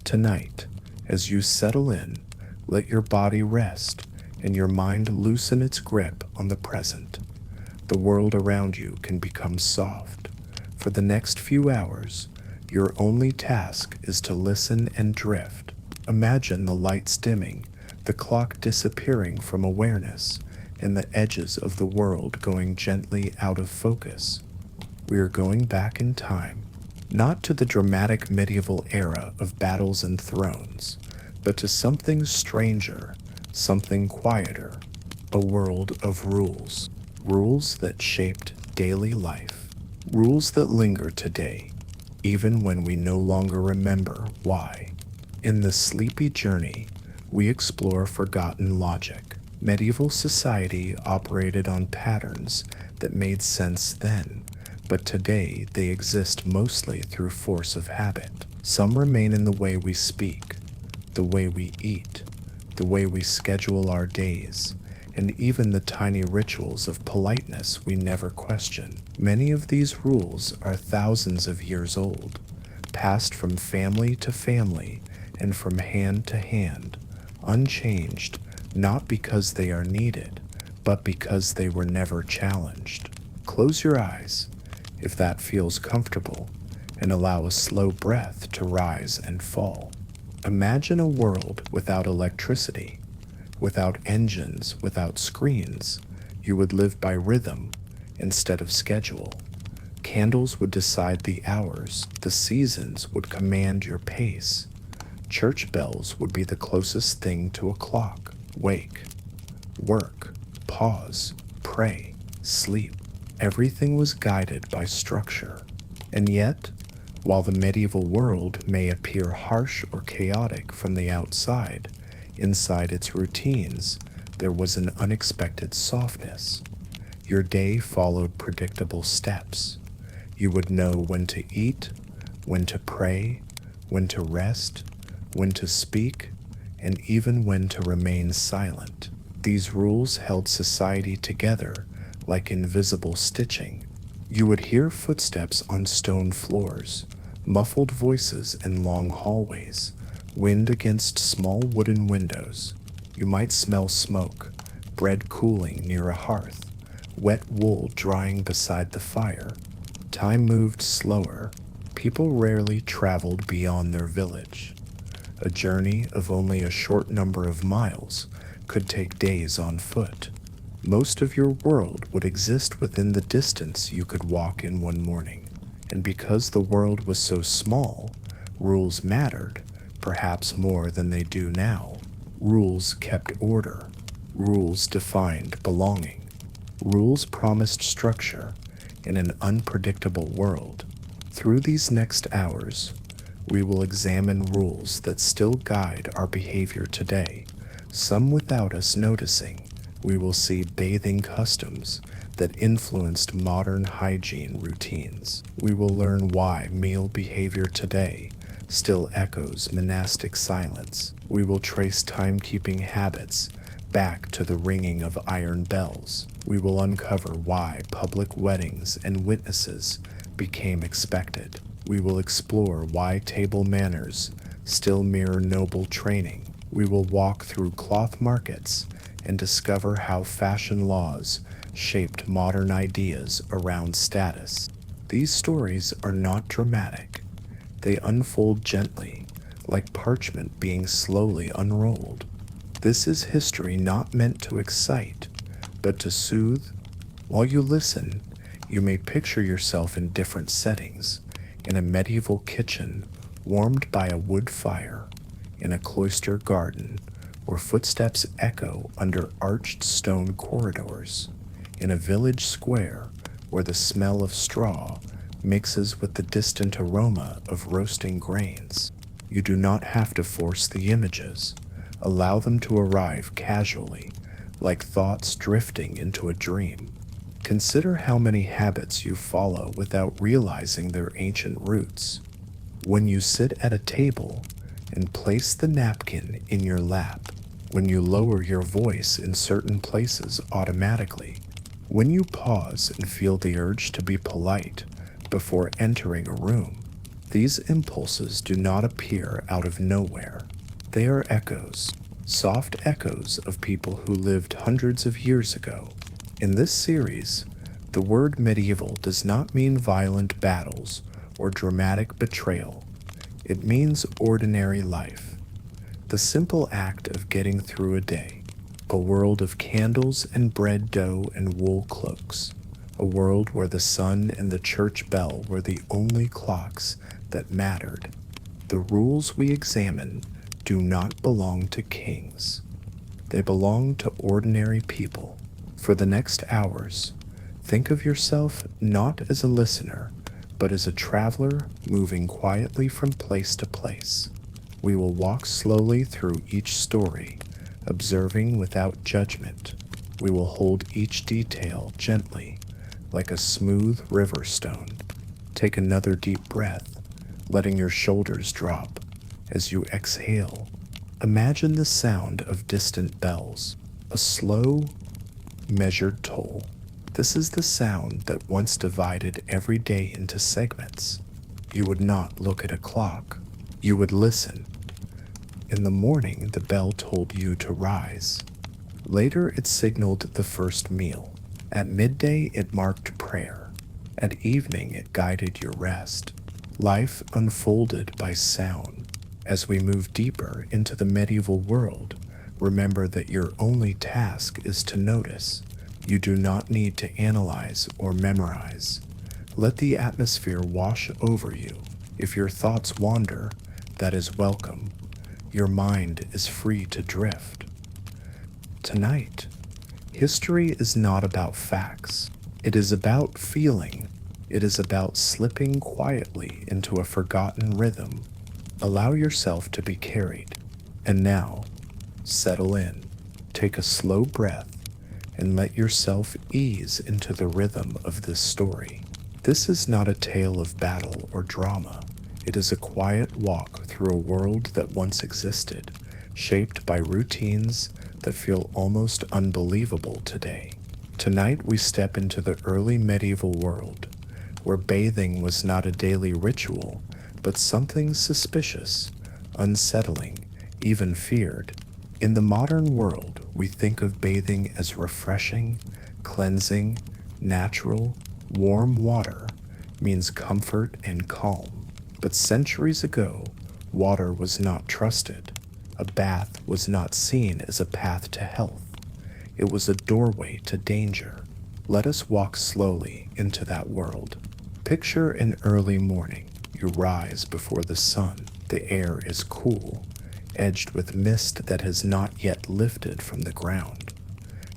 Tonight, as you settle in, let your body rest and your mind loosen its grip on the present. The world around you can become soft. For the next few hours, your only task is to listen and drift. Imagine the lights dimming, the clock disappearing from awareness, and the edges of the world going gently out of focus. We are going back in time, not to the dramatic medieval era of battles and thrones, but to something stranger, something quieter, a world of rules. Rules that shaped daily life. Rules that linger today, even when we no longer remember why. In this sleepy journey, we explore forgotten logic. Medieval society operated on patterns that made sense then, but today they exist mostly through force of habit. Some remain in the way we speak, the way we eat, the way we schedule our days, and even the tiny rituals of politeness we never question. Many of these rules are thousands of years old, passed from family to family and from hand to hand, unchanged, not because they are needed, but because they were never challenged. Close your eyes, if that feels comfortable, and allow a slow breath to rise and fall. Imagine a world without electricity, without engines, without screens. You would live by rhythm instead of schedule. Candles would decide the hours, the seasons would command your pace. Church bells would be the closest thing to a clock. Wake, work, pause, pray, sleep. Everything was guided by structure. And yet, while the medieval world may appear harsh or chaotic from the outside, inside its routines, there was an unexpected softness. Your day followed predictable steps. You would know when to eat, when to pray, when to rest, when to speak, and even when to remain silent. These rules held society together like invisible stitching. You would hear footsteps on stone floors, muffled voices in long hallways, wind against small wooden windows. You might smell smoke, bread cooling near a hearth, wet wool drying beside the fire. Time moved slower. People rarely traveled beyond their village. A journey of only a short number of miles could take days on foot. Most of your world would exist within the distance you could walk in one morning. And because the world was so small, rules mattered, perhaps more than they do now. Rules kept order. Rules defined belonging. Rules promised structure in an unpredictable world. Through these next hours, we will examine rules that still guide our behavior today, some without us noticing. We will see bathing customs that influenced modern hygiene routines. We will learn why meal behavior today still echoes monastic silence. We will trace timekeeping habits back to the ringing of iron bells. We will uncover why public weddings and witnesses became expected. We will explore why table manners still mirror noble training. We will walk through cloth markets and discover how fashion laws shaped modern ideas around status. These stories are not dramatic. They unfold gently, like parchment being slowly unrolled. This is history not meant to excite, but to soothe. While you listen, you may picture yourself in different settings, in a medieval kitchen warmed by a wood fire, in a cloister garden where footsteps echo under arched stone corridors, in a village square where the smell of straw mixes with the distant aroma of roasting grains. You do not have to force the images. Allow them to arrive casually, like thoughts drifting into a dream. Consider how many habits you follow without realizing their ancient roots. When you sit at a table and place the napkin in your lap, when you lower your voice in certain places automatically, when you pause and feel the urge to be polite before entering a room, These impulses do not appear out of nowhere. They are echoes, soft echoes of people who lived hundreds of years ago. In this series, the word medieval does not mean violent battles or dramatic betrayal. It means ordinary life, the simple act of getting through a day, a world of candles and bread dough and wool cloaks, a world where the sun and the church bell were the only clocks that mattered. The rules we examine do not belong to kings. They belong to ordinary people. For the next hours, think of yourself not as a listener, but as a traveler moving quietly from place to place. We will walk slowly through each story, observing without judgment. We will hold each detail gently, like a smooth river stone. Take another deep breath, letting your shoulders drop as you exhale. Imagine the sound of distant bells, a slow, measured toll. This is the sound that once divided every day into segments. You would not look at a clock. You would listen. In the morning, the bell told you to rise. Later, it signaled the first meal. At midday, it marked prayer. At evening, it guided your rest. Life unfolded by sound. As we move deeper into the medieval world, remember that your only task is to notice. You do not need to analyze or memorize. Let the atmosphere wash over you. If your thoughts wander, that is welcome. Your mind is free to drift. Tonight, history is not about facts. It is about feeling. It is about slipping quietly into a forgotten rhythm. Allow yourself to be carried. And now, settle in. Take a slow breath and let yourself ease into the rhythm of this story. This is not a tale of battle or drama. It is a quiet walk through a world that once existed, shaped by routines that feel almost unbelievable today. Tonight we step into the early medieval world, where bathing was not a daily ritual, but something suspicious, unsettling, even feared. In the modern world, we think of bathing as refreshing, cleansing, natural. Warm water means comfort and calm. But centuries ago, water was not trusted. A bath was not seen as a path to health. It was a doorway to danger. Let us walk slowly into that world. Picture an early morning. You rise before the sun. The air is cool, edged with mist that has not yet lifted from the ground.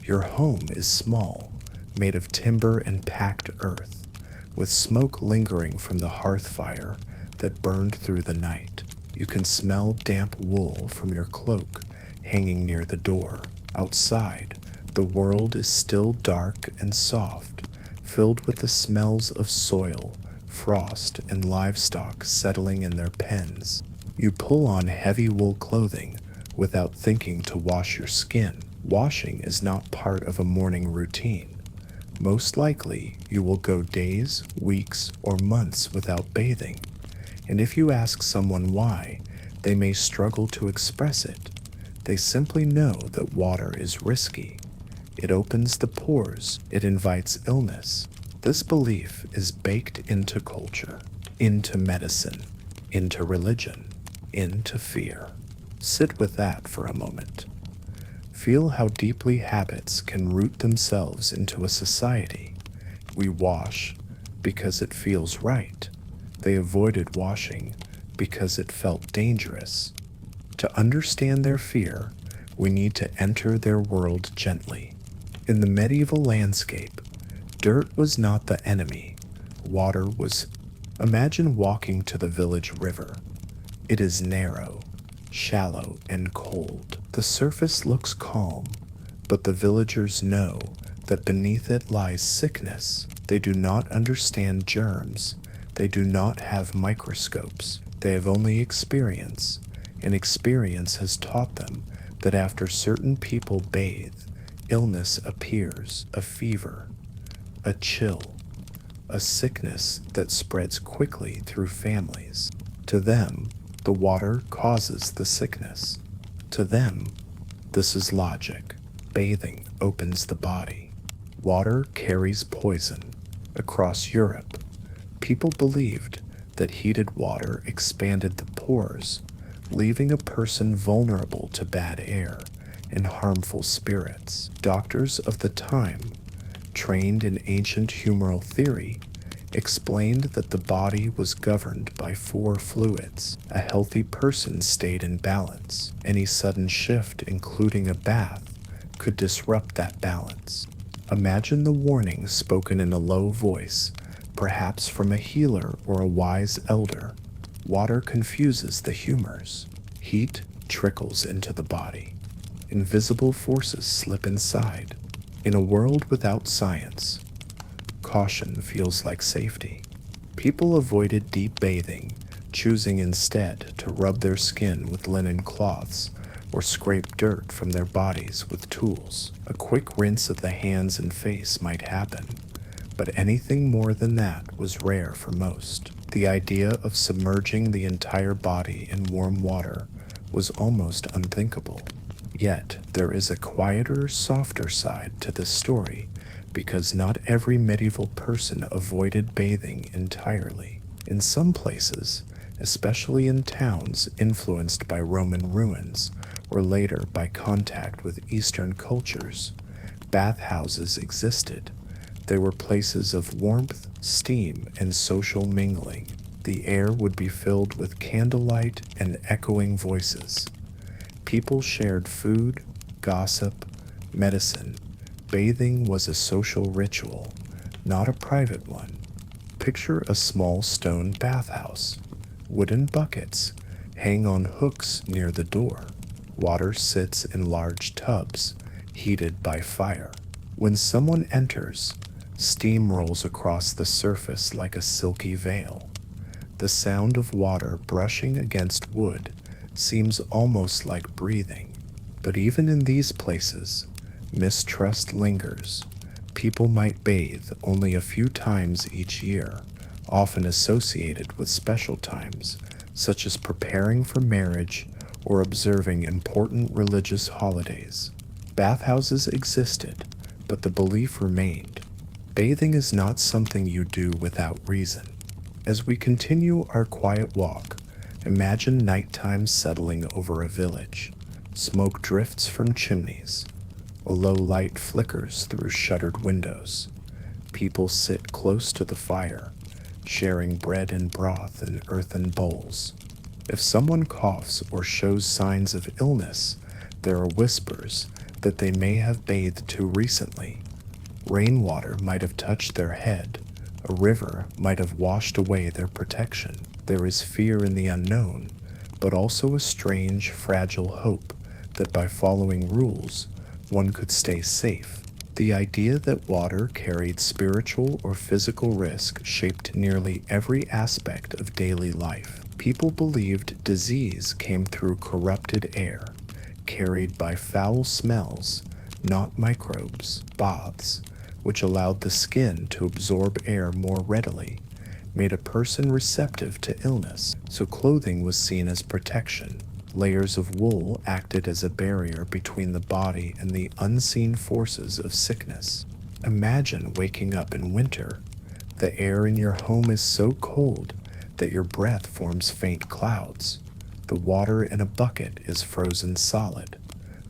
Your home is small, made of timber and packed earth, with smoke lingering from the hearth fire that burned through the night. You can smell damp wool from your cloak hanging near the door. Outside, the world is still dark and soft, filled with the smells of soil, frost, and livestock settling in their pens. You pull on heavy wool clothing without thinking to wash your skin. Washing is not part of a morning routine. Most likely, you will go days, weeks, or months without bathing. And if you ask someone why, they may struggle to express it. They simply know that water is risky. It opens the pores. It invites illness. This belief is baked into culture, into medicine, into religion, into fear. Sit with that for a moment. Feel how deeply habits can root themselves into a society. We wash because it feels right. They avoided washing because it felt dangerous. To understand their fear, we need to enter their world gently. In the medieval landscape, dirt was not the enemy. Water was. Imagine walking to the village river. It is narrow, shallow, and cold. The surface looks calm, but the villagers know that beneath it lies sickness. They do not understand germs. They do not have microscopes. They have only experience, and experience has taught them that after certain people bathe, illness appears, a fever, a chill, a sickness that spreads quickly through families. To them, the water causes the sickness. To them, this is logic. Bathing opens the body. Water carries poison. Across Europe, people believed that heated water expanded the pores, leaving a person vulnerable to bad air and harmful spirits. Doctors of the time, trained in ancient humoral theory, explained that the body was governed by four fluids. A healthy person stayed in balance. Any sudden shift, including a bath, could disrupt that balance. Imagine the warning spoken in a low voice, perhaps from a healer or a wise elder. Water confuses the humors. Heat trickles into the body. Invisible forces slip inside. In a world without science, caution feels like safety. People avoided deep bathing, choosing instead to rub their skin with linen cloths or scrape dirt from their bodies with tools. A quick rinse of the hands and face might happen, but anything more than that was rare for most. The idea of submerging the entire body in warm water was almost unthinkable. Yet, there is a quieter, softer side to this story, because not every medieval person avoided bathing entirely. In some places, especially in towns influenced by Roman ruins or later by contact with Eastern cultures, bathhouses existed. They were places of warmth, steam, and social mingling. The air would be filled with candlelight and echoing voices. People shared food, gossip, medicine. Bathing was a social ritual, not a private one. Picture a small stone bathhouse. Wooden buckets hang on hooks near the door. Water sits in large tubs, heated by fire. When someone enters, steam rolls across the surface like a silky veil. The sound of water brushing against wood seems almost like breathing. But even in these places, mistrust lingers. People might bathe only a few times each year, often associated with special times, such as preparing for marriage or observing important religious holidays. Bathhouses existed, but the belief remained. Bathing is not something you do without reason. As we continue our quiet walk, imagine nighttime settling over a village. Smoke drifts from chimneys. A low light flickers through shuttered windows. People sit close to the fire, sharing bread and broth in earthen bowls. If someone coughs or shows signs of illness, there are whispers that they may have bathed too recently. Rainwater might have touched their head. A river might have washed away their protection. There is fear in the unknown, but also a strange, fragile hope that by following rules, one could stay safe. The idea that water carried spiritual or physical risk shaped nearly every aspect of daily life. People believed disease came through corrupted air, carried by foul smells, not microbes. Baths, which allowed the skin to absorb air more readily, made a person receptive to illness, so clothing was seen as protection. Layers of wool acted as a barrier between the body and the unseen forces of sickness. Imagine waking up in winter. The air in your home is so cold that your breath forms faint clouds. The water in a bucket is frozen solid.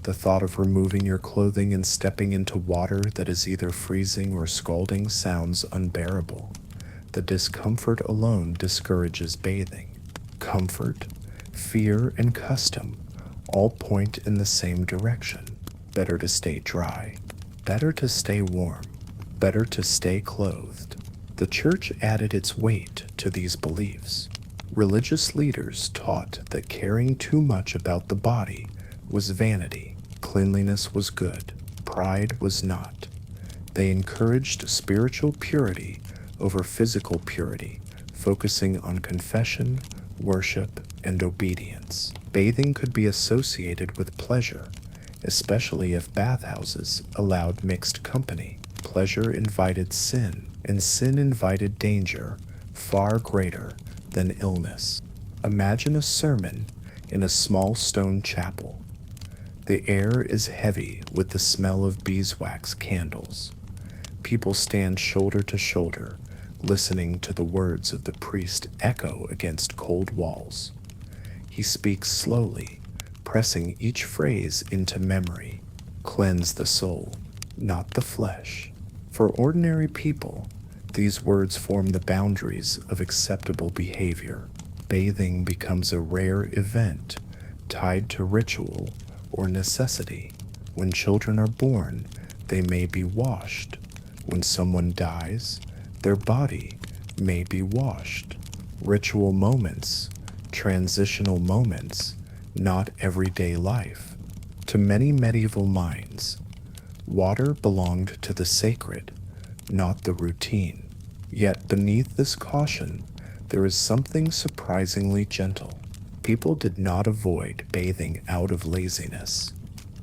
The thought of removing your clothing and stepping into water that is either freezing or scalding sounds unbearable. The discomfort alone discourages bathing. Comfort, fear, and custom all point in the same direction. Better to stay dry. Better to stay warm. Better to stay clothed. The church added its weight to these beliefs. Religious leaders taught that caring too much about the body was vanity. Cleanliness was good. Pride was not. They encouraged spiritual purity over physical purity, focusing on confession, worship, and obedience. Bathing could be associated with pleasure, especially if bathhouses allowed mixed company. Pleasure invited sin, and sin invited danger far greater than illness. Imagine a sermon in a small stone chapel. The air is heavy with the smell of beeswax candles. People stand shoulder to shoulder, listening to the words of the priest echo against cold walls. He speaks slowly, pressing each phrase into memory. Cleanse the soul, not the flesh. For ordinary people, these words form the boundaries of acceptable behavior. Bathing becomes a rare event tied to ritual or necessity. When children are born, they may be washed. When someone dies, their body may be washed. Ritual moments, transitional moments, not everyday life. To many medieval minds, water belonged to the sacred, not the routine. Yet beneath this caution, there is something surprisingly gentle. People did not avoid bathing out of laziness.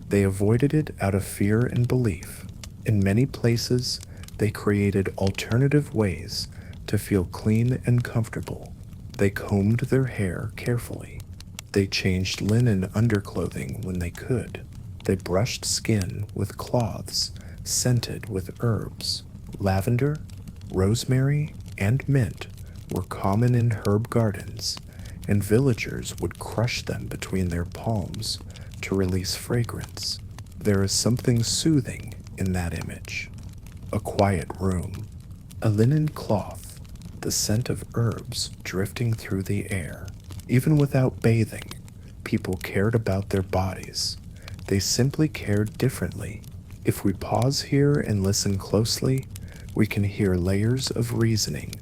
They avoided it out of fear and belief. In many places, they created alternative ways to feel clean and comfortable. They combed their hair carefully. They changed linen underclothing when they could. They brushed skin with cloths scented with herbs. Lavender, rosemary, and mint were common in herb gardens, and villagers would crush them between their palms to release fragrance. There is something soothing in that image. A quiet room, a linen cloth, the scent of herbs drifting through the air. Even without bathing, people cared about their bodies. They simply cared differently. If we pause here and listen closely, we can hear layers of reasoning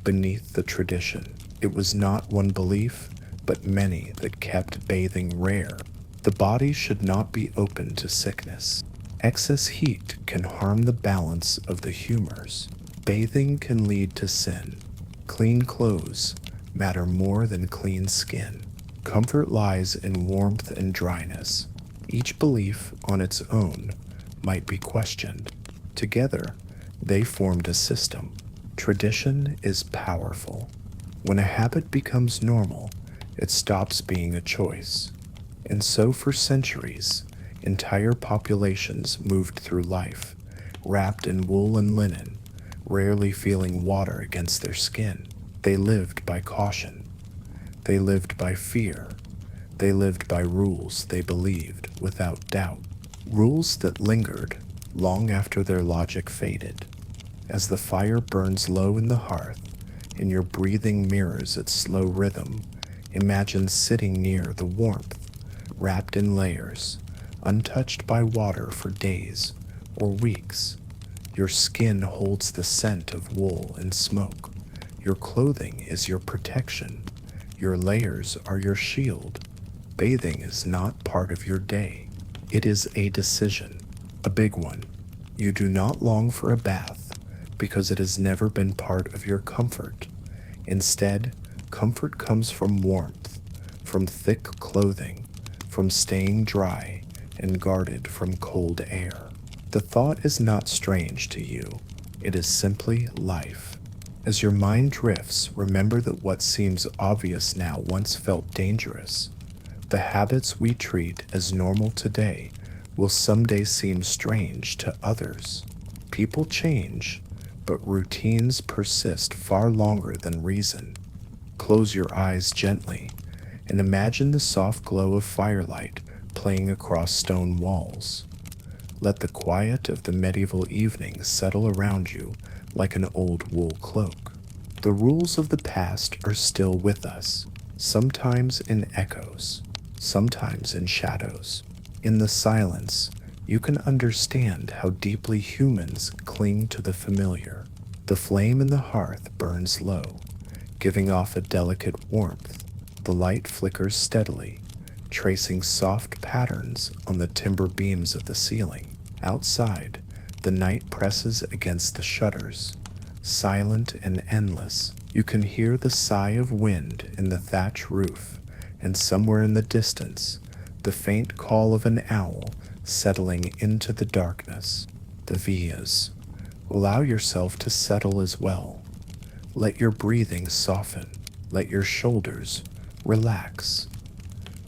beneath the tradition. It was not one belief, but many that kept bathing rare. The body should not be open to sickness. Excess heat can harm the balance of the humors. Bathing can lead to sin. Clean clothes matter more than clean skin. Comfort lies in warmth and dryness. Each belief on its own might be questioned. Together, they formed a system. Tradition is powerful. When a habit becomes normal, it stops being a choice. And so for centuries, entire populations moved through life, wrapped in wool and linen, rarely feeling water against their skin. They lived by caution. They lived by fear. They lived by rules they believed without doubt. Rules that lingered long after their logic faded. As the fire burns low in the hearth, and your breathing mirrors its slow rhythm, imagine sitting near the warmth, wrapped in layers, untouched by water for days or weeks. Your skin holds the scent of wool and smoke. Your clothing is your protection. Your layers are your shield. Bathing is not part of your day. It is a decision, a big one. You do not long for a bath because it has never been part of your comfort. Instead, comfort comes from warmth, from thick clothing, from staying dry and guarded from cold air. The thought is not strange to you. It is simply life. As your mind drifts, remember that what seems obvious now once felt dangerous. The habits we treat as normal today will someday seem strange to others. People change, but routines persist far longer than reason. Close your eyes gently and imagine the soft glow of firelight playing across stone walls. Let the quiet of the medieval evening settle around you like an old wool cloak. The rules of the past are still with us, sometimes in echoes, sometimes in shadows. In the silence, you can understand how deeply humans cling to the familiar. The flame in the hearth burns low, giving off a delicate warmth. The light flickers steadily, tracing soft patterns on the timber beams of the ceiling. Outside, the night presses against the shutters. Silent and endless, you can hear the sigh of wind in the thatch roof, and somewhere in the distance, the faint call of an owl settling into the darkness. The villas, Allow yourself to settle as well. Let your breathing soften. Let your shoulders relax.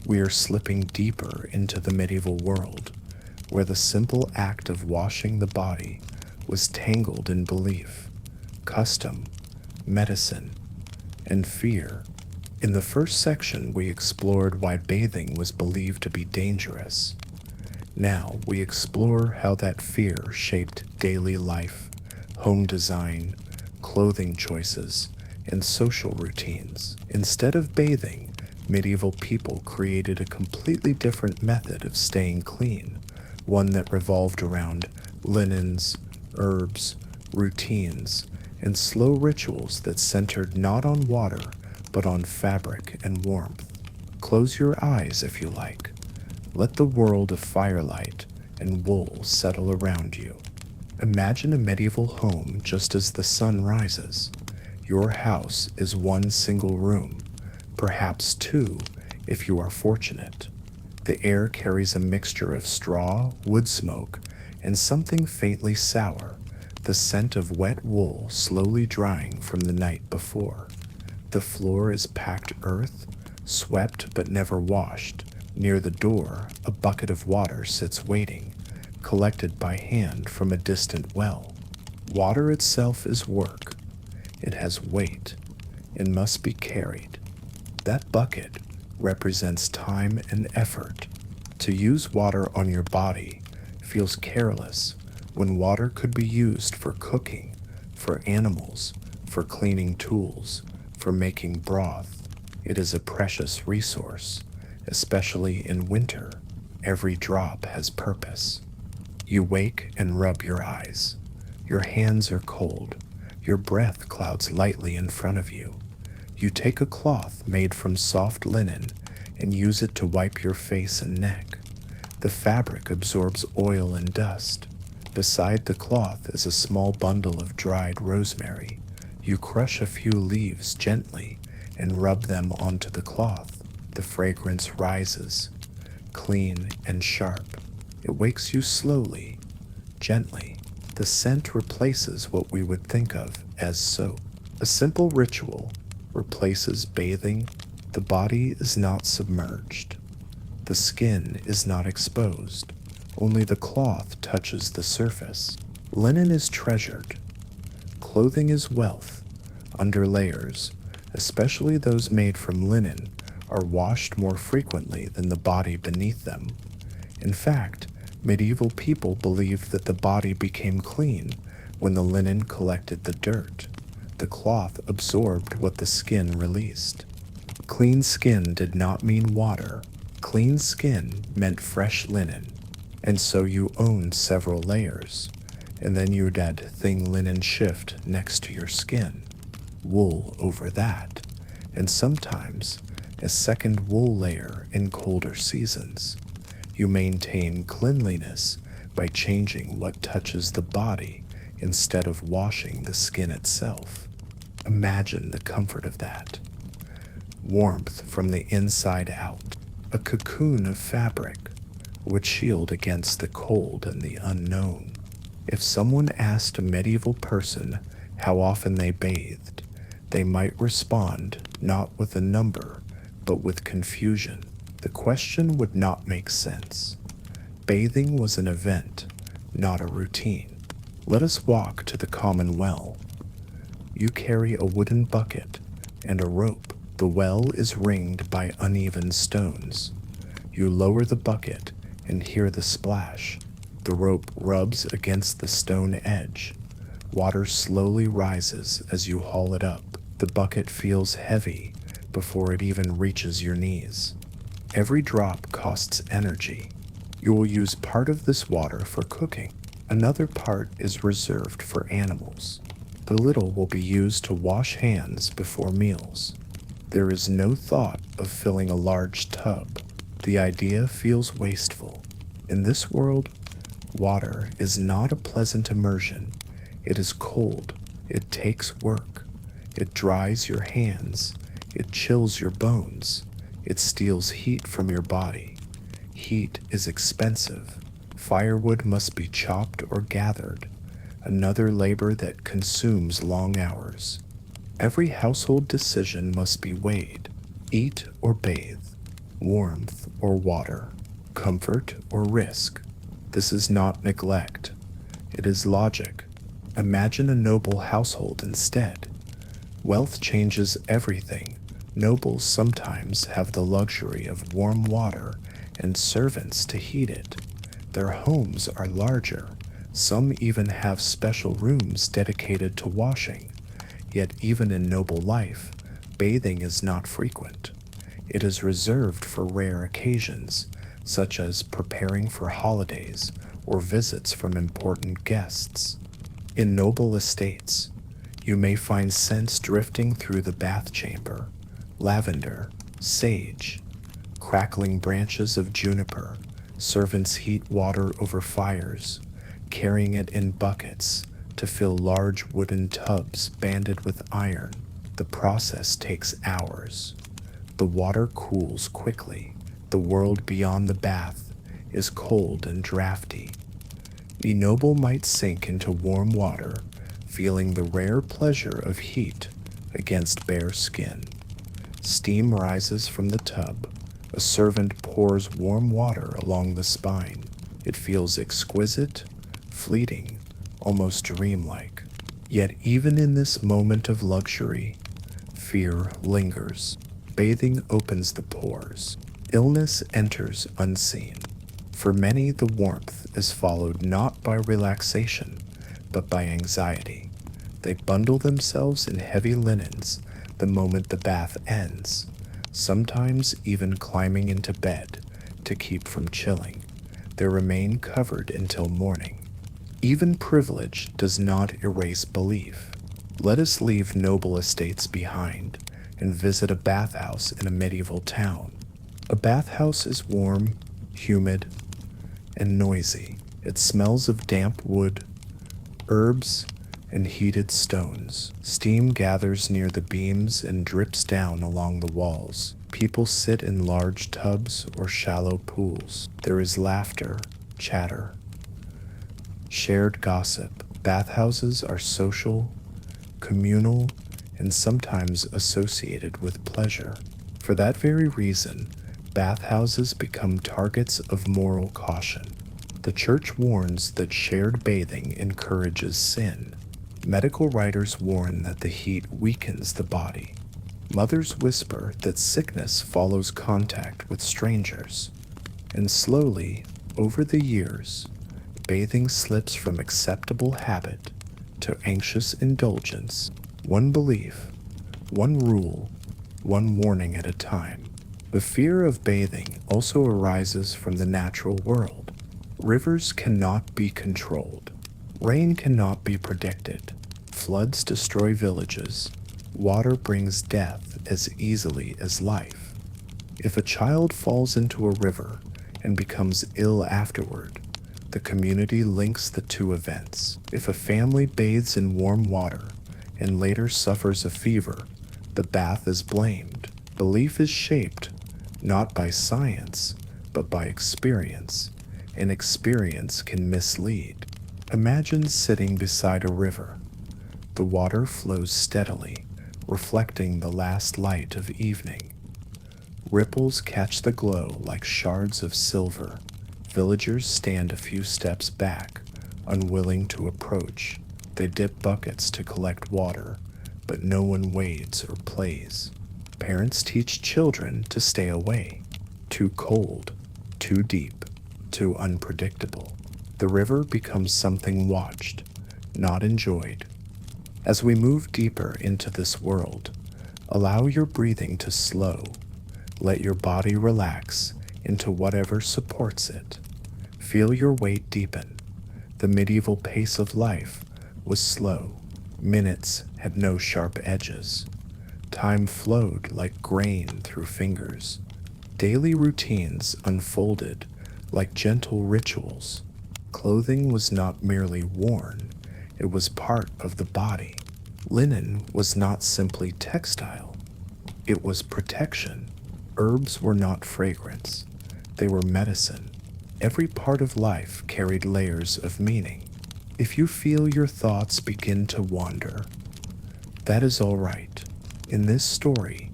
We are slipping deeper into the medieval world, where the simple act of washing the body was tangled in belief, custom, medicine, and fear. In the first section, we explored why bathing was believed to be dangerous. Now we explore how that fear shaped daily life, home design, clothing choices, and social routines. Instead of bathing, medieval people created a completely different method of staying clean, one that revolved around linens, herbs, routines, and slow rituals that centered not on water, but on fabric and warmth. Close your eyes if you like. Let the world of firelight and wool settle around you. Imagine a medieval home just as the sun rises. Your house is one single room, perhaps two if you are fortunate. The air carries a mixture of straw, wood smoke, and something faintly sour, the scent of wet wool slowly drying from the night before. The floor is packed earth, swept but never washed. Near the door, a bucket of water sits waiting, collected by hand from a distant well. Water itself is work. It has weight and must be carried. That bucket represents time and effort. To use water on your body feels careless when water could be used for cooking, for animals, for cleaning tools, for making broth. It is a precious resource, especially in winter. Every drop has purpose. You wake and rub your eyes. Your hands are cold. Your breath clouds lightly in front of you. You take a cloth made from soft linen and use it to wipe your face and neck. The fabric absorbs oil and dust. Beside the cloth is a small bundle of dried rosemary. You crush a few leaves gently and rub them onto the cloth. The fragrance rises, clean and sharp. It wakes you slowly, gently. The scent replaces what we would think of as soap. A simple ritual replaces bathing. The body is not submerged. The skin is not exposed. Only the cloth touches the surface. Linen is treasured. Clothing is wealth. Under layers, especially those made from linen, are washed more frequently than the body beneath them. In fact, medieval people believed that the body became clean when the linen collected the dirt. The cloth absorbed what the skin released. Clean skin did not mean water. Clean skin meant fresh linen. And so you owned several layers, and then you'd add thin linen shift next to your skin, wool over that, and sometimes a second wool layer in colder seasons. You maintain cleanliness by changing what touches the body instead of washing the skin itself. Imagine the comfort of that. Warmth from the inside out, a cocoon of fabric would shield against the cold and the unknown. If someone asked a medieval person how often they bathed, they might respond not with a number, but with confusion. The question would not make sense. Bathing was an event, not a routine. Let us walk to the common well. You carry a wooden bucket and a rope. The well is ringed by uneven stones. You lower the bucket and hear the splash. The rope rubs against the stone edge. Water slowly rises as you haul it up. The bucket feels heavy before it even reaches your knees. Every drop costs energy. You will use part of this water for cooking. Another part is reserved for animals. The little will be used to wash hands before meals. There is no thought of filling a large tub. The idea feels wasteful. In this world, water is not a pleasant immersion. It is cold. It takes work. It dries your hands. It chills your bones. It steals heat from your body. Heat is expensive. Firewood must be chopped or gathered. another labor that consumes long hours. Every household decision must be weighed: eat or bathe, warmth or water, comfort or risk. This is not neglect, it is logic. Imagine a noble household instead. Wealth changes everything. Nobles sometimes have the luxury of warm water and servants to heat it. Their homes are larger. Some even have special rooms dedicated to washing. Yet even in noble life, bathing is not frequent. It is reserved for rare occasions, such as preparing for holidays or visits from important guests. In noble estates, you may find scents drifting through the bath chamber: lavender, sage, crackling branches of juniper. Servants heat water over fires, carrying it in buckets to fill large wooden tubs banded with iron. The process takes hours. The water cools quickly. The world beyond the bath is cold and drafty. The noble might sink into warm water, feeling the rare pleasure of heat against bare skin. Steam rises from the tub. A servant pours warm water along the spine. It feels exquisite, fleeting, almost dreamlike. Yet even in this moment of luxury, fear lingers. Bathing opens the pores. Illness enters unseen. For many, the warmth is followed not by relaxation, but by anxiety. They bundle themselves in heavy linens the moment the bath ends, sometimes even climbing into bed to keep from chilling. They remain covered until morning. Even privilege does not erase belief. Let us leave noble estates behind and visit a bathhouse in a medieval town. A bathhouse is warm, humid, and noisy. It smells of damp wood, herbs, and heated stones. Steam gathers near the beams and drips down along the walls. People sit in large tubs or shallow pools. There is laughter, chatter, shared gossip. Bathhouses are social, communal, and sometimes associated with pleasure. For that very reason, bathhouses become targets of moral caution. The church warns that shared bathing encourages sin. Medical writers warn that the heat weakens the body. Mothers whisper that sickness follows contact with strangers. And slowly, over the years, bathing slips from acceptable habit to anxious indulgence. One belief, one rule, one warning at a time. The fear of bathing also arises from the natural world. Rivers cannot be controlled. Rain cannot be predicted. Floods destroy villages. Water brings death as easily as life. If a child falls into a river and becomes ill afterward, the community links the two events. If a family bathes in warm water and later suffers a fever, the bath is blamed. Belief is shaped not by science, but by experience, and experience can mislead. Imagine sitting beside a river. The water flows steadily, reflecting the last light of evening. Ripples catch the glow like shards of silver. Villagers stand a few steps back, unwilling to approach. They dip buckets to collect water, but no one wades or plays. Parents teach children to stay away. Too cold, too deep, too unpredictable. The river becomes something watched, not enjoyed. As we move deeper into this world, allow your breathing to slow. Let your body relax into whatever supports it. Feel your weight deepen. The medieval pace of life was slow. Minutes had no sharp edges. Time flowed like grain through fingers. Daily routines unfolded like gentle rituals. Clothing was not merely worn, it was part of the body. Linen was not simply textile, it was protection. Herbs were not fragrance, they were medicine. Every part of life carried layers of meaning. If you feel your thoughts begin to wander, that is all right. In this story,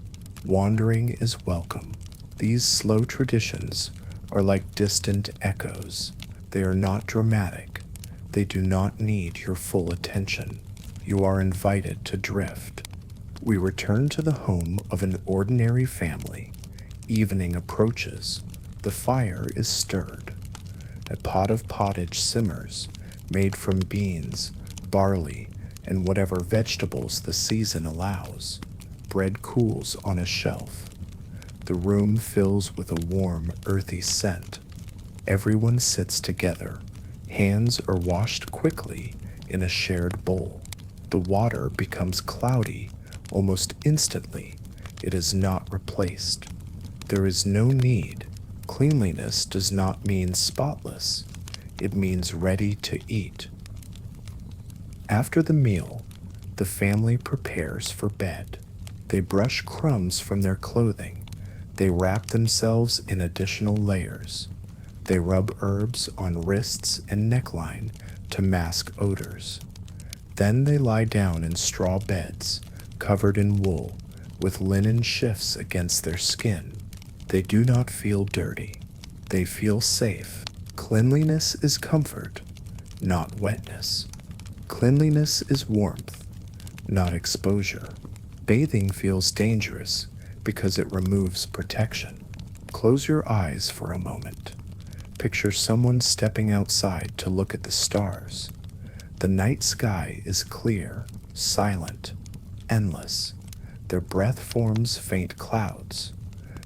wandering is welcome. These slow traditions are like distant echoes. They are not dramatic. They do not need your full attention. You are invited to drift. We return to the home of an ordinary family. Evening approaches. The fire is stirred. A pot of pottage simmers, made from beans, barley, and whatever vegetables the season allows. Bread cools on a shelf. The room fills with a warm, earthy scent. Everyone sits together. Hands are washed quickly in a shared bowl. The water becomes cloudy almost instantly. It is not replaced. There is no need. Cleanliness does not mean spotless. It means ready to eat. After the meal, the family prepares for bed. They brush crumbs from their clothing. They wrap themselves in additional layers. They rub herbs on wrists and neckline to mask odors. Then they lie down in straw beds, covered in wool, with linen shifts against their skin. They do not feel dirty. They feel safe. Cleanliness is comfort, not wetness. Cleanliness is warmth, not exposure. Bathing feels dangerous because it removes protection. Close your eyes for a moment. Picture someone stepping outside to look at the stars. The night sky is clear, silent, endless. Their breath forms faint clouds.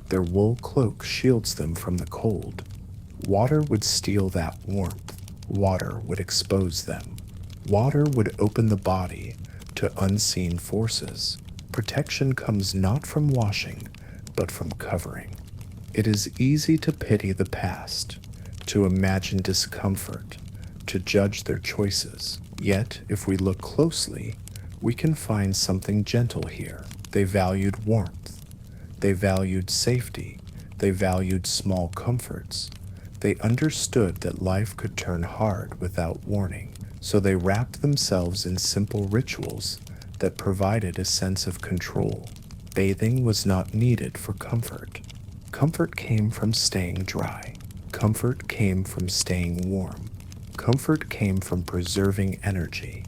Their wool cloak shields them from the cold. Water would steal that warmth. Water would expose them. Water would open the body to unseen forces. Protection comes not from washing, but from covering. It is easy to pity the past, to imagine discomfort, to judge their choices. Yet, if we look closely, we can find something gentle here. They valued warmth. They valued safety. They valued small comforts. They understood that life could turn hard without warning, so they wrapped themselves in simple rituals that provided a sense of control. Bathing was not needed for comfort. Comfort came from staying dry. Comfort came from staying warm. Comfort came from preserving energy.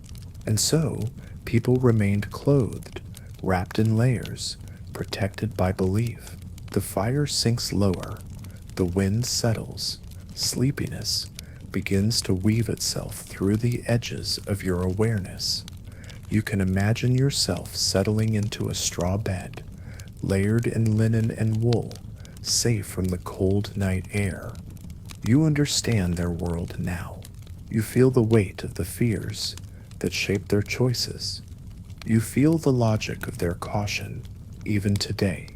And so, people remained clothed, wrapped in layers, protected by belief. The fire sinks lower. The wind settles. Sleepiness begins to weave itself through the edges of your awareness. You can imagine yourself settling into a straw bed, layered in linen and wool, safe from the cold night air. You understand their world now. You feel the weight of the fears that shape their choices. You feel the logic of their caution. Even today,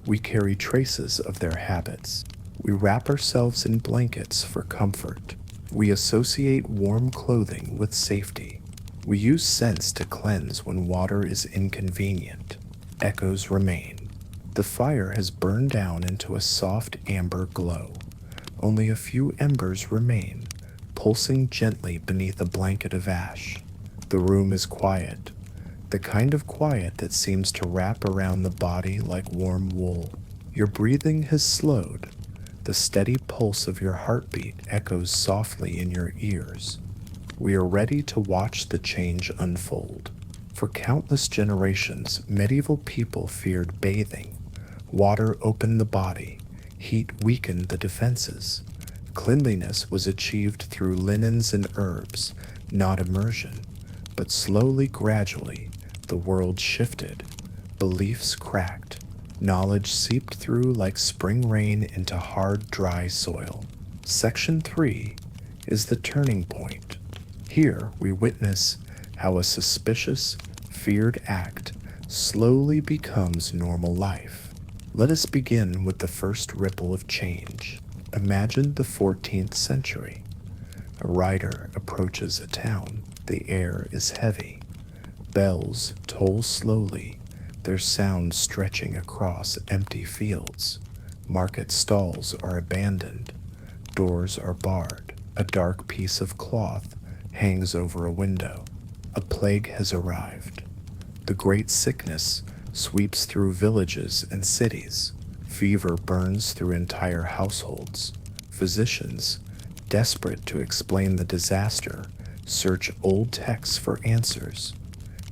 we carry traces of their habits. We wrap ourselves in blankets for comfort. We associate warm clothing with safety. We use scents to cleanse when water is inconvenient. Echoes remain. The fire has burned down into a soft amber glow. Only a few embers remain, pulsing gently beneath a blanket of ash. The room is quiet, the kind of quiet that seems to wrap around the body like warm wool. Your breathing has slowed. The steady pulse of your heartbeat echoes softly in your ears. We are ready to watch the change unfold. For countless generations, medieval people feared bathing. Water opened the body. Heat weakened the defenses. Cleanliness was achieved through linens and herbs, not immersion. But slowly, gradually, the world shifted. Beliefs cracked. Knowledge seeped through like spring rain into hard, dry soil. Section 3 is the turning point. Here we witness how a suspicious, feared act slowly becomes normal life. Let us begin with the first ripple of change. Imagine the 14th century. A rider approaches a town. The air is heavy. Bells toll slowly, their sound stretching across empty fields. Market stalls are abandoned. Doors are barred. A dark piece of cloth hangs over a window. A plague has arrived. The great sickness sweeps through villages and cities. Fever burns through entire households. Physicians, desperate to explain the disaster, search old texts for answers.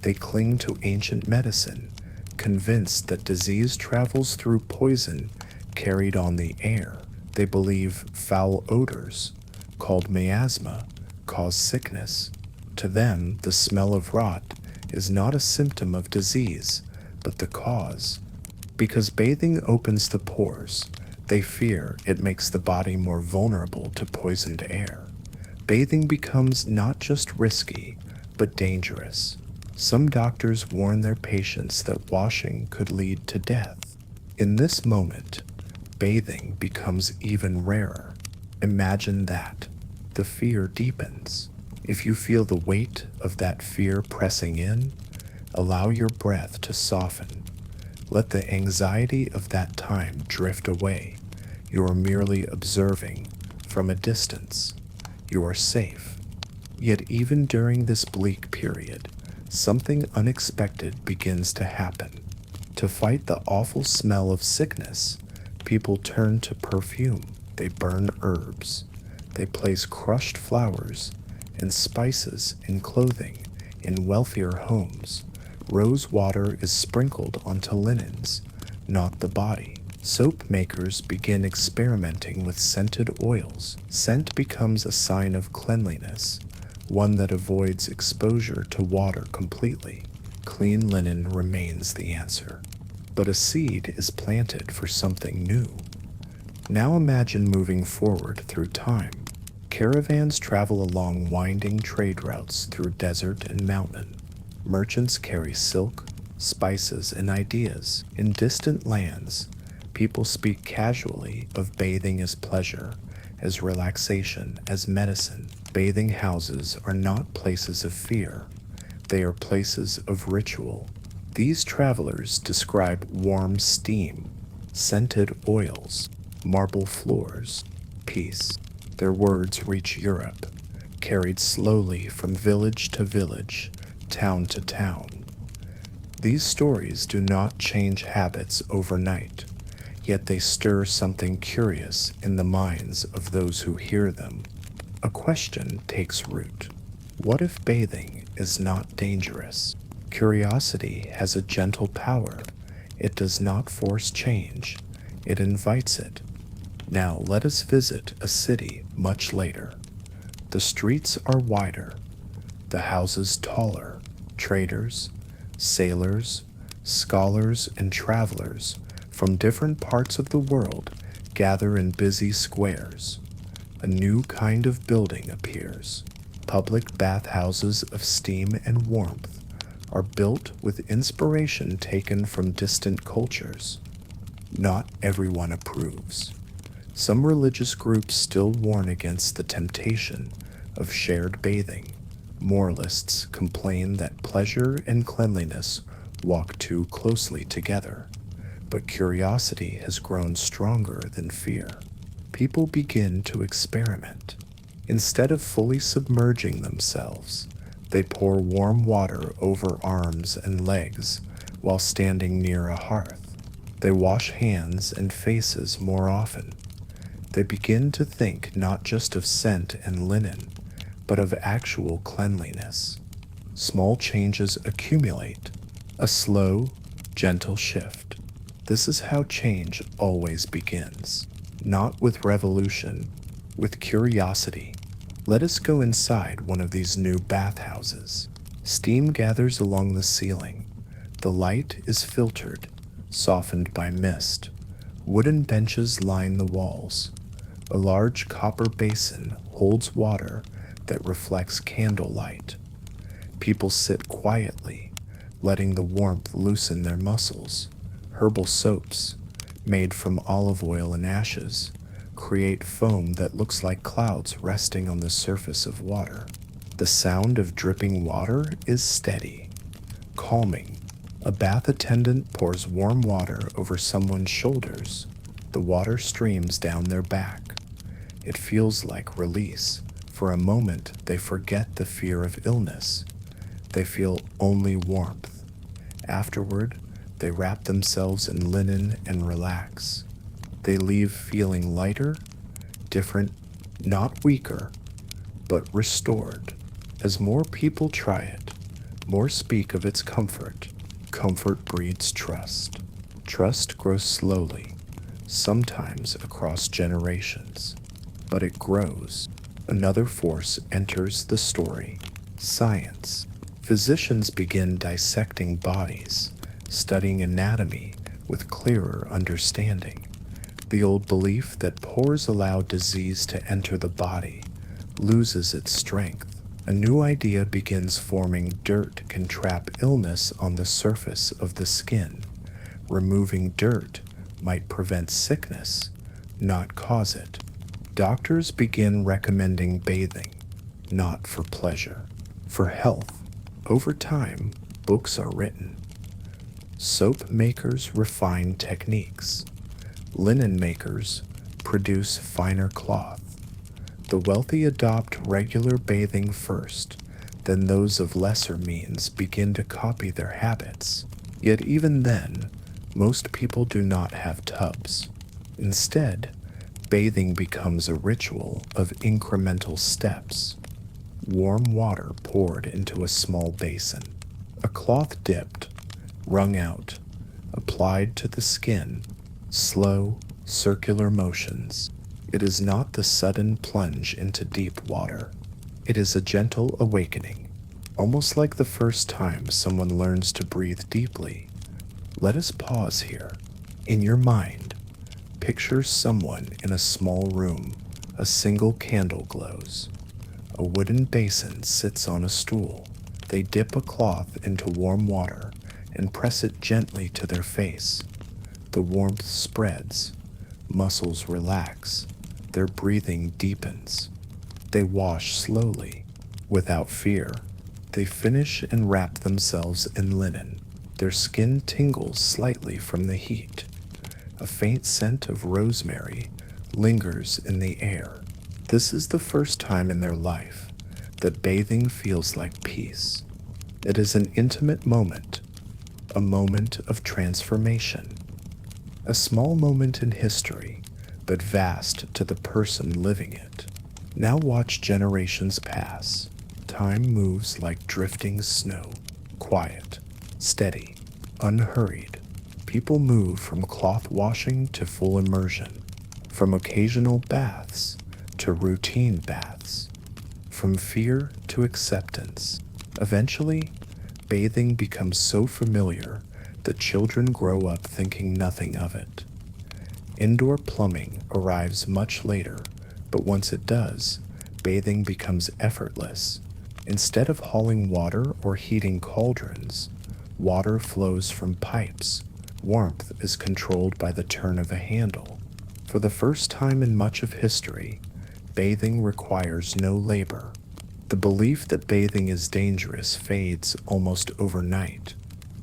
They cling to ancient medicine, convinced that disease travels through poison carried on the air. They believe foul odors, called miasma, cause sickness. To them, the smell of rot is not a symptom of disease, but the cause. Because bathing opens the pores, they fear it makes the body more vulnerable to poisoned air. Bathing becomes not just risky, but dangerous. Some doctors warn their patients that washing could lead to death. In this moment, bathing becomes even rarer. Imagine that. The fear deepens. If you feel the weight of that fear pressing in, allow your breath to soften. Let the anxiety of that time drift away. You are merely observing from a distance. You are safe. Yet even during this bleak period, something unexpected begins to happen. To fight the awful smell of sickness, people turn to perfume. They burn herbs. They place crushed flowers and spices in clothing in wealthier homes. Rose water is sprinkled onto linens, not the body. Soap makers begin experimenting with scented oils. Scent becomes a sign of cleanliness, one that avoids exposure to water completely. Clean linen remains the answer. But a seed is planted for something new. Now imagine moving forward through time. Caravans travel along winding trade routes through desert and mountain. Merchants carry silk, spices, and ideas. In distant lands, people speak casually of bathing as pleasure, as relaxation, as medicine. Bathing houses are not places of fear. They are places of ritual. These travelers describe warm steam, scented oils, marble floors, peace. Their words reach Europe, carried slowly from village to village, town to town. These stories do not change habits overnight, yet they stir something curious in the minds of those who hear them. A question takes root. What if bathing is not dangerous? Curiosity has a gentle power. It does not force change. It invites it. Now let us visit a city much later. The streets are wider, the houses taller. Traders, sailors, scholars, and travelers from different parts of the world gather in busy squares. A new kind of building appears. Public bathhouses of steam and warmth are built with inspiration taken from distant cultures. Not everyone approves. Some religious groups still warn against the temptation of shared bathing. Moralists complain that pleasure and cleanliness walk too closely together. But curiosity has grown stronger than fear. People begin to experiment. Instead of fully submerging themselves, they pour warm water over arms and legs while standing near a hearth. They wash hands and faces more often. They begin to think not just of scent and linen, but of actual cleanliness. Small changes accumulate, a slow, gentle shift. This is how change always begins. Not with revolution, with curiosity. Let us go inside one of these new bathhouses. Steam gathers along the ceiling. The light is filtered, softened by mist. Wooden benches line the walls. A large copper basin holds water that reflects candlelight. People sit quietly, letting the warmth loosen their muscles. Herbal soaps, made from olive oil and ashes, create foam that looks like clouds resting on the surface of water. The sound of dripping water is steady, calming. A bath attendant pours warm water over someone's shoulders. The water streams down their back. It feels like release, For a moment, they forget the fear of illness. They feel only warmth. Afterward, they wrap themselves in linen and relax. They leave feeling lighter, different, not weaker, but restored. As more people try it, more speak of its comfort. Comfort breeds trust. Trust grows slowly, sometimes across generations, but it grows. Another force enters the story: science. Physicians begin dissecting bodies, studying anatomy with clearer understanding. The old belief that pores allow disease to enter the body loses its strength. A new idea begins forming: dirt can trap illness on the surface of the skin. Removing dirt might prevent sickness, not cause it. Doctors begin recommending bathing, not for pleasure, for health. Over time, books are written. Soap makers refine techniques. Linen makers produce finer cloth. The wealthy adopt regular bathing first, then those of lesser means begin to copy their habits. Yet even then, most people do not have tubs. Instead, bathing becomes a ritual of incremental steps. Warm water poured into a small basin, a cloth dipped, wrung out, applied to the skin, slow, circular motions. It is not the sudden plunge into deep water. It is a gentle awakening, almost like the first time someone learns to breathe deeply. Let us pause here. In your mind, picture someone in a small room. A single candle glows. A wooden basin sits on a stool. They dip a cloth into warm water and press it gently to their face. The warmth spreads. Muscles relax. Their breathing deepens. They wash slowly, without fear. They finish and wrap themselves in linen. Their skin tingles slightly from the heat. A faint scent of rosemary lingers in the air. This is the first time in their life that bathing feels like peace. It is an intimate moment, a moment of transformation, a small moment in history, but vast to the person living it. Now watch generations pass. Time moves like drifting snow, quiet, steady, unhurried. People move from cloth washing to full immersion, from occasional baths to routine baths, from fear to acceptance. Eventually, bathing becomes so familiar that children grow up thinking nothing of it. Indoor plumbing arrives much later, but once it does, bathing becomes effortless. Instead of hauling water or heating cauldrons, water flows from pipes. Warmth is controlled by the turn of a handle. For the first time in much of history, bathing requires no labor. The belief that bathing is dangerous fades almost overnight,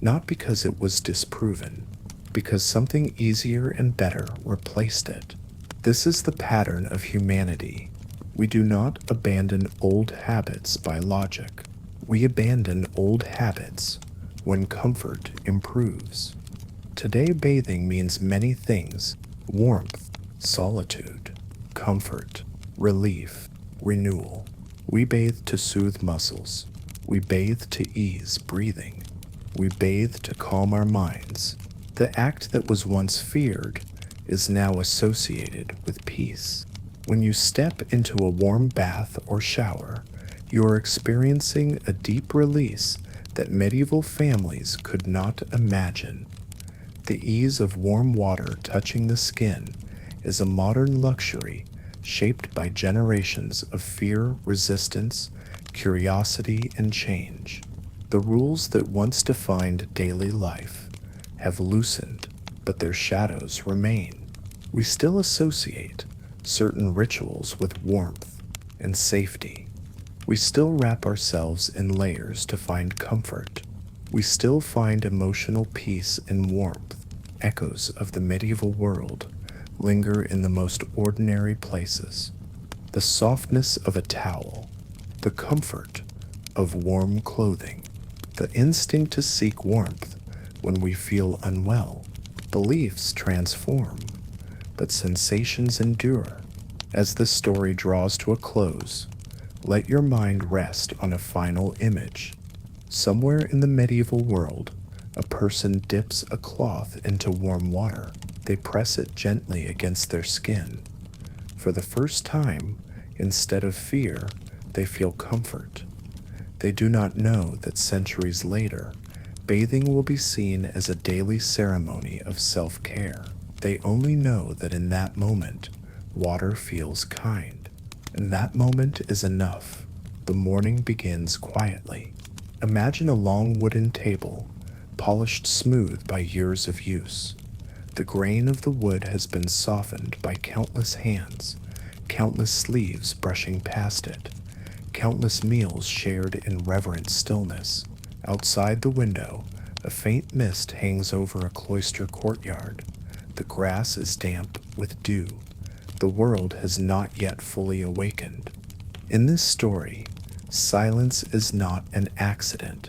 not because it was disproven, because something easier and better replaced it. This is the pattern of humanity. We do not abandon old habits by logic. We abandon old habits when comfort improves. Today, bathing means many things: warmth, solitude, comfort, relief, renewal. We bathe to soothe muscles. We bathe to ease breathing. We bathe to calm our minds. The act that was once feared is now associated with peace. When you step into a warm bath or shower, you are experiencing a deep release that medieval families could not imagine. The ease of warm water touching the skin is a modern luxury shaped by generations of fear, resistance, curiosity, and change. The rules that once defined daily life have loosened, but their shadows remain. We still associate certain rituals with warmth and safety. We still wrap ourselves in layers to find comfort. We still find emotional peace in warmth. Echoes of the medieval world linger in the most ordinary places. the softness of a towel, the comfort of warm clothing, the instinct to seek warmth when we feel unwell. Beliefs transform, but sensations endure. As this story draws to a close, let your mind rest on a final image. Somewhere in the medieval world, a person dips a cloth into warm water. They press it gently against their skin. For the first time, instead of fear, they feel comfort. They do not know that centuries later, bathing will be seen as a daily ceremony of self-care. They only know that in that moment, water feels kind. And that moment is enough. The morning begins quietly. Imagine a long wooden table, polished smooth by years of use. The grain of the wood has been softened by countless hands, countless sleeves brushing past it, countless meals shared in reverent stillness. Outside the window, a faint mist hangs over a cloister courtyard. The grass is damp with dew. The world has not yet fully awakened. In this story, silence is not an accident.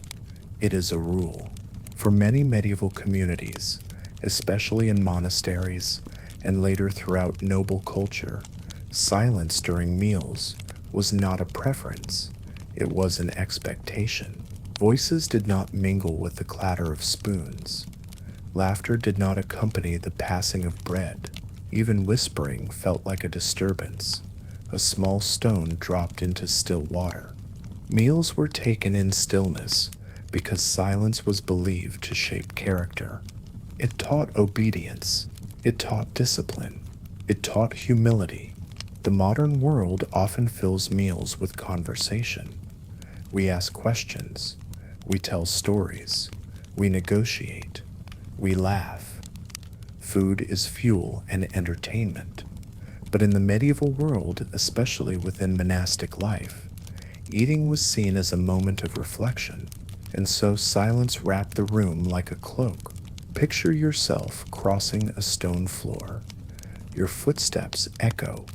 It is a rule. For many medieval communities, especially in monasteries and later throughout noble culture, silence during meals was not a preference. It was an expectation. Voices did not mingle with the clatter of spoons. Laughter did not accompany the passing of bread. Even whispering felt like a disturbance, a small stone dropped into still water. Meals were taken in stillness because silence was believed to shape character. It taught obedience. It taught discipline. It taught humility. The modern world often fills meals with conversation. We ask questions. We tell stories. We negotiate. We laugh. Food is fuel and entertainment. But in the medieval world, especially within monastic life, eating was seen as a moment of reflection, and so silence wrapped the room like a cloak. Picture yourself crossing a stone floor. Your footsteps echo,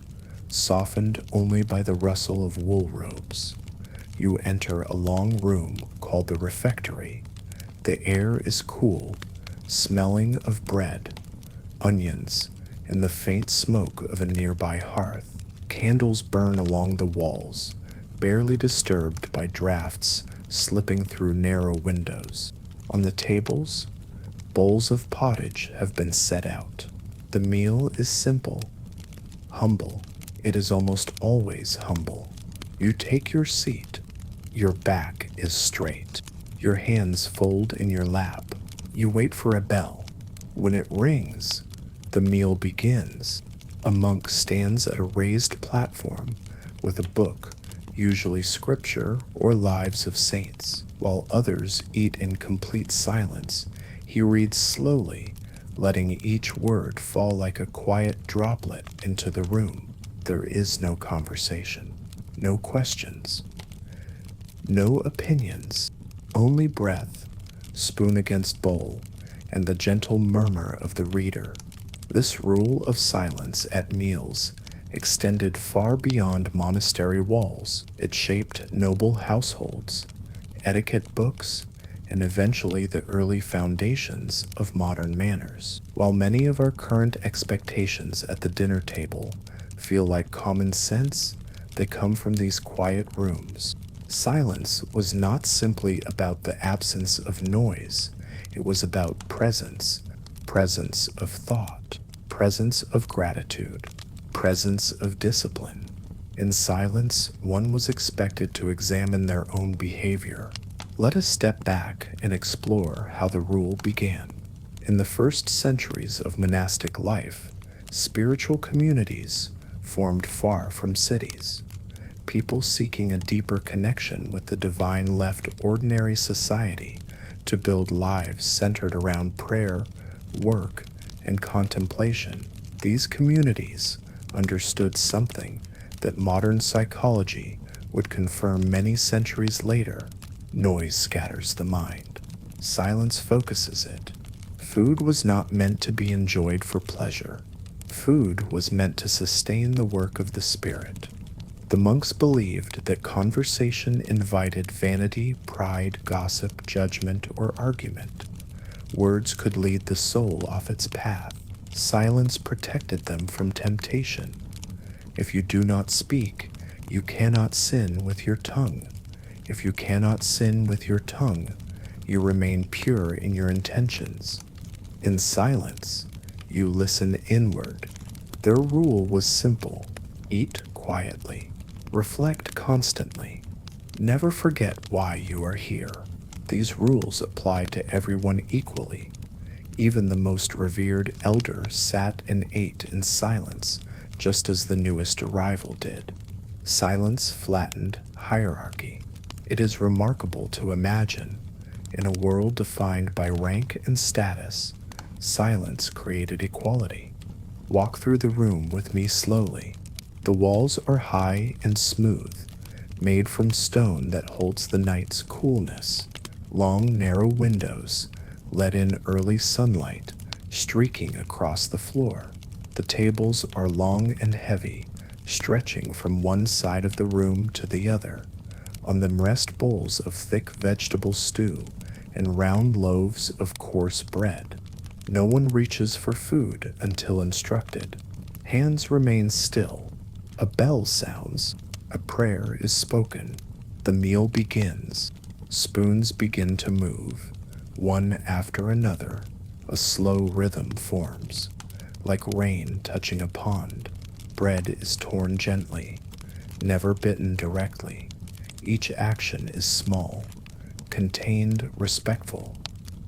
softened only by the rustle of wool robes. You enter a long room called the refectory. The air is cool, smelling of bread, onions, and the faint smoke of a nearby hearth. Candles burn along the walls, barely disturbed by drafts slipping through narrow windows. On the tables, bowls of pottage have been set out. The meal is simple, humble. It is almost always humble. You take your seat. Your back is straight. Your hands fold in your lap. You wait for a bell. When it rings, the meal begins. A monk stands at a raised platform with a book, usually scripture or lives of saints. While others eat in complete silence, he reads slowly, letting each word fall like a quiet droplet into the room. There is no conversation, no questions, no opinions, only breath, spoon against bowl, and the gentle murmur of the reader. This rule of silence at meals extended far beyond monastery walls. It shaped noble households, etiquette books, and eventually the early foundations of modern manners. While many of our current expectations at the dinner table feel like common sense, they come from these quiet rooms. Silence was not simply about the absence of noise. It was about presence, presence of thought, presence of gratitude, presence of discipline. In silence, one was expected to examine their own behavior. Let us step back and explore how the rule began. In the first centuries of monastic life, spiritual communities formed far from cities. People seeking a deeper connection with the divine left ordinary society to build lives centered around prayer, work, and contemplation. These communities understood something that modern psychology would confirm many centuries later. Noise scatters the mind. Silence focuses it. Food was not meant to be enjoyed for pleasure. Food was meant to sustain the work of the spirit. The monks believed that conversation invited vanity, pride, gossip, judgment, or argument. Words could lead the soul off its path. Silence protected them from temptation. If you do not speak, you cannot sin with your tongue. If you cannot sin with your tongue, you remain pure in your intentions. In silence, you listen inward. Their rule was simple: eat quietly, reflect constantly, never forget why you are here. These rules applied to everyone equally. Even the most revered elder sat and ate in silence, just as the newest arrival did. Silence flattened hierarchy. It is remarkable to imagine, in a world defined by rank and status, silence created equality. Walk through the room with me slowly. The walls are high and smooth, made from stone that holds the night's coolness. Long, narrow windows let in early sunlight, streaking across the floor. The tables are long and heavy, stretching from one side of the room to the other. On them rest bowls of thick vegetable stew and round loaves of coarse bread. No one reaches for food until instructed. Hands remain still. A bell sounds. A prayer is spoken. The meal begins. Spoons begin to move. One after another, a slow rhythm forms. Like rain touching a pond, bread is torn gently, never bitten directly. Each action is small, contained, respectful.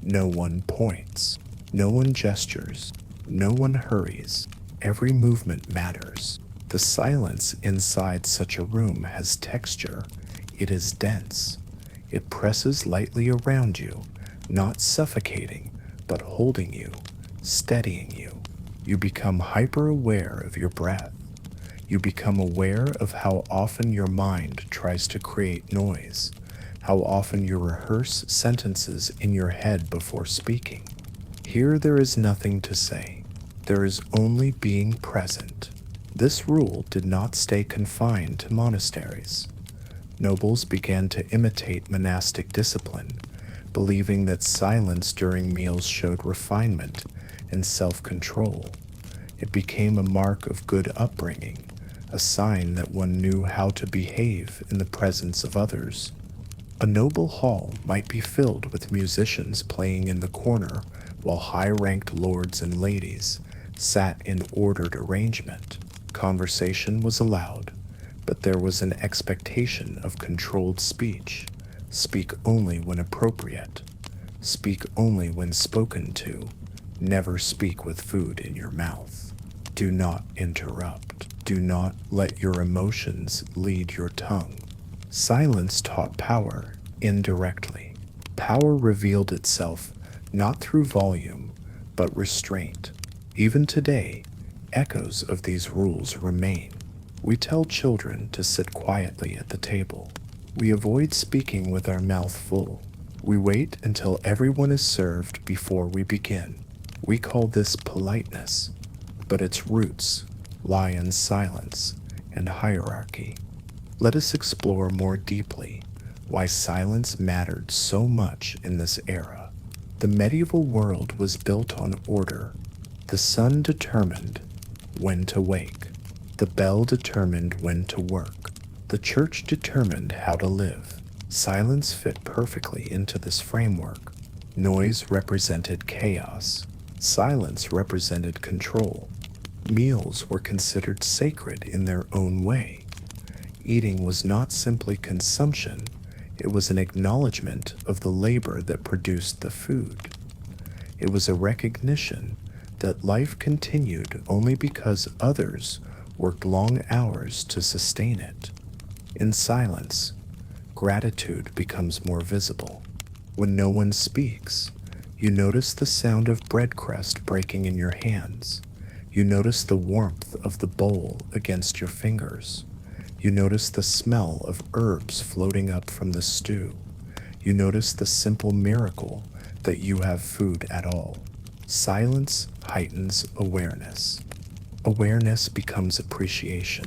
No one points, no one gestures, no one hurries. Every movement matters. The silence inside such a room has texture. It is dense. It presses lightly around you, not suffocating, but holding you, steadying you. You become hyper-aware of your breath. You become aware of how often your mind tries to create noise, how often you rehearse sentences in your head before speaking. Here there is nothing to say. There is only being present. This rule did not stay confined to monasteries. Nobles began to imitate monastic discipline, believing that silence during meals showed refinement and self-control. It became a mark of good upbringing, a sign that one knew how to behave in the presence of others. A noble hall might be filled with musicians playing in the corner while high-ranked lords and ladies sat in ordered arrangement. Conversation was allowed, but there was an expectation of controlled speech. Speak only when appropriate. Speak only when spoken to. Never speak with food in your mouth. Do not interrupt. Do not let your emotions lead your tongue. Silence taught power indirectly. Power revealed itself not through volume, but restraint. Even today, echoes of these rules remain. We tell children to sit quietly at the table. We avoid speaking with our mouth full. We wait until everyone is served before we begin. We call this politeness, but its roots lie in silence and hierarchy. Let us explore more deeply why silence mattered so much in this era. The medieval world was built on order. The sun determined when to wake. The bell determined when to work. The church determined how to live. Silence fit perfectly into this framework. Noise represented chaos. Silence represented control. Meals were considered sacred in their own way. Eating was not simply consumption, it was an acknowledgement of the labor that produced the food. It was a recognition that life continued only because others worked long hours to sustain it. In silence, gratitude becomes more visible. When no one speaks, you notice the sound of bread crust breaking in your hands. You notice the warmth of the bowl against your fingers. You notice the smell of herbs floating up from the stew. You notice the simple miracle that you have food at all. Silence heightens awareness. Awareness becomes appreciation.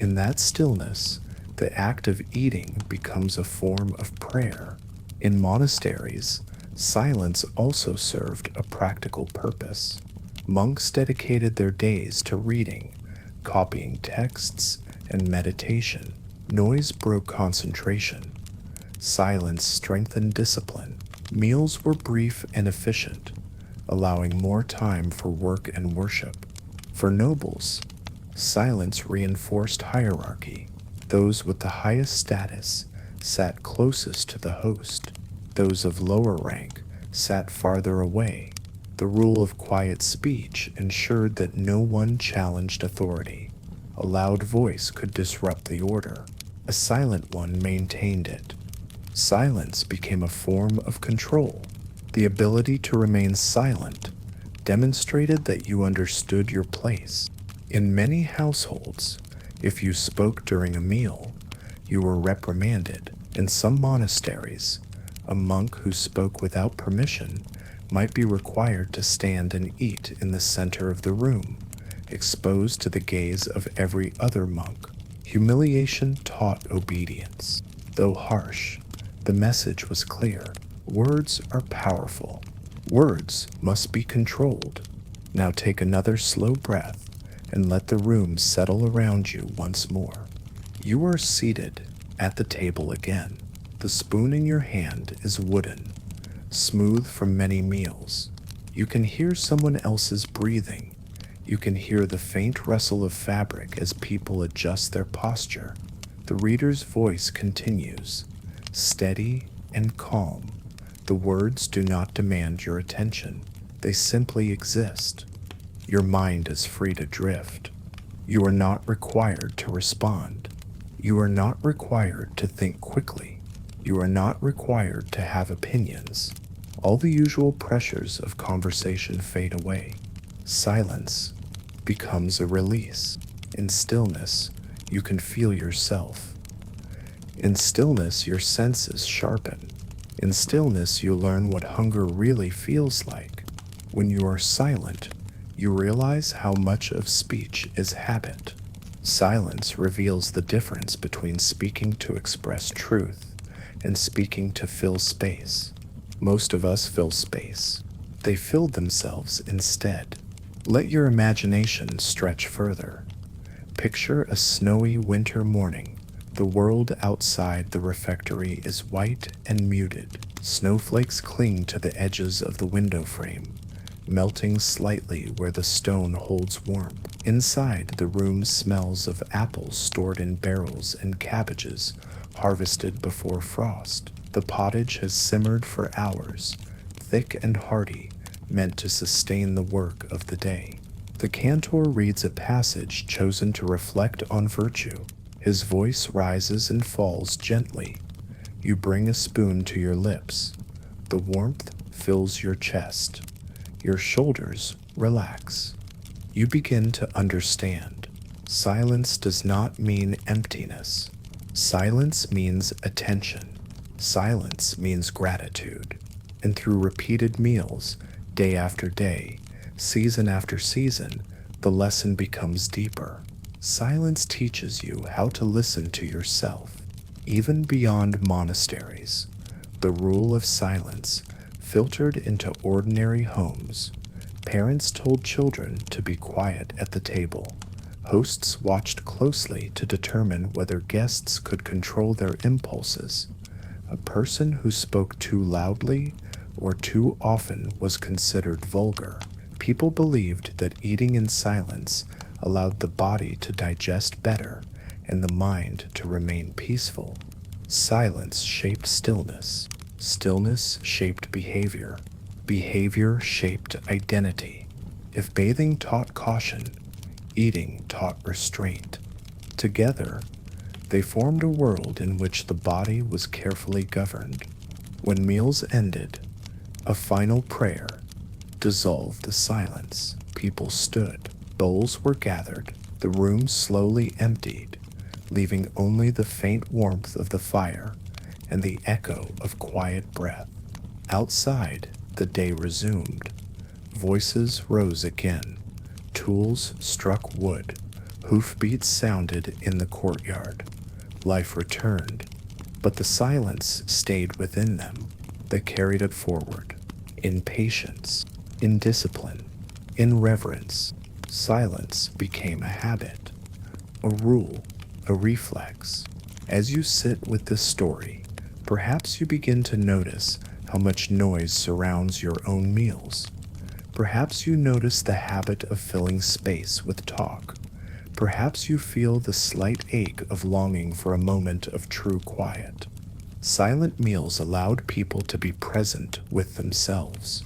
In that stillness, the act of eating becomes a form of prayer. In monasteries, silence also served a practical purpose. Monks dedicated their days to reading, copying texts, and meditation. Noise broke concentration. Silence strengthened discipline. Meals were brief and efficient, allowing more time for work and worship. For nobles, silence reinforced hierarchy. Those with the highest status sat closest to the host. Those of lower rank sat farther away. The rule of quiet speech ensured that no one challenged authority. A loud voice could disrupt the order. A silent one maintained it. Silence became a form of control. The ability to remain silent demonstrated that you understood your place. In many households, if you spoke during a meal, you were reprimanded. In some monasteries, a monk who spoke without permission might be required to stand and eat in the center of the room, exposed to the gaze of every other monk. Humiliation taught obedience. Though harsh, the message was clear. Words are powerful. Words must be controlled. Now take another slow breath and let the room settle around you once more. You are seated at the table again. The spoon in your hand is wooden, smooth from many meals. You can hear someone else's breathing. You can hear the faint rustle of fabric as people adjust their posture. The reader's voice continues, steady and calm. The words do not demand your attention. They simply exist. Your mind is free to drift. You are not required to respond. You are not required to think quickly. You are not required to have opinions. All the usual pressures of conversation fade away. Silence becomes a release. In stillness, you can feel yourself. In stillness, your senses sharpen. In stillness, you learn what hunger really feels like. When you are silent, you realize how much of speech is habit. Silence reveals the difference between speaking to express truth and speaking to fill space. Most of us fill space. They filled themselves instead. Let your imagination stretch further. Picture a snowy winter morning. The world outside the refectory is white and muted. Snowflakes cling to the edges of the window frame, melting slightly where the stone holds warmth. Inside, the room smells of apples stored in barrels and cabbages harvested before frost. The pottage has simmered for hours, thick and hearty, meant to sustain the work of the day. The cantor reads a passage chosen to reflect on virtue. His voice rises and falls gently. You bring a spoon to your lips. The warmth fills your chest. Your shoulders relax. You begin to understand. Silence does not mean emptiness. Silence means attention. Silence means gratitude. And through repeated meals, day after day, season after season, the lesson becomes deeper. Silence teaches you how to listen to yourself. Even beyond monasteries, the rule of silence filtered into ordinary homes. Parents told children to be quiet at the table. Hosts watched closely to determine whether guests could control their impulses. A person who spoke too loudly or too often was considered vulgar. People believed that eating in silence allowed the body to digest better and the mind to remain peaceful. Silence shaped stillness. Stillness shaped behavior. Behavior shaped identity. If bathing taught caution, eating taught restraint. Together, they formed a world in which the body was carefully governed. When meals ended, a final prayer dissolved the silence. People stood. Bowls were gathered. The room slowly emptied, leaving only the faint warmth of the fire and the echo of quiet breath. Outside, the day resumed. Voices rose again. Tools struck wood. Hoofbeats sounded in the courtyard. Life returned, but the silence stayed within them. They carried it forward. In patience, in discipline, in reverence, silence became a habit, a rule, a reflex. As you sit with this story, perhaps you begin to notice how much noise surrounds your own meals. Perhaps you notice the habit of filling space with talk. Perhaps you feel the slight ache of longing for a moment of true quiet. Silent meals allowed people to be present with themselves.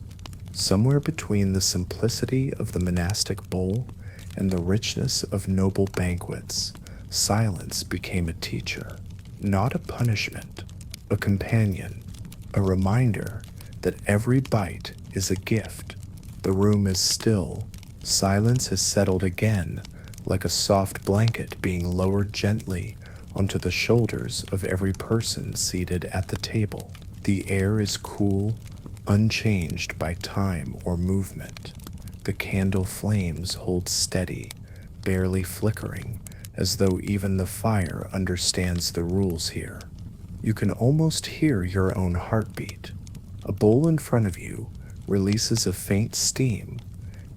Somewhere between the simplicity of the monastic bowl and the richness of noble banquets, silence became a teacher, not a punishment, a companion, a reminder that every bite is a gift. The room is still. Silence has settled again, like a soft blanket being lowered gently onto the shoulders of every person seated at the table. The air is cool, unchanged by time or movement. The candle flames hold steady, barely flickering, as though even the fire understands the rules here. You can almost hear your own heartbeat. A bowl in front of you releases a faint steam,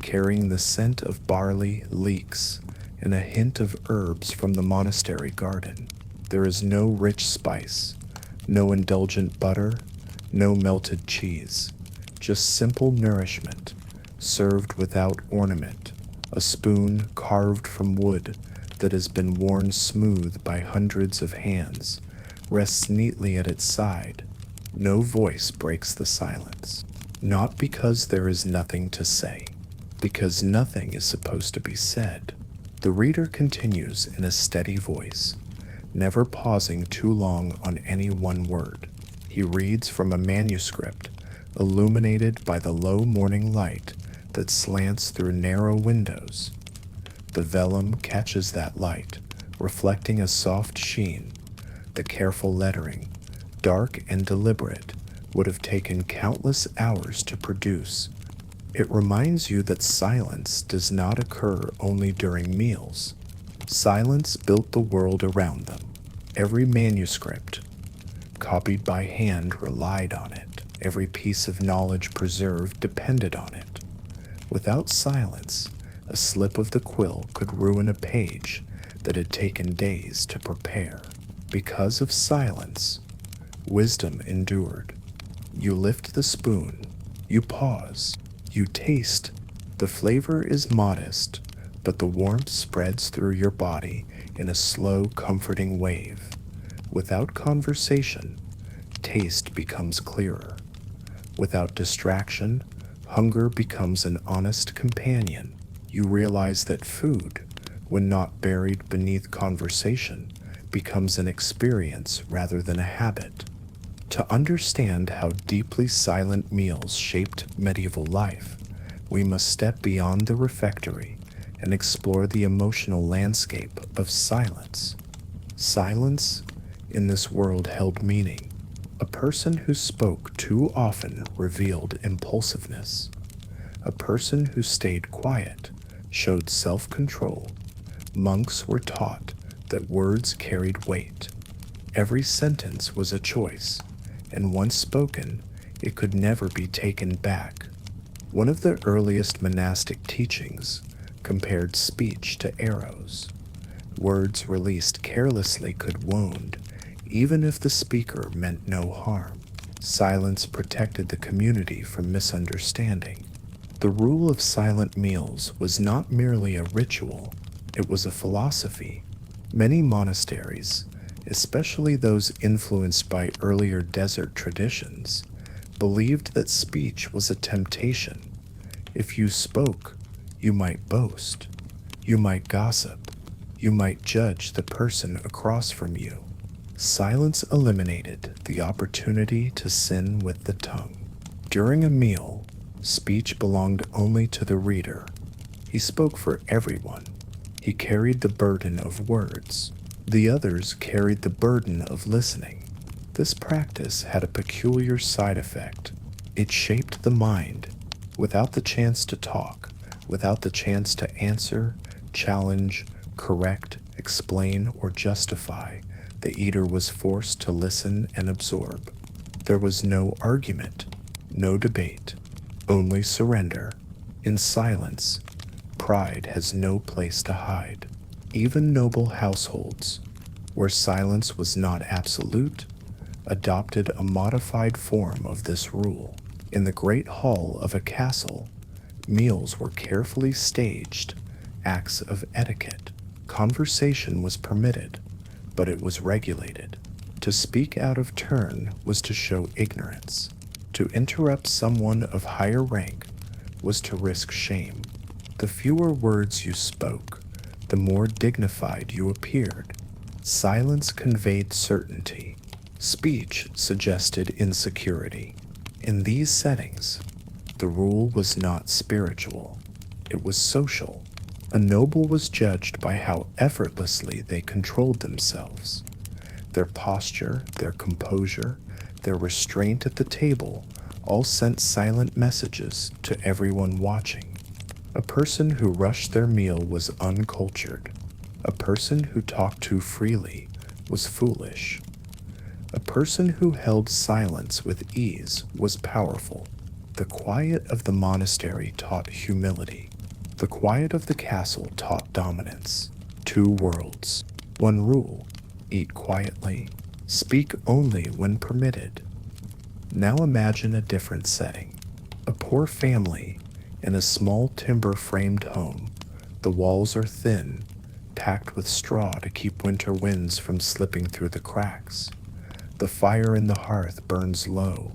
carrying the scent of barley, leeks, and a hint of herbs from the monastery garden. There is no rich spice, no indulgent butter, no melted cheese, just simple nourishment, served without ornament, a spoon carved from wood that has been worn smooth by hundreds of hands, rests neatly at its side. No voice breaks the silence, not because there is nothing to say, because nothing is supposed to be said. The reader continues in a steady voice, never pausing too long on any one word. He reads from a manuscript illuminated by the low morning light that slants through narrow windows. The vellum catches that light, reflecting a soft sheen. The careful lettering, dark and deliberate, would have taken countless hours to produce. It reminds you that silence does not occur only during meals. Silence built the world around them. Every manuscript, copied by hand, relied on it. Every piece of knowledge preserved depended on it. Without silence, a slip of the quill could ruin a page that had taken days to prepare. Because of silence, wisdom endured. You lift the spoon, you pause, you taste. The flavor is modest, but the warmth spreads through your body in a slow, comforting wave. Without conversation, taste becomes clearer. Without distraction, hunger becomes an honest companion. You realize that food, when not buried beneath conversation, becomes an experience rather than a habit. To understand how deeply silent meals shaped medieval life, we must step beyond the refectory and explore the emotional landscape of silence. Silence in this world held meaning. A person who spoke too often revealed impulsiveness. A person who stayed quiet showed self-control. Monks were taught that words carried weight. Every sentence was a choice, and once spoken, it could never be taken back. One of the earliest monastic teachings compared speech to arrows. Words released carelessly could wound, even if the speaker meant no harm. Silence protected the community from misunderstanding. The rule of silent meals was not merely a ritual, it was a philosophy. Many monasteries, especially those influenced by earlier desert traditions, believed that speech was a temptation. If you spoke, you might boast, you might gossip, you might judge the person across from you. Silence eliminated the opportunity to sin with the tongue. During a meal, speech belonged only to the reader. He spoke for everyone. He carried the burden of words. The others carried the burden of listening. This practice had a peculiar side effect. It shaped the mind. Without the chance to talk, without the chance to answer, challenge, correct, explain, or justify, the eater was forced to listen and absorb. There was no argument, no debate, only surrender. In silence, pride has no place to hide. Even noble households, where silence was not absolute, adopted a modified form of this rule. In the great hall of a castle, meals were carefully staged, acts of etiquette. Conversation was permitted, but it was regulated. To speak out of turn was to show ignorance. To interrupt someone of higher rank was to risk shame. The fewer words you spoke, the more dignified you appeared. Silence conveyed certainty. Speech suggested insecurity. In these settings, the rule was not spiritual, it was social. A noble was judged by how effortlessly they controlled themselves. Their posture, their composure, their restraint at the table all sent silent messages to everyone watching. A person who rushed their meal was uncultured. A person who talked too freely was foolish. A person who held silence with ease was powerful. The quiet of the monastery taught humility. The quiet of the castle taught dominance. Two worlds, one rule: eat quietly, speak only when permitted. Now imagine a different setting. A poor family in a small timber-framed home. The walls are thin, packed with straw to keep winter winds from slipping through the cracks. The fire in the hearth burns low,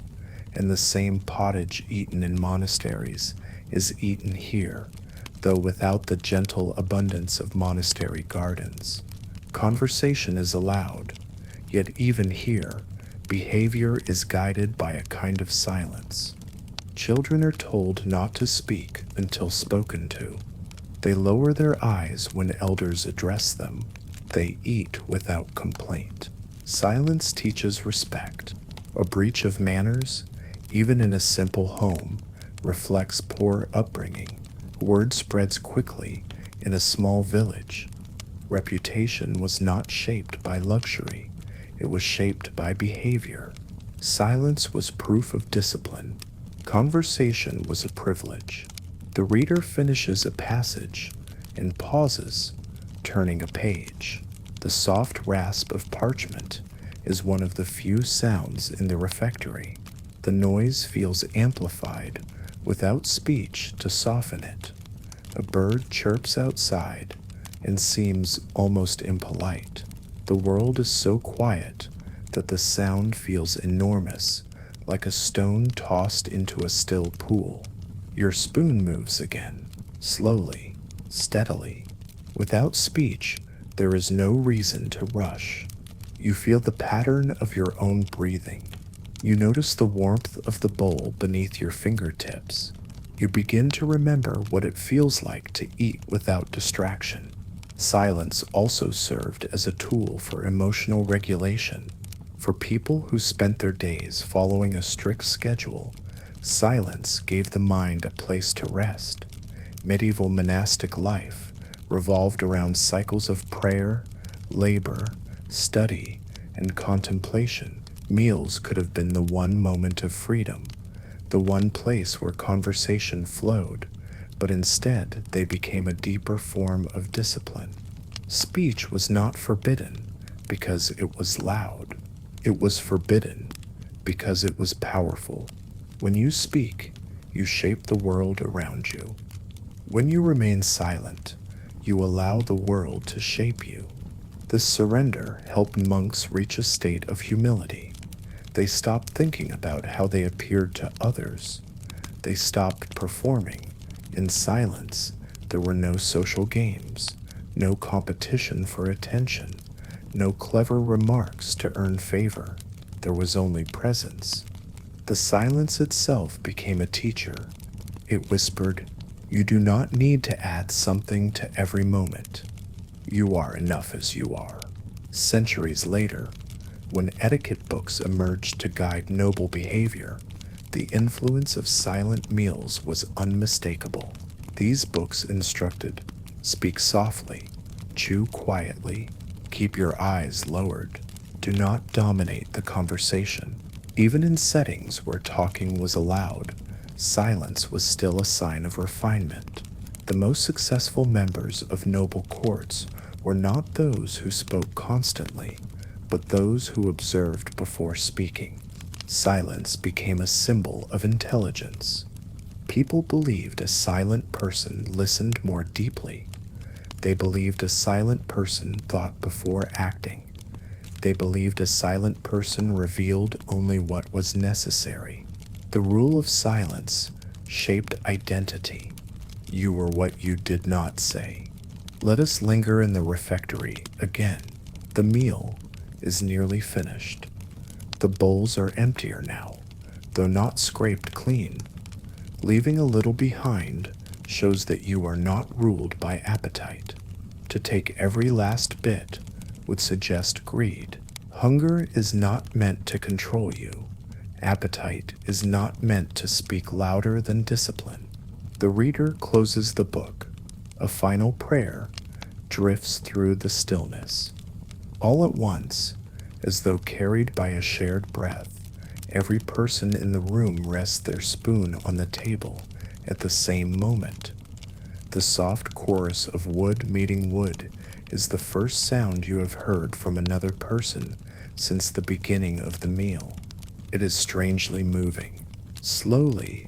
and the same pottage eaten in monasteries is eaten here, though without the gentle abundance of monastery gardens. Conversation is allowed, yet even here, behavior is guided by a kind of silence. Children are told not to speak until spoken to. They lower their eyes when elders address them. They eat without complaint. Silence teaches respect. A breach of manners, even in a simple home, reflects poor upbringing. Word spreads quickly in a small village. Reputation was not shaped by luxury. It was shaped by behavior. Silence was proof of discipline. Conversation was a privilege. The reader finishes a passage and pauses, turning a page. The soft rasp of parchment is one of the few sounds in the refectory. The noise feels amplified without speech to soften it. A bird chirps outside and seems almost impolite. The world is so quiet that the sound feels enormous, like a stone tossed into a still pool. Your spoon moves again, slowly, steadily. Without speech, there is no reason to rush. You feel the pattern of your own breathing. You notice the warmth of the bowl beneath your fingertips. You begin to remember what it feels like to eat without distraction. Silence also served as a tool for emotional regulation. For people who spent their days following a strict schedule, silence gave the mind a place to rest. Medieval monastic life revolved around cycles of prayer, labor, study, and contemplation. Meals could have been the one moment of freedom, the one place where conversation flowed, but instead they became a deeper form of discipline. Speech was not forbidden because it was loud. It was forbidden because it was powerful. When you speak, you shape the world around you. When you remain silent, you allow the world to shape you. This surrender helped monks reach a state of humility. They stopped thinking about how they appeared to others. They stopped performing. In silence, there were no social games, no competition for attention, no clever remarks to earn favor. There was only presence. The silence itself became a teacher. It whispered, "You do not need to add something to every moment. You are enough as you are." Centuries later, when etiquette books emerged to guide noble behavior, the influence of silent meals was unmistakable. These books instructed, speak softly, Chew quietly. Keep your eyes lowered. Do not dominate the conversation. Even in settings where talking was allowed, silence was still a sign of refinement. The most successful members of noble courts were not those who spoke constantly, but those who observed before speaking. Silence became a symbol of intelligence. People believed a silent person listened more deeply. They believed a silent person thought before acting. They believed a silent person revealed only what was necessary. The rule of silence shaped identity. You were what you did not say. Let us linger in the refectory again. The meal is nearly finished. The bowls are emptier now, though not scraped clean. Leaving a little behind shows that you are not ruled by appetite. To take every last bit would suggest greed. Hunger is not meant to control you. Appetite is not meant to speak louder than discipline. The reader closes the book. A final prayer drifts through the stillness. All at once, as though carried by a shared breath, every person in the room rests their spoon on the table at the same moment. The soft chorus of wood meeting wood is the first sound you have heard from another person since the beginning of the meal. It is strangely moving. Slowly,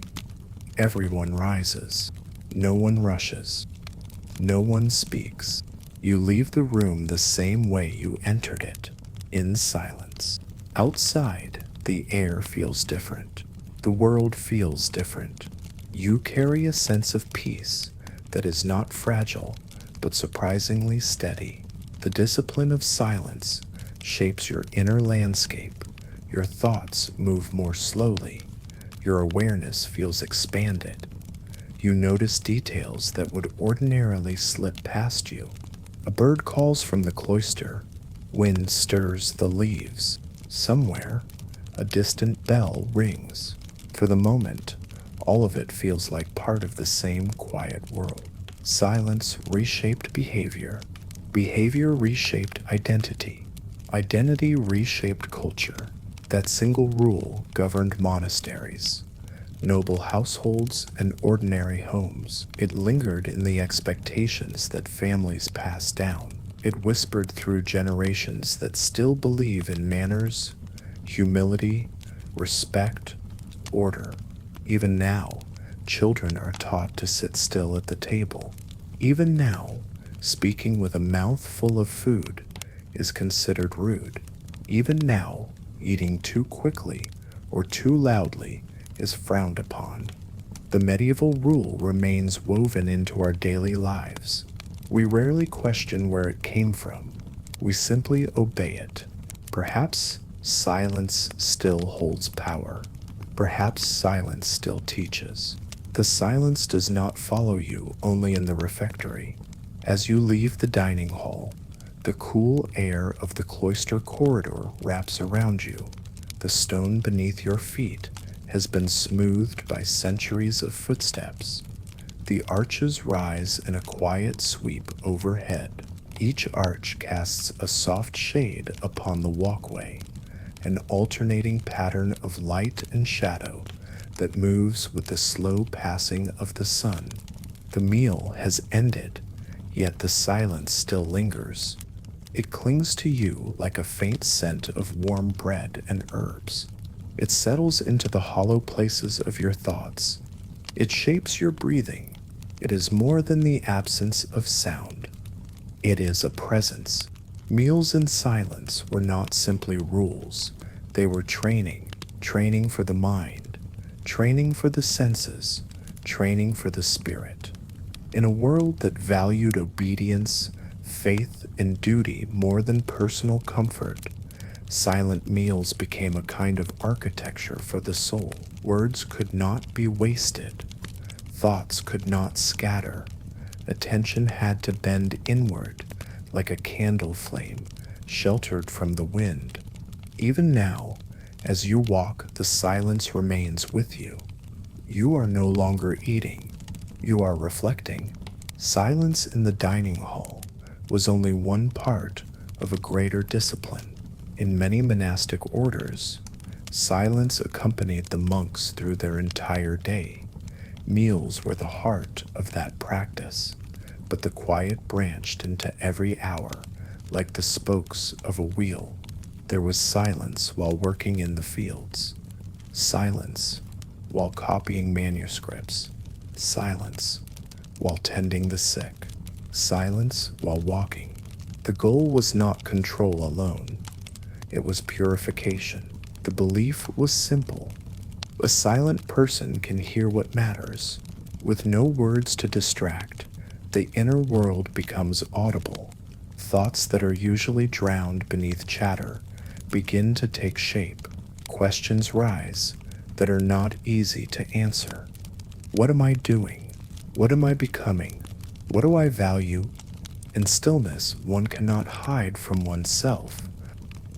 everyone rises. No one rushes. No one speaks. You leave the room the same way you entered it, in silence. Outside, the air feels different. The world feels different. You carry a sense of peace that is not fragile, but surprisingly steady. The discipline of silence shapes your inner landscape. Your thoughts move more slowly. Your awareness feels expanded. You notice details that would ordinarily slip past you. A bird calls from the cloister. Wind stirs the leaves. Somewhere, a distant bell rings. For the moment, all of it feels like part of the same quiet world. Silence reshaped behavior. Behavior reshaped identity. Identity reshaped culture. That single rule governed monasteries, noble households, and ordinary homes. It lingered in the expectations that families passed down. It whispered through generations that still believe in manners, humility, respect, order. Even now, children are taught to sit still at the table. Even now, speaking with a mouth full of food is considered rude. Even now, eating too quickly or too loudly is frowned upon. The medieval rule remains woven into our daily lives. We rarely question where it came from. We simply obey it. Perhaps silence still holds power. Perhaps silence still teaches. The silence does not follow you only in the refectory. As you leave the dining hall, the cool air of the cloister corridor wraps around you. The stone beneath your feet has been smoothed by centuries of footsteps. The arches rise in a quiet sweep overhead. Each arch casts a soft shade upon the walkway, an alternating pattern of light and shadow that moves with the slow passing of the sun. The meal has ended, yet the silence still lingers. It clings to you like a faint scent of warm bread and herbs. It settles into the hollow places of your thoughts. It shapes your breathing. It is more than the absence of sound. It is a presence. Meals in silence were not simply rules. They were training, training for the mind, training for the senses, training for the spirit. In a world that valued obedience, faith, and duty more than personal comfort, silent meals became a kind of architecture for the soul. Words could not be wasted. Thoughts could not scatter. Attention had to bend inward like a candle flame sheltered from the wind. Even now, as you walk, the silence remains with you. You are no longer eating. You are reflecting. Silence in the dining hall, was only one part of a greater discipline. In many monastic orders, silence accompanied the monks through their entire day. Meals were the heart of that practice, but the quiet branched into every hour like the spokes of a wheel. There was silence while working in the fields, silence while copying manuscripts, silence while tending the sick, silence while walking. The goal was not control alone, it was purification. The belief was simple. A silent person can hear what matters. With no words to distract, the inner world becomes audible. Thoughts that are usually drowned beneath chatter begin to take shape. Questions rise that are not easy to answer. What am I doing? What am I becoming? What do I value? In stillness, one cannot hide from oneself.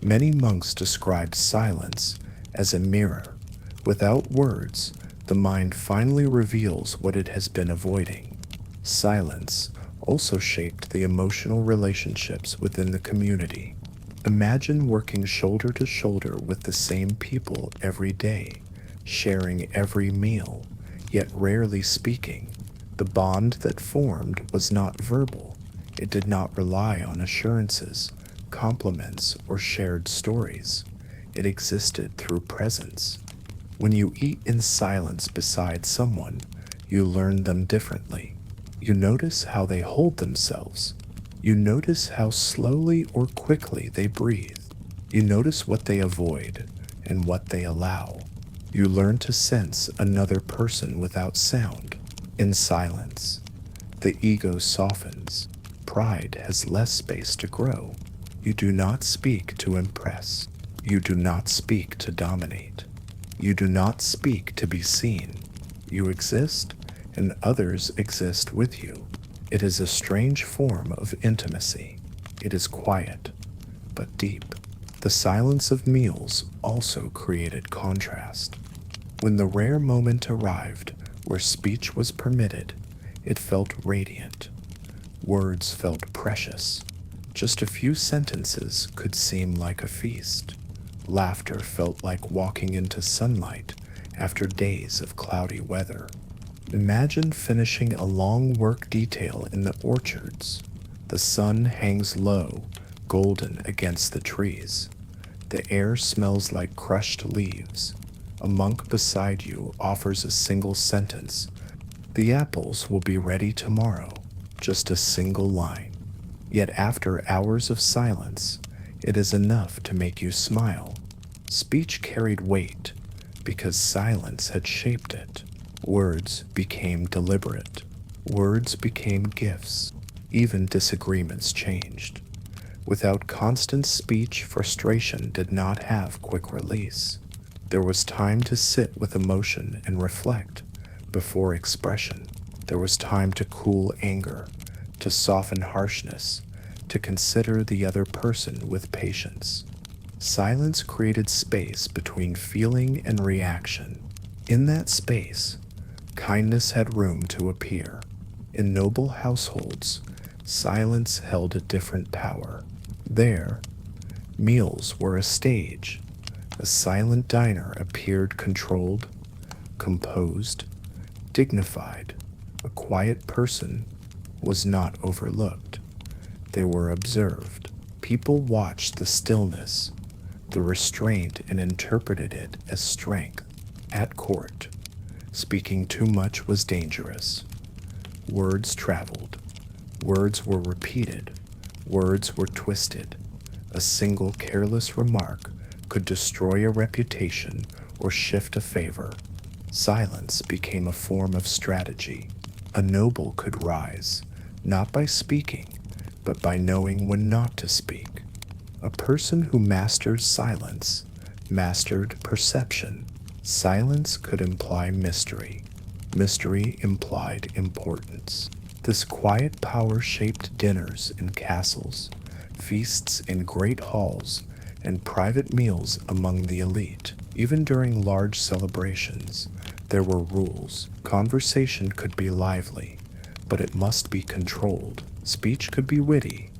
Many monks described silence as a mirror. Without words, the mind finally reveals what it has been avoiding. Silence also shaped the emotional relationships within the community. Imagine working shoulder to shoulder with the same people every day, sharing every meal, yet rarely speaking. The bond that formed was not verbal. It did not rely on assurances, compliments, or shared stories. It existed through presence. When you eat in silence beside someone, you learn them differently. You notice how they hold themselves. You notice how slowly or quickly they breathe. You notice what they avoid and what they allow. You learn to sense another person without sound. In silence, the ego softens. Pride has less space to grow. You do not speak to impress. You do not speak to dominate. You do not speak to be seen. You exist, and others exist with you. It is a strange form of intimacy. It is quiet, but deep. The silence of meals also created contrast. When the rare moment arrived where speech was permitted, it felt radiant. Words felt precious. Just a few sentences could seem like a feast. Laughter felt like walking into sunlight after days of cloudy weather. Imagine finishing a long work detail in the orchards. The sun hangs low, golden against the trees. The air smells like crushed leaves. A monk beside you offers a single sentence. The apples will be ready tomorrow. Just a single line. Yet after hours of silence, it is enough to make you smile. Speech carried weight because silence had shaped it. Words became deliberate. Words became gifts. Even disagreements changed. Without constant speech, frustration did not have quick release. There was time to sit with emotion and reflect before expression. There was time to cool anger, to soften harshness, to consider the other person with patience. Silence created space between feeling and reaction. In that space, kindness had room to appear. In noble households, silence held a different power. There, meals were a stage. A silent diner appeared controlled, composed, dignified. A quiet person was not overlooked. They were observed. People watched the stillness, the restraint, and interpreted it as strength. At court, speaking too much was dangerous. Words traveled. Words were repeated. Words were twisted. A single careless remark could destroy a reputation or shift a favor. Silence became a form of strategy. A noble could rise, not by speaking, but by knowing when not to speak. A person who mastered silence mastered perception. Silence could imply mystery. Mystery implied importance. This quiet power shaped dinners in castles, feasts in great halls, and private meals among the elite. Even during large celebrations, there were rules. Conversation could be lively, but it must be controlled. Speech could be witty,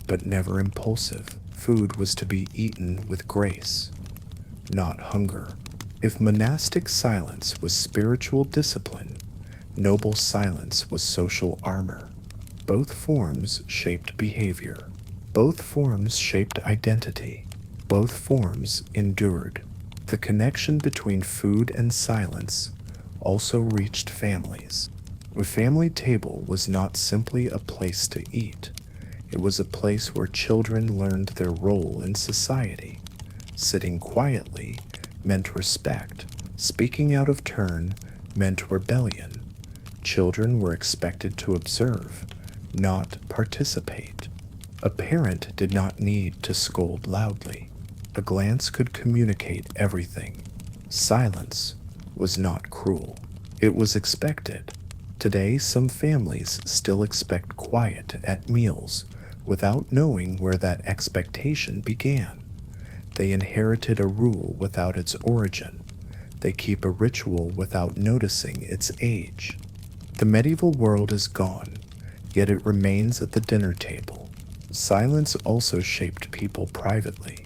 but never impulsive. Food was to be eaten with grace, not hunger. If monastic silence was spiritual discipline, noble silence was social armor. Both forms shaped behavior. Both forms shaped identity. Both forms endured. The connection between food and silence also reached families. A family table was not simply a place to eat. It was a place where children learned their role in society. Sitting quietly meant respect. Speaking out of turn meant rebellion. Children were expected to observe, not participate. A parent did not need to scold loudly. A glance could communicate everything. Silence was not cruel. It was expected. Today, some families still expect quiet at meals without knowing where that expectation began. They inherited a rule without its origin. They keep a ritual without noticing its age. The medieval world is gone, yet it remains at the dinner table. Silence also shaped people privately.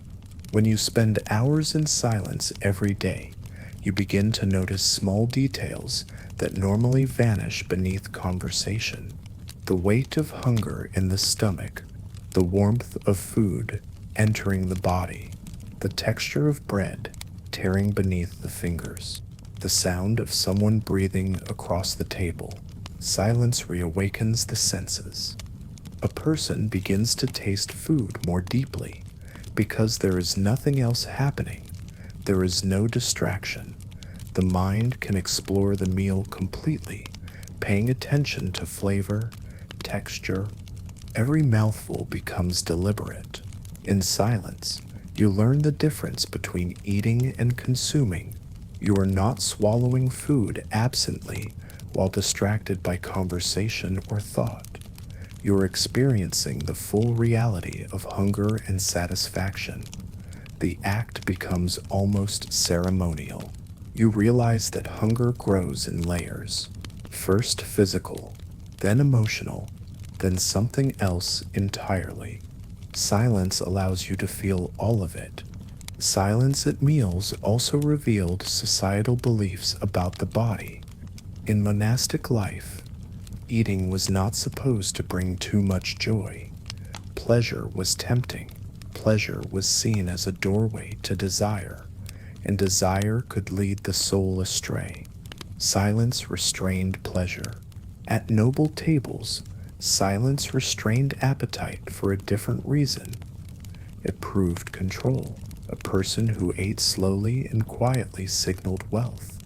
When you spend hours in silence every day, you begin to notice small details that normally vanish beneath conversation. The weight of hunger in the stomach, the warmth of food entering the body, the texture of bread tearing beneath the fingers, the sound of someone breathing across the table. Silence reawakens the senses. A person begins to taste food more deeply because there is nothing else happening. There is no distraction. The mind can explore the meal completely, paying attention to flavor, texture. Every mouthful becomes deliberate. In silence, you learn the difference between eating and consuming. You are not swallowing food absently while distracted by conversation or thought. You are experiencing the full reality of hunger and satisfaction. The act becomes almost ceremonial. You realize that hunger grows in layers. First physical, then emotional, then something else entirely. Silence allows you to feel all of it. Silence at meals also revealed societal beliefs about the body. In monastic life, eating was not supposed to bring too much joy. Pleasure was tempting. Pleasure was seen as a doorway to desire, and desire could lead the soul astray. Silence restrained pleasure. At noble tables, silence restrained appetite for a different reason. It proved control. A person who ate slowly and quietly signaled wealth.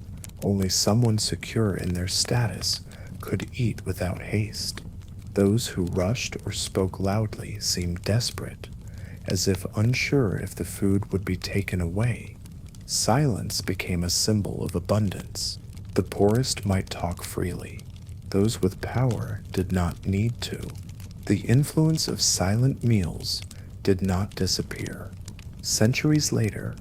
Only someone secure in their status could eat without haste. Those who rushed or spoke loudly seemed desperate, as if unsure if the food would be taken away. Silence became a symbol of abundance. The poorest might talk freely. Those with power did not need to. The influence of silent meals did not disappear. Centuries later,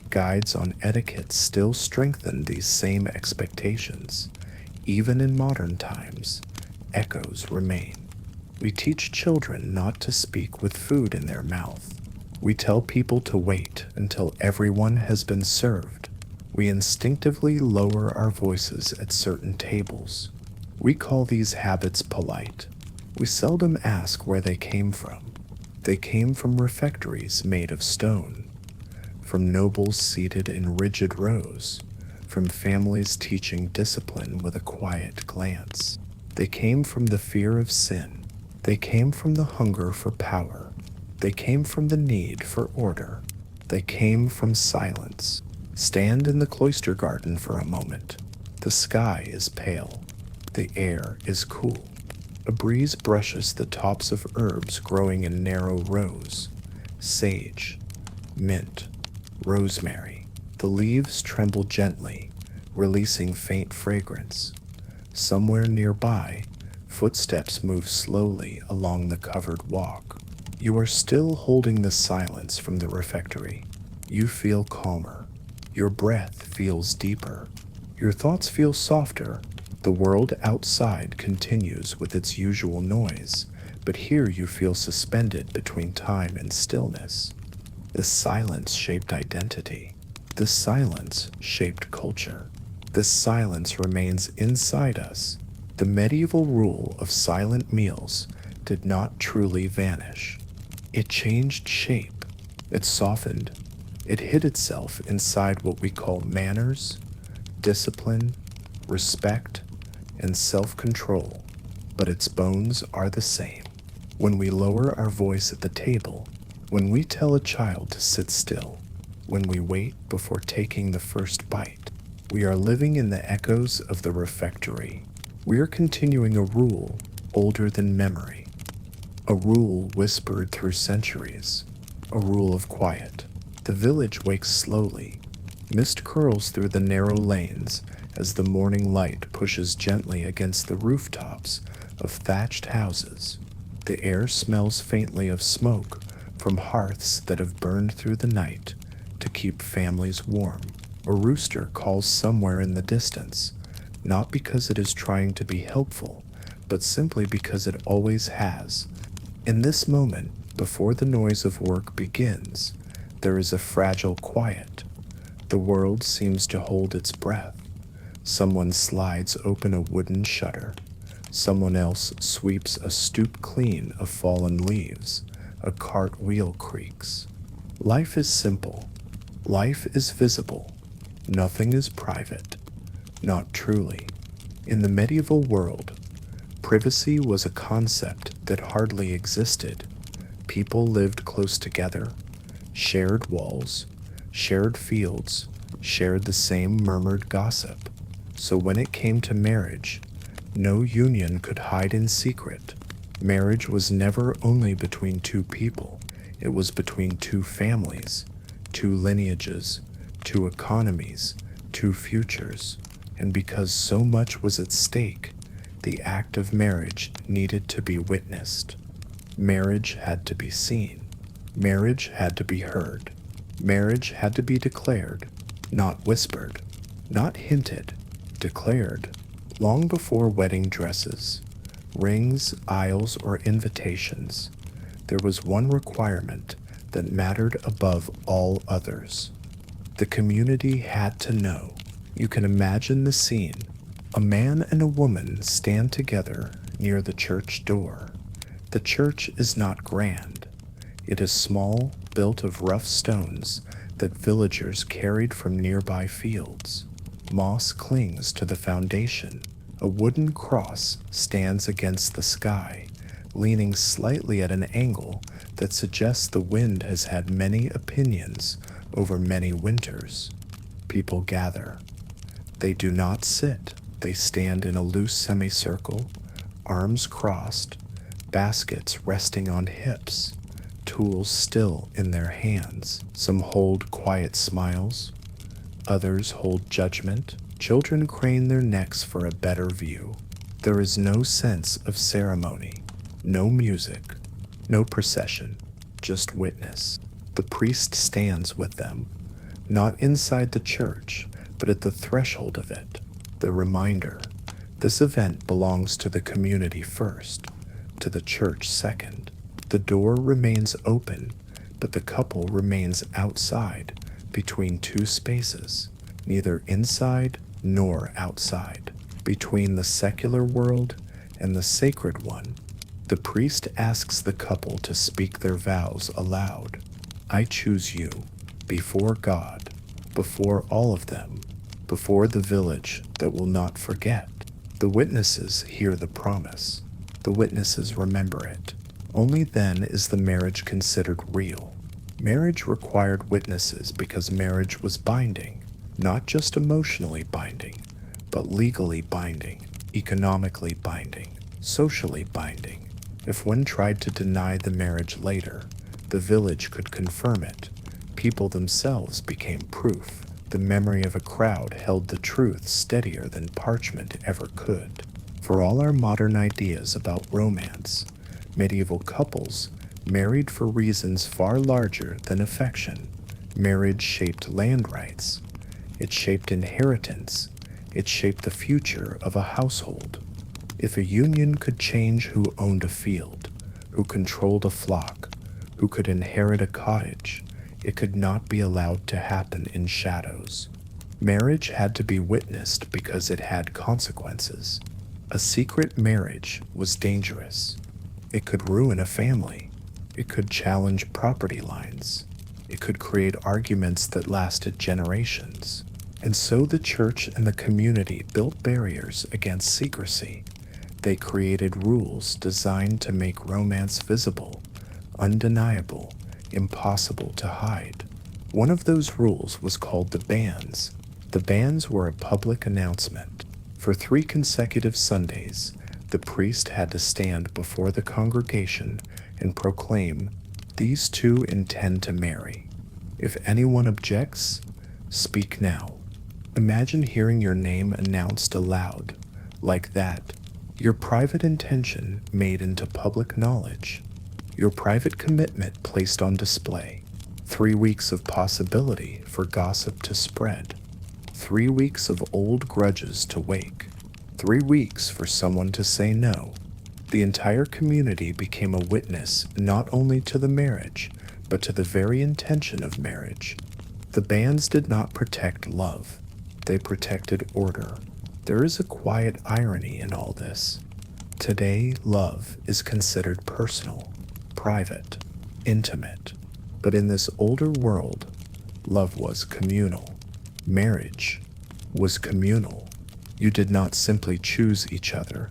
guides on etiquette still strengthen these same expectations. Even in modern times, echoes remain. We teach children not to speak with food in their mouth. We tell people to wait until everyone has been served. We instinctively lower our voices at certain tables. We call these habits polite. We seldom ask where they came from. They came from refectories made of stone, from nobles seated in rigid rows, from families teaching discipline with a quiet glance. They came from the fear of sin. They came from the hunger for power. They came from the need for order. They came from silence. Stand in the cloister garden for a moment. The sky is pale. The air is cool. A breeze brushes the tops of herbs growing in narrow rows. Sage, mint, rosemary. The leaves tremble gently, releasing faint fragrance. Somewhere nearby, footsteps move slowly along the covered walk. You are still holding the silence from the refectory. You feel calmer. Your breath feels deeper. Your thoughts feel softer. The world outside continues with its usual noise, but here you feel suspended between time and stillness. This silence shaped identity. This silence shaped culture. This silence remains inside us. The medieval rule of silent meals did not truly vanish. It changed shape. It softened. It hid itself inside what we call manners, discipline, respect, and self-control, but its bones are the same. When we lower our voice at the table, when we tell a child to sit still, when we wait before taking the first bite, we are living in the echoes of the refectory. We are continuing a rule older than memory, a rule whispered through centuries, a rule of quiet. The village wakes slowly. Mist curls through the narrow lanes as the morning light pushes gently against the rooftops of thatched houses. The air smells faintly of smoke from hearths that have burned through the night to keep families warm. A rooster calls somewhere in the distance, not because it is trying to be helpful, but simply because it always has. In this moment, before the noise of work begins, there is a fragile quiet. The world seems to hold its breath. Someone slides open a wooden shutter. Someone else sweeps a stoop clean of fallen leaves. A cartwheel creaks. Life is simple. Life is visible. Nothing is private. Not truly. In the medieval world, privacy was a concept that hardly existed. People lived close together, shared walls, shared fields, shared the same murmured gossip. So when it came to marriage, no union could hide in secret. Marriage was never only between two people. It was between two families, two lineages, two economies, two futures. And because so much was at stake, the act of marriage needed to be witnessed. Marriage had to be seen. Marriage had to be heard. Marriage had to be declared, not whispered, not hinted, declared. Long before wedding dresses, rings, aisles, or invitations, there was one requirement that mattered above all others. The community had to know. You can imagine the scene. A man and a woman stand together near the church door. The church is not grand. It is small, built of rough stones that villagers carried from nearby fields. Moss clings to the foundation. A wooden cross stands against the sky, leaning slightly at an angle that suggests the wind has had many opinions over many winters. People gather. They do not sit. They stand in a loose semicircle, arms crossed, baskets resting on hips, tools still in their hands. Some hold quiet smiles. Others hold judgment. Children crane their necks for a better view. There is no sense of ceremony, no music, no procession, just witness. The priest stands with them, not inside the church, but at the threshold of it. The reminder, this event belongs to the community first, to the church second. The door remains open, but the couple remains outside, between two spaces, neither inside nor outside, between the secular world and the sacred one. The priest asks the couple to speak their vows aloud. I choose you, before God, before all of them, before the village that will not forget. The witnesses hear the promise. The witnesses remember it. Only then is the marriage considered real. Marriage required witnesses because marriage was binding, not just emotionally binding, but legally binding, economically binding, socially binding. If one tried to deny the marriage later, the village could confirm it. People themselves became proof. The memory of a crowd held the truth steadier than parchment ever could. For all our modern ideas about romance, medieval couples married for reasons far larger than affection. Marriage shaped land rights. It shaped inheritance. It shaped the future of a household. If a union could change who owned a field, who controlled a flock, who could inherit a cottage. It could not be allowed to happen in shadows. Marriage had to be witnessed because it had consequences. A secret marriage was dangerous. It could ruin a family. It could challenge property lines. It could create arguments that lasted generations. And so the church and the community built barriers against secrecy. They created rules designed to make romance visible, undeniable, impossible to hide. One of those rules was called the bans. The bans were a public announcement. For 3 consecutive Sundays, the priest had to stand before the congregation and proclaim, "These two intend to marry. If anyone objects, speak now." Imagine hearing your name announced aloud, like that, your private intention made into public knowledge, your private commitment placed on display. 3 weeks of possibility for gossip to spread. 3 weeks of old grudges to wake. 3 weeks for someone to say no. The entire community became a witness not only to the marriage, but to the very intention of marriage. The bans did not protect love. They protected order. There is a quiet irony in all this. Today, love is considered personal, private, intimate. But in this older world, love was communal. Marriage was communal. You did not simply choose each other.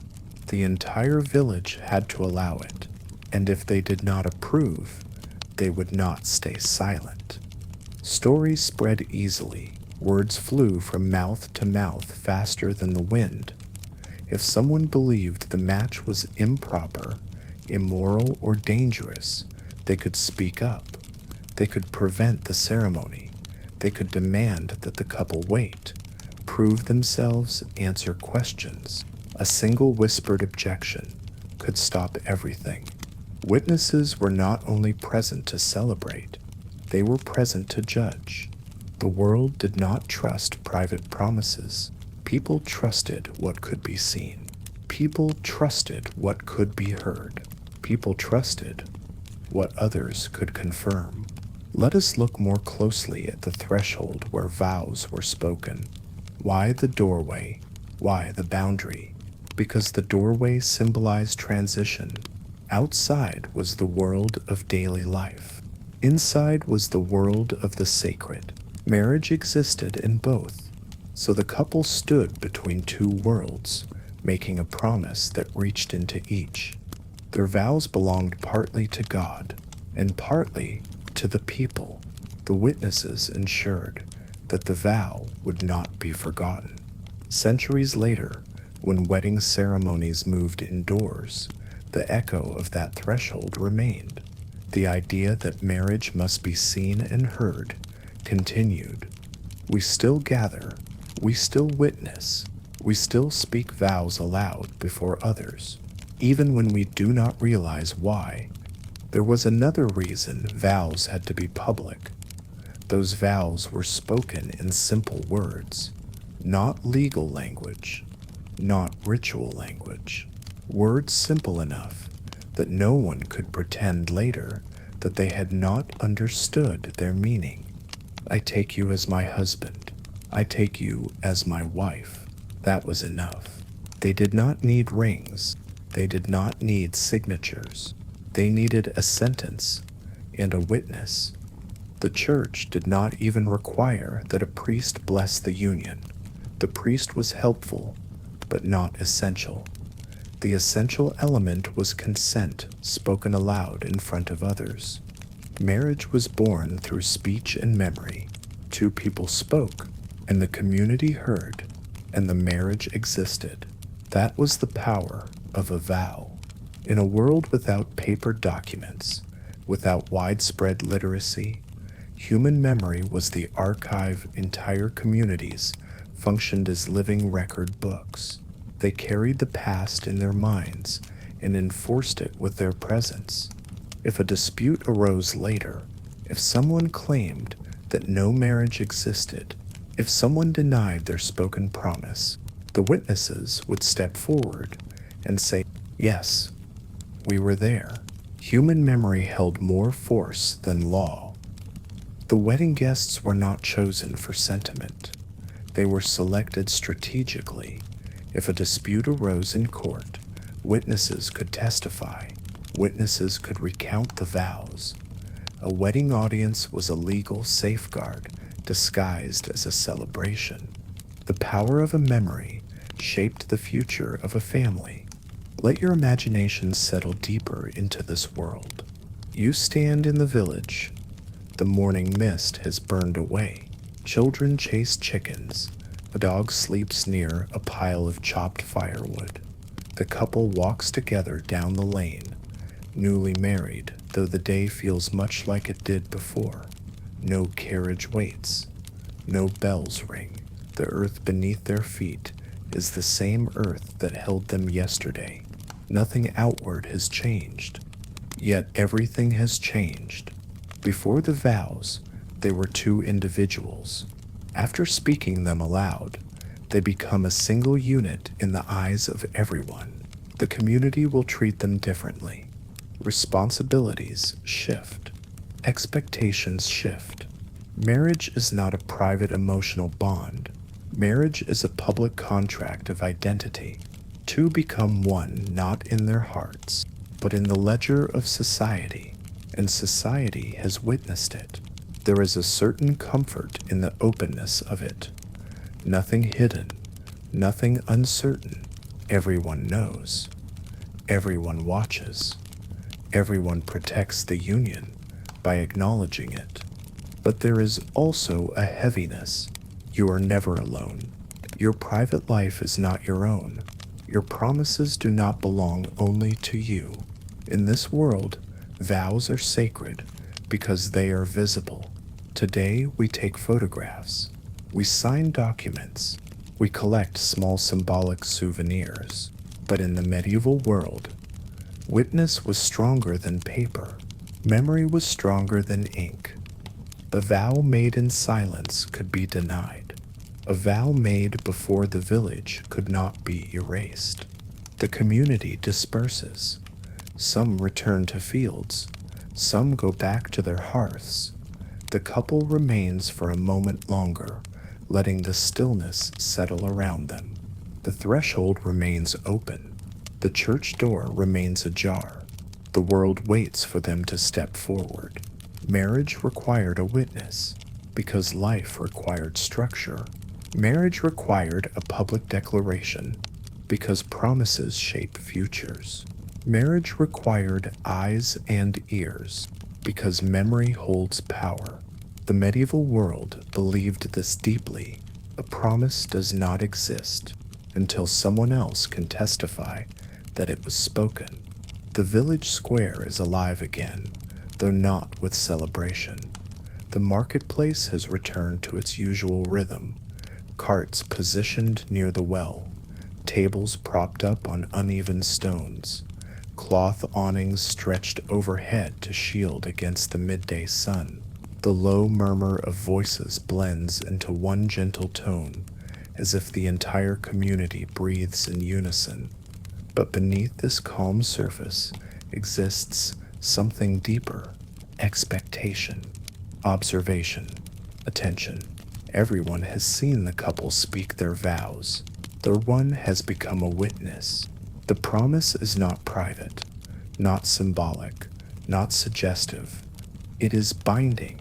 The entire village had to allow it, and if they did not approve, they would not stay silent. Stories spread easily. Words flew from mouth to mouth faster than the wind. If someone believed the match was improper, immoral, or dangerous, they could speak up. They could prevent the ceremony. They could demand that the couple wait, prove themselves, answer questions. A single whispered objection could stop everything. Witnesses were not only present to celebrate, they were present to judge. The world did not trust private promises. People trusted what could be seen. People trusted what could be heard. People trusted what others could confirm. Let us look more closely at the threshold where vows were spoken. Why the doorway? Why the boundary? Because the doorway symbolized transition. Outside was the world of daily life. Inside was the world of the sacred. Marriage existed in both, so the couple stood between 2 worlds, making a promise that reached into each. Their vows belonged partly to God and partly to the people. The witnesses ensured that the vow would not be forgotten. Centuries later, when wedding ceremonies moved indoors, the echo of that threshold remained. The idea that marriage must be seen and heard continued. We still gather, we still witness, we still speak vows aloud before others, even when we do not realize why. There was another reason vows had to be public. Those vows were spoken in simple words, not legal language, not ritual language. Words simple enough that no one could pretend later that they had not understood their meaning. I take you as my husband. I take you as my wife. That was enough. They did not need rings. They did not need signatures. They needed a sentence and a witness. The church did not even require that a priest bless the union. The priest was helpful, but not essential. The essential element was consent spoken aloud in front of others. Marriage was born through speech and memory. 2 people spoke, and the community heard, and the marriage existed. That was the power of a vow. In a world without paper documents, without widespread literacy, human memory was the archive. Entire communities functioned as living record books. They carried the past in their minds and enforced it with their presence. If a dispute arose later, if someone claimed that no marriage existed, if someone denied their spoken promise, the witnesses would step forward and say, "Yes, we were there." Human memory held more force than law. The wedding guests were not chosen for sentiment. They were selected strategically. If a dispute arose in court, witnesses could testify. Witnesses could recount the vows. A wedding audience was a legal safeguard disguised as a celebration. The power of a memory shaped the future of a family. Let your imagination settle deeper into this world. You stand in the village. The morning mist has burned away. Children chase chickens. A dog sleeps near a pile of chopped firewood. The couple walks together down the lane, newly married, though the day feels much like it did before. No carriage waits. No bells ring. The earth beneath their feet is the same earth that held them yesterday. Nothing outward has changed. Yet everything has changed. Before the vows, they were two individuals. After speaking them aloud, they become a single unit in the eyes of everyone. The community will treat them differently. Responsibilities shift. Expectations shift. Marriage is not a private emotional bond. Marriage is a public contract of identity. Two become one not in their hearts, but in the ledger of society, and society has witnessed it. There is a certain comfort in the openness of it. Nothing hidden, nothing uncertain. Everyone knows. Everyone watches. Everyone protects the union by acknowledging it. But there is also a heaviness. You are never alone. Your private life is not your own. Your promises do not belong only to you. In this world, vows are sacred because they are visible. Today, we take photographs. We sign documents. We collect small symbolic souvenirs. But in the medieval world, witness was stronger than paper. Memory was stronger than ink. A vow made in silence could be denied. A vow made before the village could not be erased. The community disperses. Some return to fields. Some go back to their hearths. The couple remains for a moment longer, letting the stillness settle around them. The threshold remains open. The church door remains ajar. The world waits for them to step forward. Marriage required a witness because life required structure. Marriage required a public declaration because promises shape futures. Marriage required eyes and ears because memory holds power. The medieval world believed this deeply. A promise does not exist until someone else can testify that it was spoken. The village square is alive again, though not with celebration. The marketplace has returned to its usual rhythm. Carts positioned near the well, tables propped up on uneven stones, cloth awnings stretched overhead to shield against the midday sun. The low murmur of voices blends into one gentle tone, as if the entire community breathes in unison. But beneath this calm surface exists something deeper: expectation, observation, attention. Everyone has seen the couple speak their vows. The one has become a witness. The promise is not private, not symbolic, not suggestive. It is binding.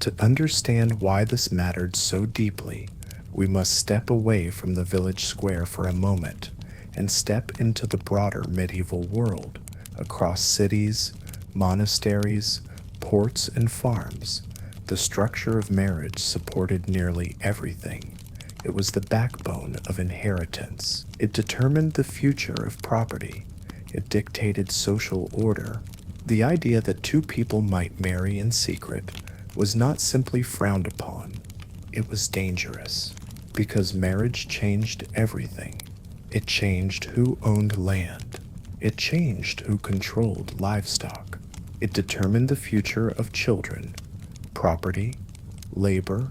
To understand why this mattered so deeply, we must step away from the village square for a moment and step into the broader medieval world. Across cities, monasteries, ports, and farms, the structure of marriage supported nearly everything. It was the backbone of inheritance. It determined the future of property. It dictated social order. The idea that two people might marry in secret was not simply frowned upon. It was dangerous, because marriage changed everything. It changed who owned land. It changed who controlled livestock. It determined the future of children, property, labor,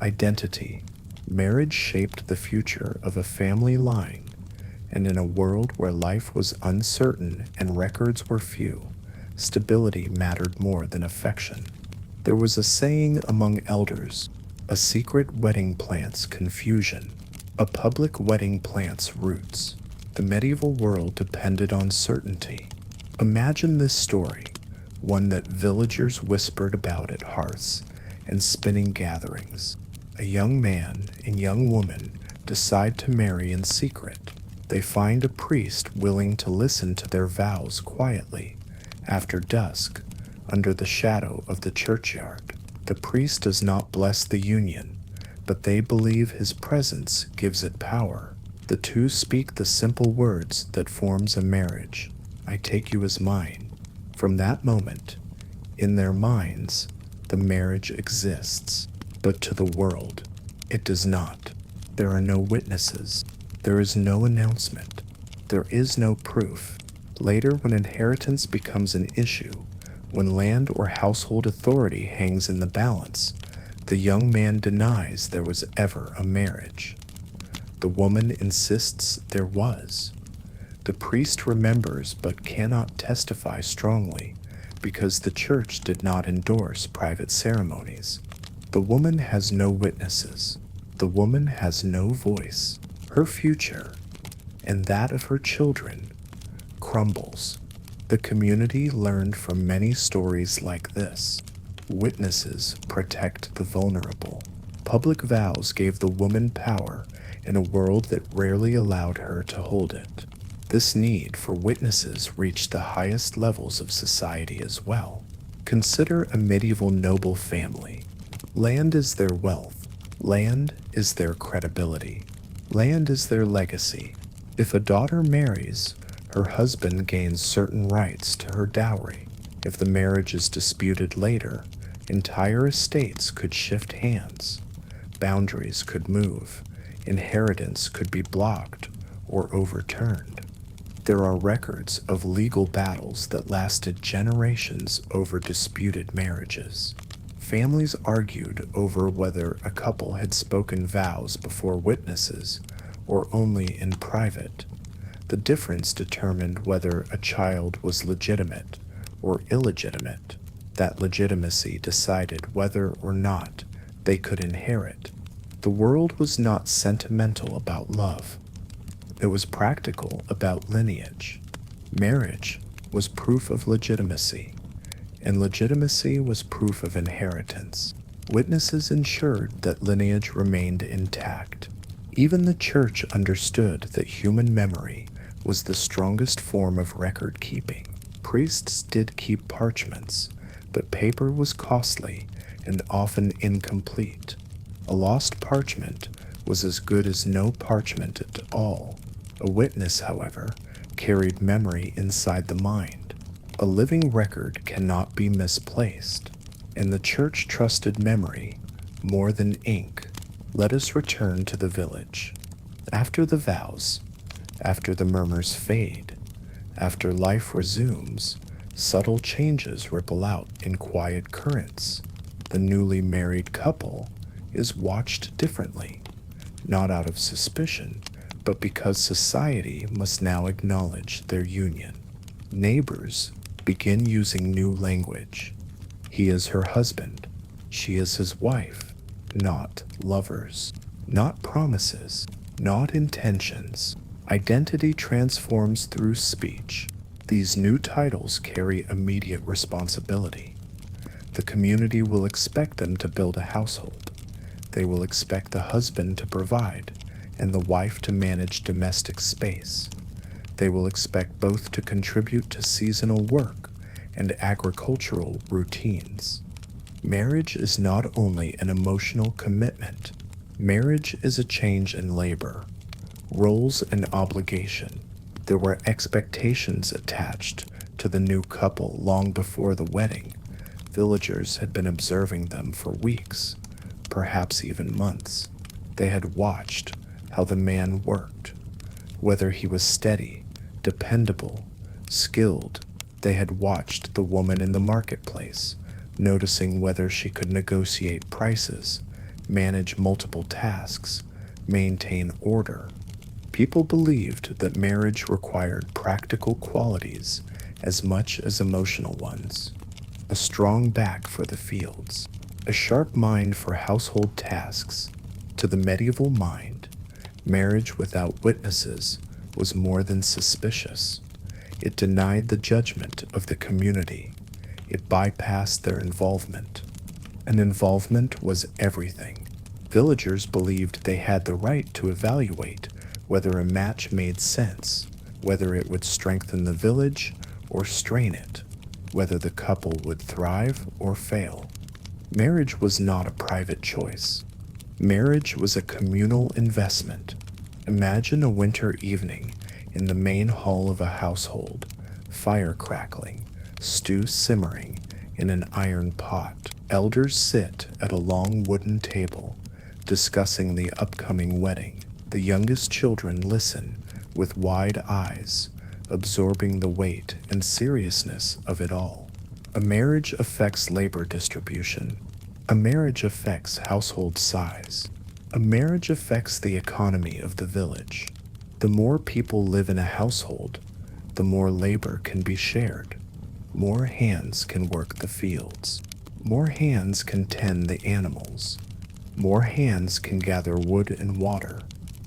identity. Marriage shaped the future of a family line, and in a world where life was uncertain and records were few, Stability mattered more than affection. There was a saying among elders: a secret wedding plants confusion, a public wedding plants roots. The medieval world depended on certainty. Imagine this story, one that villagers whispered about at hearths and spinning gatherings. A young man and young woman decide to marry in secret. They find a priest willing to listen to their vows quietly. After dusk, under the shadow of the churchyard, the priest does not bless the union, but they believe his presence gives it power. The two speak the simple words that forms a marriage: I take you as mine. From that moment, in their minds, the marriage exists, but to the world, it does not. There are no witnesses. There is no announcement. There is no proof. Later, when inheritance becomes an issue, when land or household authority hangs in the balance, the young man denies there was ever a marriage. The woman insists there was. The priest remembers but cannot testify strongly because the church did not endorse private ceremonies. The woman has no witnesses. The woman has no voice. Her future, and that of her children, crumbles. The community learned from many stories like this. Witnesses protect the vulnerable. Public vows gave the woman power in a world that rarely allowed her to hold it. This need for witnesses reached the highest levels of society as well. Consider a medieval noble family. Land is their wealth. Land is their credibility. Land is their legacy. If a daughter marries, her husband gains certain rights to her dowry. If the marriage is disputed later, entire estates could shift hands. Boundaries could move. Inheritance could be blocked or overturned. There are records of legal battles that lasted generations over disputed marriages. Families argued over whether a couple had spoken vows before witnesses or only in private. The difference determined whether a child was legitimate or illegitimate. That legitimacy decided whether or not they could inherit. The world was not sentimental about love. It was practical about lineage. Marriage was proof of legitimacy, and legitimacy was proof of inheritance. Witnesses ensured that lineage remained intact. Even the church understood that human memory was the strongest form of record keeping. Priests did keep parchments, but paper was costly and often incomplete. A lost parchment was as good as no parchment at all. A witness, however, carried memory inside the mind. A living record cannot be misplaced, and the church trusted memory more than ink. Let us return to the village. After the vows, after the murmurs fade, after life resumes, subtle changes ripple out in quiet currents. The newly married couple is watched differently, not out of suspicion, but because society must now acknowledge their union. Neighbors begin using new language. He is her husband. She is his wife. Not lovers. Not promises. Not intentions. Identity transforms through speech. These new titles carry immediate responsibility. The community will expect them to build a household. They will expect the husband to provide and the wife to manage domestic space. They will expect both to contribute to seasonal work and agricultural routines. Marriage is not only an emotional commitment. Marriage is a change in labor, roles, and obligation. There were expectations attached to the new couple long before the wedding. Villagers had been observing them for weeks, perhaps even months. They had watched how the man worked, whether he was steady, dependable, skilled. They had watched the woman in the marketplace, noticing whether she could negotiate prices, manage multiple tasks, maintain order. People believed that marriage required practical qualities as much as emotional ones. A strong back for the fields, a sharp mind for household tasks. To the medieval mind, marriage without witnesses was more than suspicious. It denied the judgment of the community. It bypassed their involvement. And involvement was everything. Villagers believed they had the right to evaluate whether a match made sense, whether it would strengthen the village or strain it, whether the couple would thrive or fail. Marriage was not a private choice. Marriage was a communal investment. Imagine a winter evening in the main hall of a household, fire crackling, stew simmering in an iron pot. Elders sit at a long wooden table, discussing the upcoming wedding. The youngest children listen with wide eyes, absorbing the weight and seriousness of it all. A marriage affects labor distribution. A marriage affects household size. A marriage affects the economy of the village. The more people live in a household, the more labor can be shared. More hands can work the fields. More hands can tend the animals. More hands can gather wood and water.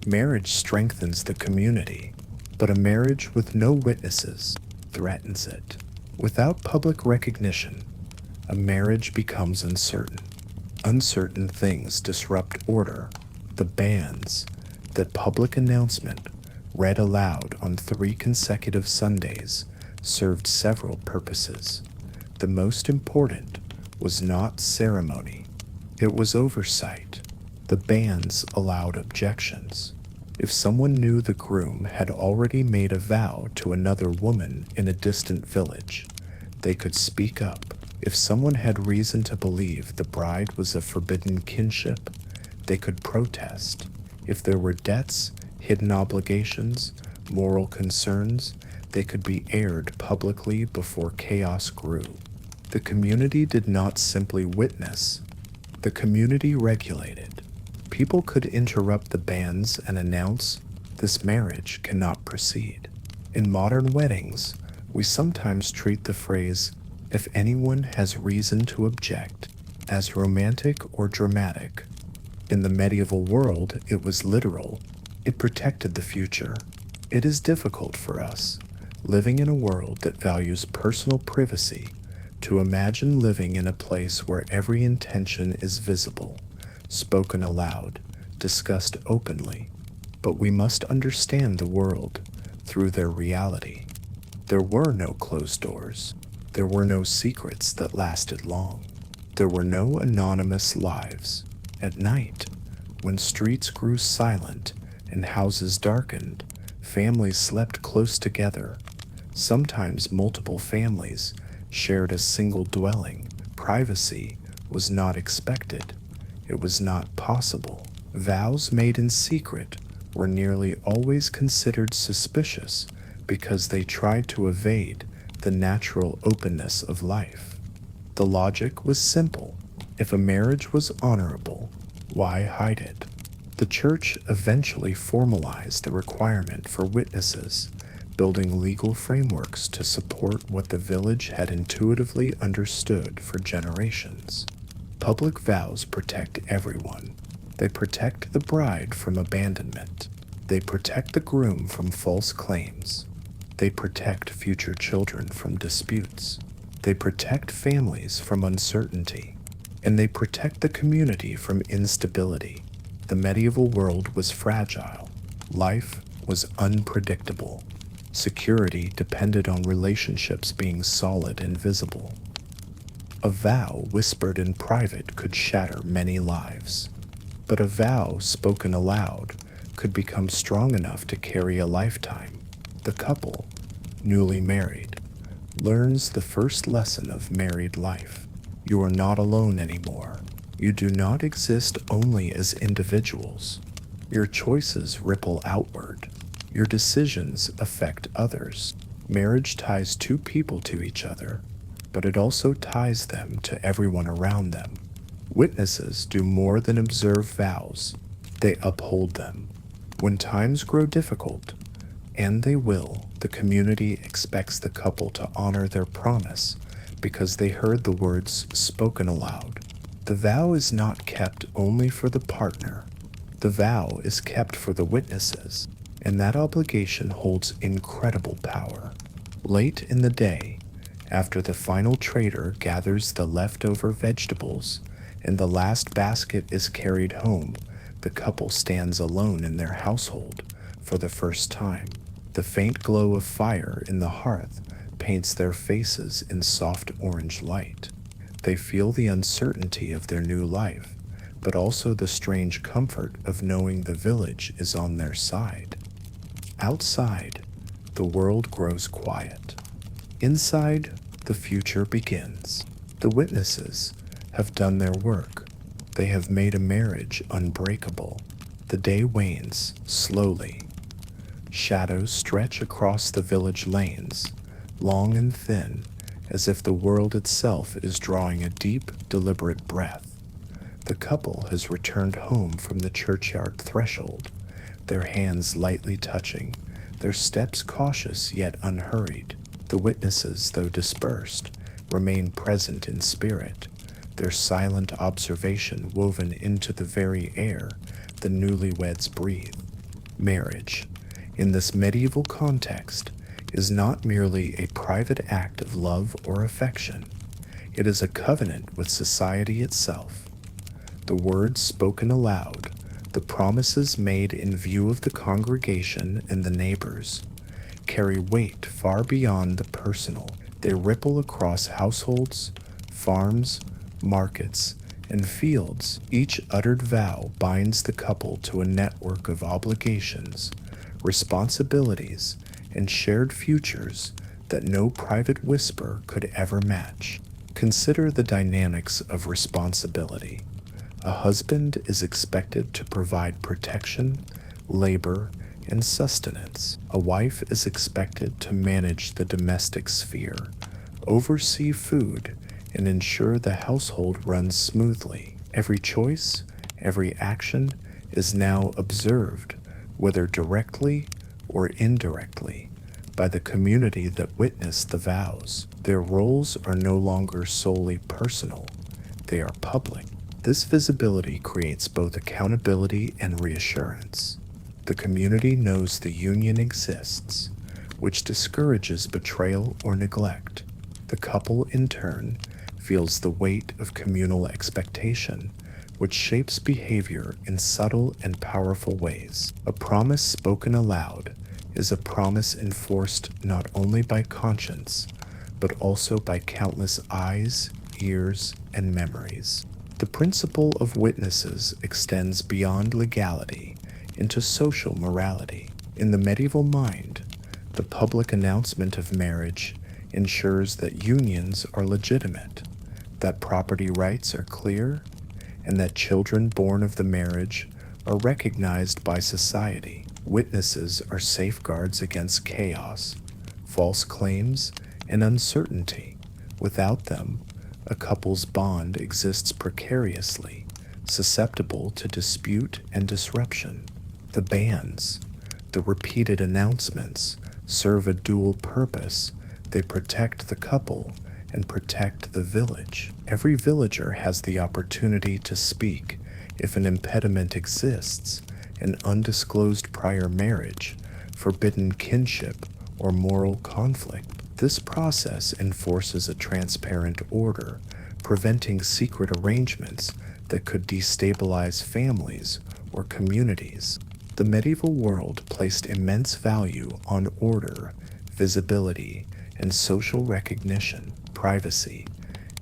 Marriage strengthens the community, but a marriage with no witnesses threatens it. Without public recognition, a marriage becomes uncertain. Uncertain things disrupt order. The bans, that public announcement, read aloud on 3 consecutive Sundays, served several purposes. The most important was not ceremony, it was oversight. The bans allowed objections. If someone knew the groom had already made a vow to another woman in a distant village, they could speak up. If someone had reason to believe the bride was a forbidden kinship, they could protest. If there were debts, hidden obligations, moral concerns, they could be aired publicly before chaos grew. The community did not simply witness, the community regulated. People could interrupt the bans and announce, "This marriage cannot proceed." In modern weddings, we sometimes treat the phrase, "if anyone has reason to object," as romantic or dramatic. In the medieval world, it was literal. It protected the future. It is difficult for us, living in a world that values personal privacy, to imagine living in a place where every intention is visible, spoken aloud, discussed openly. But we must understand the world through their reality. There were no closed doors. There were no secrets that lasted long. There were no anonymous lives. At night, when streets grew silent and houses darkened, families slept close together. Sometimes multiple families shared a single dwelling. Privacy was not expected. It was not possible. Vows made in secret were nearly always considered suspicious because they tried to evade the natural openness of life. The logic was simple. If a marriage was honorable, why hide it? The church eventually formalized the requirement for witnesses, building legal frameworks to support what the village had intuitively understood for generations. Public vows protect everyone. They protect the bride from abandonment. They protect the groom from false claims. They protect future children from disputes. They protect families from uncertainty. And they protect the community from instability. The medieval world was fragile. Life was unpredictable. Security depended on relationships being solid and visible. A vow whispered in private could shatter many lives, but a vow spoken aloud could become strong enough to carry a lifetime. The couple, newly married, learns the first lesson of married life. You are not alone anymore. You do not exist only as individuals. Your choices ripple outward. Your decisions affect others. Marriage ties 2 people to each other, but it also ties them to everyone around them. Witnesses do more than observe vows. They uphold them. When times grow difficult, And they will. The community expects the couple to honor their promise because they heard the words spoken aloud. The vow is not kept only for the partner. The vow is kept for the witnesses, and that obligation holds incredible power. Late in the day, after the final trader gathers the leftover vegetables and the last basket is carried home, the couple stands alone in their household for the first time. The faint glow of fire in the hearth paints their faces in soft orange light. They feel the uncertainty of their new life, but also the strange comfort of knowing the village is on their side. Outside, the world grows quiet. Inside, the future begins. The witnesses have done their work. They have made a marriage unbreakable. The day wanes slowly. Shadows stretch across the village lanes, long and thin, as if the world itself is drawing a deep, deliberate breath. The couple has returned home from the churchyard threshold, their hands lightly touching, their steps cautious yet unhurried. The witnesses, though dispersed, remain present in spirit, their silent observation woven into the very air the newlyweds breathe. Marriage, in this medieval context, is not merely a private act of love or affection. It is a covenant with society itself. The words spoken aloud, the promises made in view of the congregation and the neighbors, carry weight far beyond the personal. They ripple across households, farms, markets, and fields. Each uttered vow binds the couple to a network of obligations, responsibilities, and shared futures that no private whisper could ever match. Consider the dynamics of responsibility. A husband is expected to provide protection, labor, and sustenance. A wife is expected to manage the domestic sphere, oversee food, and ensure the household runs smoothly. Every choice, every action is now observed, whether directly or indirectly, by the community that witnessed the vows. Their roles are no longer solely personal, they are public. This visibility creates both accountability and reassurance. The community knows the union exists, which discourages betrayal or neglect. The couple, in turn, feels the weight of communal expectation, which shapes behavior in subtle and powerful ways. A promise spoken aloud is a promise enforced not only by conscience, but also by countless eyes, ears, and memories. The principle of witnesses extends beyond legality into social morality. In the medieval mind, the public announcement of marriage ensures that unions are legitimate, that property rights are clear, and that children born of the marriage are recognized by society. Witnesses are safeguards against chaos, false claims, and uncertainty. Without them, a couple's bond exists precariously, susceptible to dispute and disruption. The bans, the repeated announcements, serve a dual purpose. They protect the couple and protect the village. Every villager has the opportunity to speak if an impediment exists, an undisclosed prior marriage, forbidden kinship, or moral conflict. This process enforces a transparent order, preventing secret arrangements that could destabilize families or communities. The medieval world placed immense value on order, visibility, and social recognition. Privacy,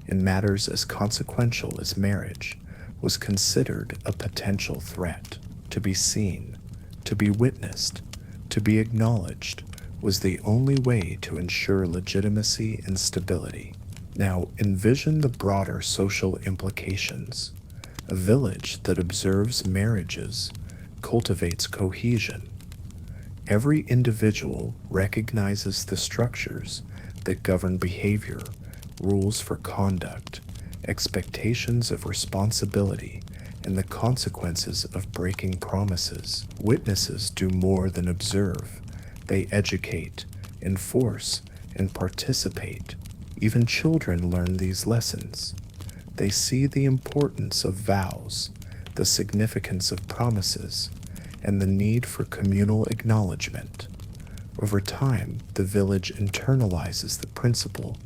in matters as consequential as marriage, was considered a potential threat. To be seen, to be witnessed, to be acknowledged was the only way to ensure legitimacy and stability. Now envision the broader social implications. A village that observes marriages cultivates cohesion. Every individual recognizes the structures that govern behavior, rules for conduct, expectations of responsibility, and the consequences of breaking promises. Witnesses do more than observe. They educate, enforce, and participate. Even children learn these lessons. They see the importance of vows, the significance of promises, and the need for communal acknowledgement. Over time, the village internalizes the principle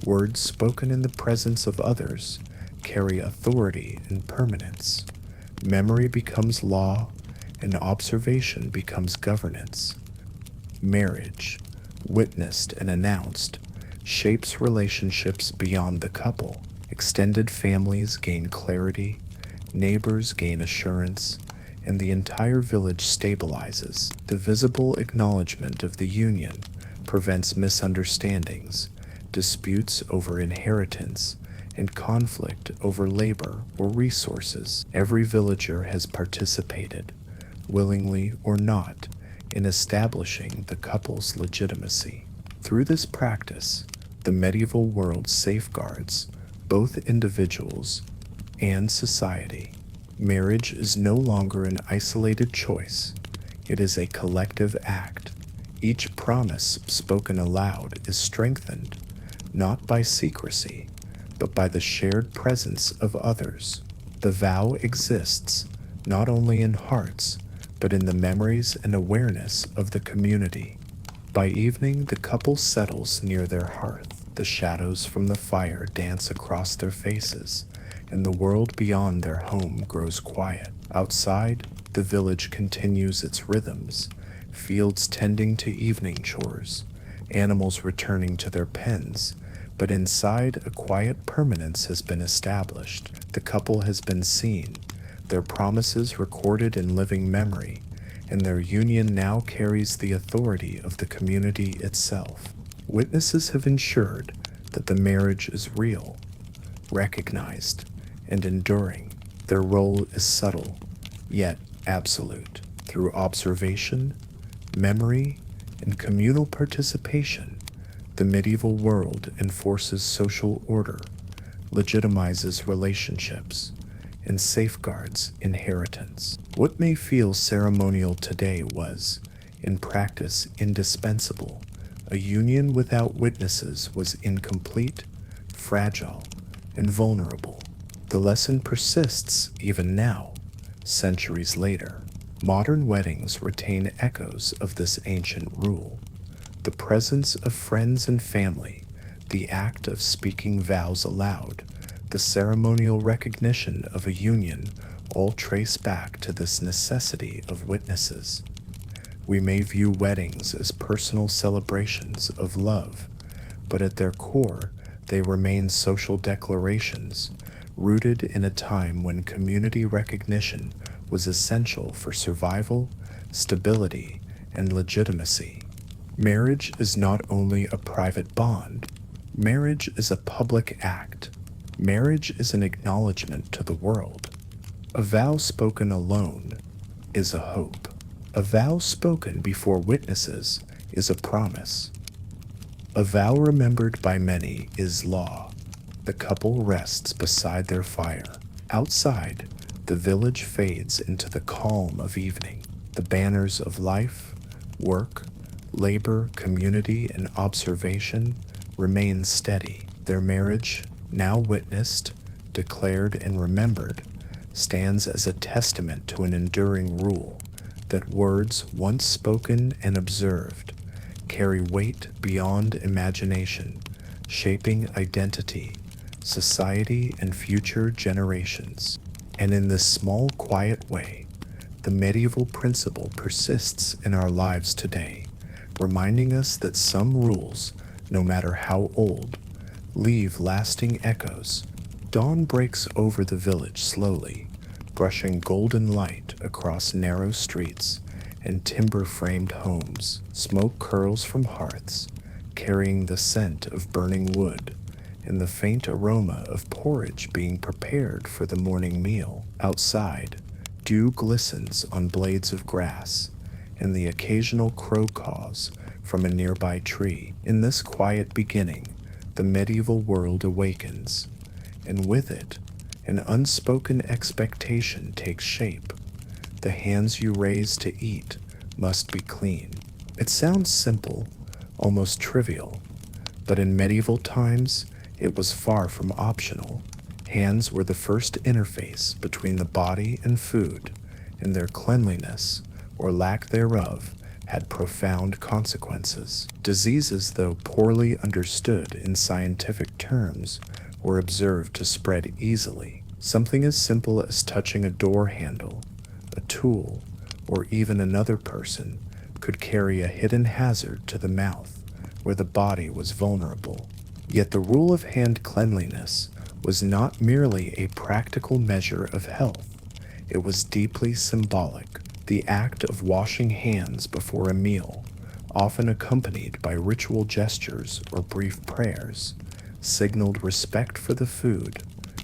words spoken in the presence of others carry authority and permanence. Memory becomes law, and observation becomes governance. Marriage, witnessed and announced, shapes relationships beyond the couple. Extended families gain clarity, neighbors gain assurance, and the entire village stabilizes. The visible acknowledgement of the union prevents misunderstandings, disputes over inheritance, and conflict over labor or resources. Every villager has participated, willingly or not, in establishing the couple's legitimacy. Through this practice, the medieval world safeguards both individuals and society. Marriage is no longer an isolated choice, it is a collective act. Each promise spoken aloud is strengthened, not by secrecy, but by the shared presence of others. The vow exists not only in hearts, but in the memories and awareness of the community. By evening, the couple settles near their hearth. The shadows from the fire dance across their faces, and the world beyond their home grows quiet. Outside, the village continues its rhythms, fields tending to evening chores, animals returning to their pens, but inside a quiet permanence has been established. The couple has been seen, their promises recorded in living memory, and their union now carries the authority of the community itself. Witnesses have ensured that the marriage is real, recognized, and enduring. Their role is subtle, yet absolute. Through observation, memory, and communal participation, the medieval world enforces social order, legitimizes relationships, and safeguards inheritance. What may feel ceremonial today was, in practice, indispensable. A union without witnesses was incomplete, fragile, and vulnerable. The lesson persists even now, centuries later. Modern weddings retain echoes of this ancient rule. The presence of friends and family, the act of speaking vows aloud, the ceremonial recognition of a union all trace back to this necessity of witnesses. We may view weddings as personal celebrations of love, but at their core, they remain social declarations, rooted in a time when community recognition was essential for survival, stability, and legitimacy. Marriage is not only a private bond. Marriage is a public act. Marriage is an acknowledgement to the world. A vow spoken alone is a hope. A vow spoken before witnesses is a promise. A vow remembered by many is law. The couple rests beside their fire. Outside, the village fades into the calm of evening. The banners of life, work, labor, community, and observation remain steady. Their marriage, now witnessed, declared, and remembered, stands as a testament to an enduring rule that words once spoken and observed carry weight beyond imagination, shaping identity, society, and future generations. And in this small, quiet way, the medieval principle persists in our lives today, reminding us that some rules, no matter how old, leave lasting echoes. Dawn breaks over the village slowly, brushing golden light across narrow streets and timber-framed homes. Smoke curls from hearths, carrying the scent of burning wood and the faint aroma of porridge being prepared for the morning meal. Outside, dew glistens on blades of grass, and the occasional crow caws from a nearby tree. In this quiet beginning, the medieval world awakens, and with it, an unspoken expectation takes shape. The hands you raise to eat must be clean. It sounds simple, almost trivial, but in medieval times, it was far from optional. Hands were the first interface between the body and food, and their cleanliness, or lack thereof, had profound consequences. Diseases, though poorly understood in scientific terms, were observed to spread easily. Something as simple as touching a door handle, a tool, or even another person could carry a hidden hazard to the mouth, where the body was vulnerable. Yet the rule of hand cleanliness was not merely a practical measure of health, it was deeply symbolic. The act of washing hands before a meal, often accompanied by ritual gestures or brief prayers, signaled respect for the food,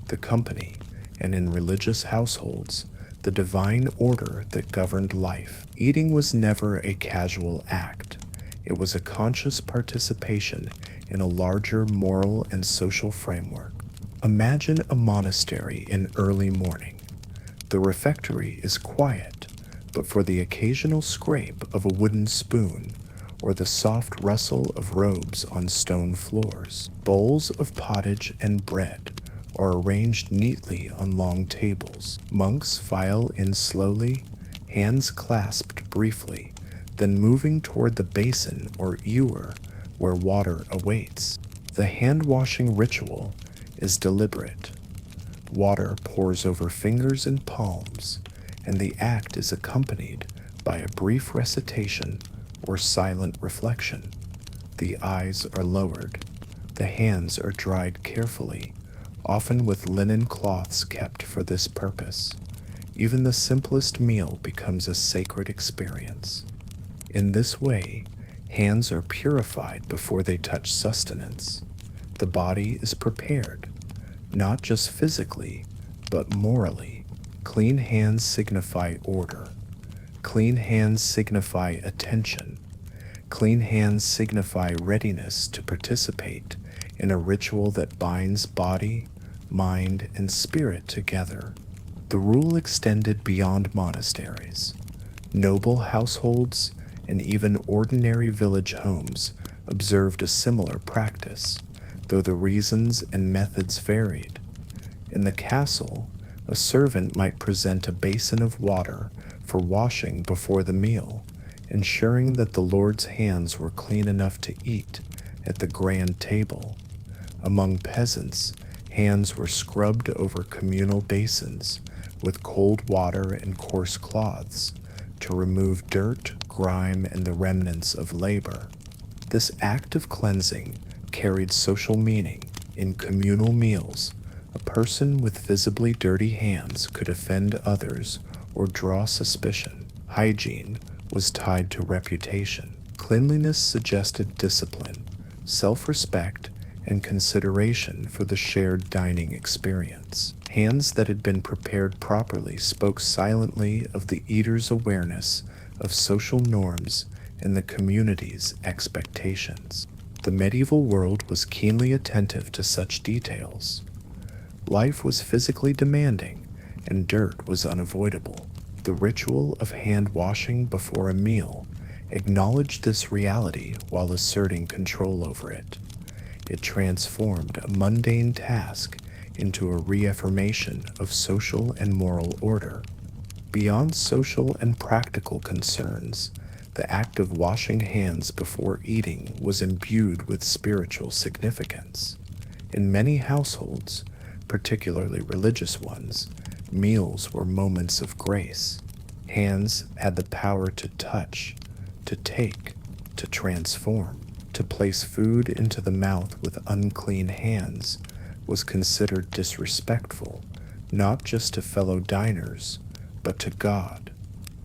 the company, and in religious households, the divine order that governed life. Eating was never a casual act. It was a conscious participation in a larger moral and social framework. Imagine a monastery in early morning. The refectory is quiet, but for the occasional scrape of a wooden spoon or the soft rustle of robes on stone floors, bowls of pottage and bread are arranged neatly on long tables. Monks file in slowly, hands clasped briefly, then moving toward the basin or ewer where water awaits. The hand-washing ritual is deliberate. Water pours over fingers and palms, and the act is accompanied by a brief recitation or silent reflection. The eyes are lowered. The hands are dried carefully, often with linen cloths kept for this purpose. Even the simplest meal becomes a sacred experience. In this way, hands are purified before they touch sustenance. The body is prepared, not just physically, but morally. Clean hands signify order. Clean hands signify attention. Clean hands signify readiness to participate in a ritual that binds body, mind, and spirit together. The rule extended beyond monasteries. Noble households and even ordinary village homes observed a similar practice, though the reasons and methods varied. In the castle, a servant might present a basin of water for washing before the meal, ensuring that the Lord's hands were clean enough to eat at the grand table. Among peasants, hands were scrubbed over communal basins with cold water and coarse cloths to remove dirt, grime, and the remnants of labor. This act of cleansing carried social meaning. In communal meals, a person with visibly dirty hands could offend others or draw suspicion. Hygiene was tied to reputation. Cleanliness suggested discipline, self-respect, and consideration for the shared dining experience. Hands that had been prepared properly spoke silently of the eater's awareness of social norms and the community's expectations. The medieval world was keenly attentive to such details. Life was physically demanding, and dirt was unavoidable. The ritual of hand washing before a meal acknowledged this reality while asserting control over it. It transformed a mundane task into a reaffirmation of social and moral order. Beyond social and practical concerns, the act of washing hands before eating was imbued with spiritual significance. In many households, particularly religious ones, meals were moments of grace. Hands had the power to touch, to take, to transform. To place food into the mouth with unclean hands was considered disrespectful, not just to fellow diners, but to God.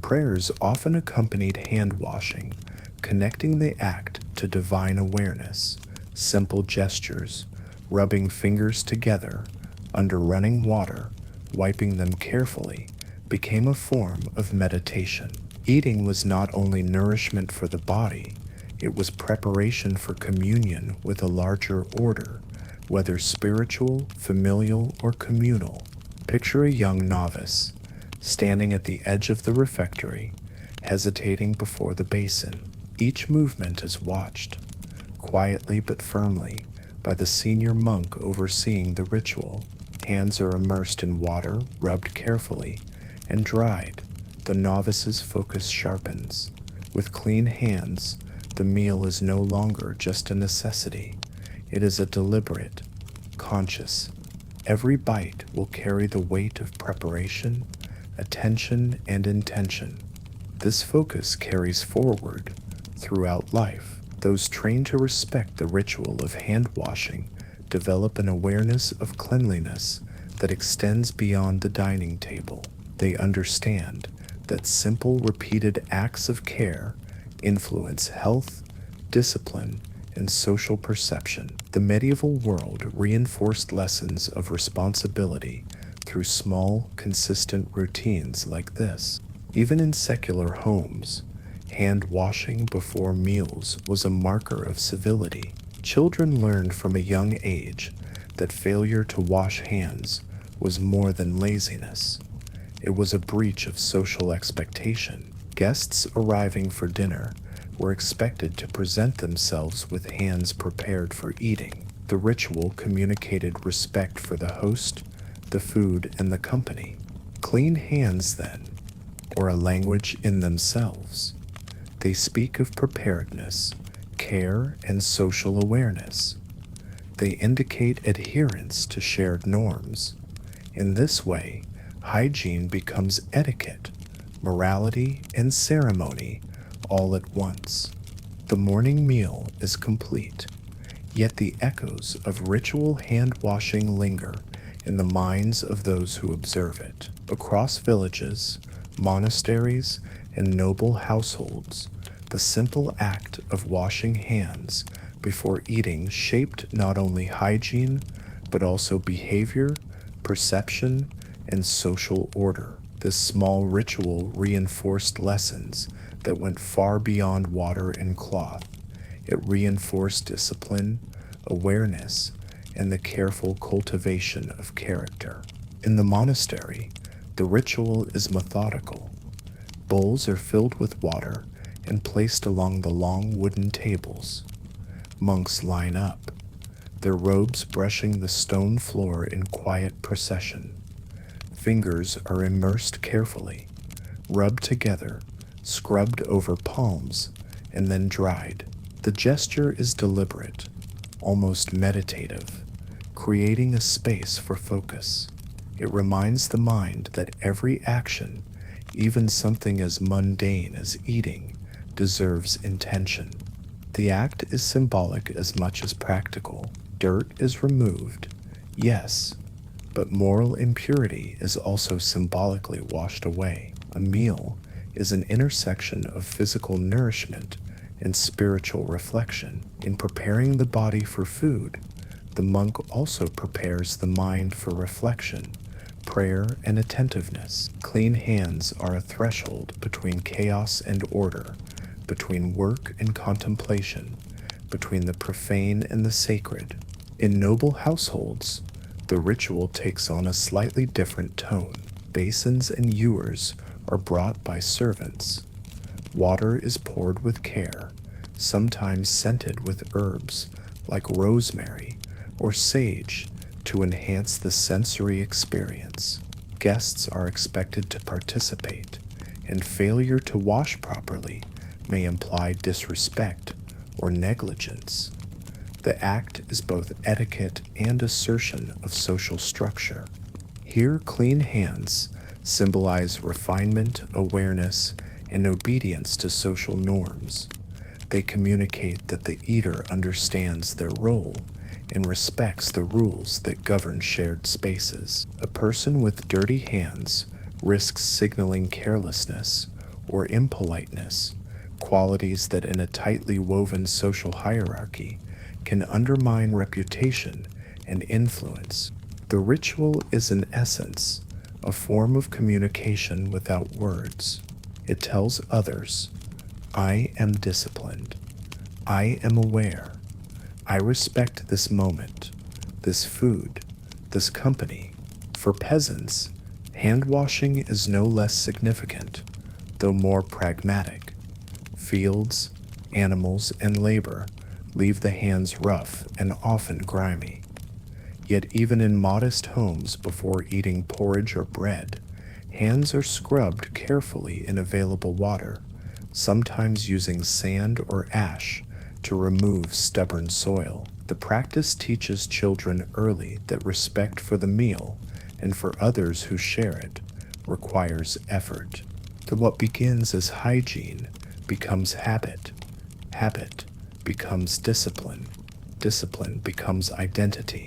Prayers often accompanied hand washing, connecting the act to divine awareness. Simple gestures, rubbing fingers together under running water, wiping them carefully, became a form of meditation. Eating was not only nourishment for the body, it was preparation for communion with a larger order, whether spiritual, familial, or communal. Picture a young novice standing at the edge of the refectory, hesitating before the basin. Each movement is watched, quietly but firmly, by the senior monk overseeing the ritual. Hands are immersed in water, rubbed carefully, and dried. The novice's focus sharpens. With clean hands, the meal is no longer just a necessity. It is a deliberate, conscious. Every bite will carry the weight of preparation, attention, and intention. This focus carries forward throughout life. Those trained to respect the ritual of hand washing develop an awareness of cleanliness that extends beyond the dining table. They understand that simple, repeated acts of care influence health, discipline, and social perception. The medieval world reinforced lessons of responsibility through small, consistent routines like this. Even in secular homes, hand washing before meals was a marker of civility. Children learned from a young age that failure to wash hands was more than laziness. It was a breach of social expectation. Guests arriving for dinner were expected to present themselves with hands prepared for eating. The ritual communicated respect for the host, the food, and the company. Clean hands, then, or a language in themselves. They speak of preparedness, care, and social awareness. They indicate adherence to shared norms. In this way, hygiene becomes etiquette, morality, and ceremony all at once. The morning meal is complete, yet the echoes of ritual hand washing linger in the minds of those who observe it. Across villages, monasteries, and noble households, the simple act of washing hands before eating shaped not only hygiene, but also behavior, perception, and social order. This small ritual reinforced lessons that went far beyond water and cloth. It reinforced discipline, awareness, and the careful cultivation of character. In the monastery, the ritual is methodical. Bowls are filled with water and placed along the long wooden tables. Monks line up, their robes brushing the stone floor in quiet procession. Fingers are immersed carefully, rubbed together, scrubbed over palms, and then dried. The gesture is deliberate, almost meditative, creating a space for focus. It reminds the mind that every action, even something as mundane as eating, deserves intention. The act is symbolic as much as practical. Dirt is removed, yes, but moral impurity is also symbolically washed away. A meal is an intersection of physical nourishment and spiritual reflection. In preparing the body for food, the monk also prepares the mind for reflection, prayer, and attentiveness. Clean hands are a threshold between chaos and order, between work and contemplation, between the profane and the sacred. In noble households, the ritual takes on a slightly different tone. Basins and ewers are brought by servants. Water is poured with care, sometimes scented with herbs like rosemary or sage to enhance the sensory experience. Guests are expected to participate, and failure to wash properly may imply disrespect or negligence. The act is both etiquette and assertion of social structure. Here, clean hands symbolize refinement, awareness, and obedience to social norms. They communicate that the eater understands their role and respects the rules that govern shared spaces. A person with dirty hands risks signaling carelessness or impoliteness, qualities that in a tightly woven social hierarchy can undermine reputation and influence. The ritual is, in essence, a form of communication without words. It tells others, I am disciplined. I am aware. I respect this moment, this food, this company. For peasants, hand washing is no less significant, though more pragmatic. Fields, Animals and labor leave the hands rough and often grimy. Yet even in modest homes before eating porridge or bread, hands are scrubbed carefully in available water, sometimes using sand or ash to remove stubborn soil. The practice teaches children early that respect for the meal and for others who share it requires effort. That what begins as hygiene becomes habit, habit becomes discipline, discipline becomes identity.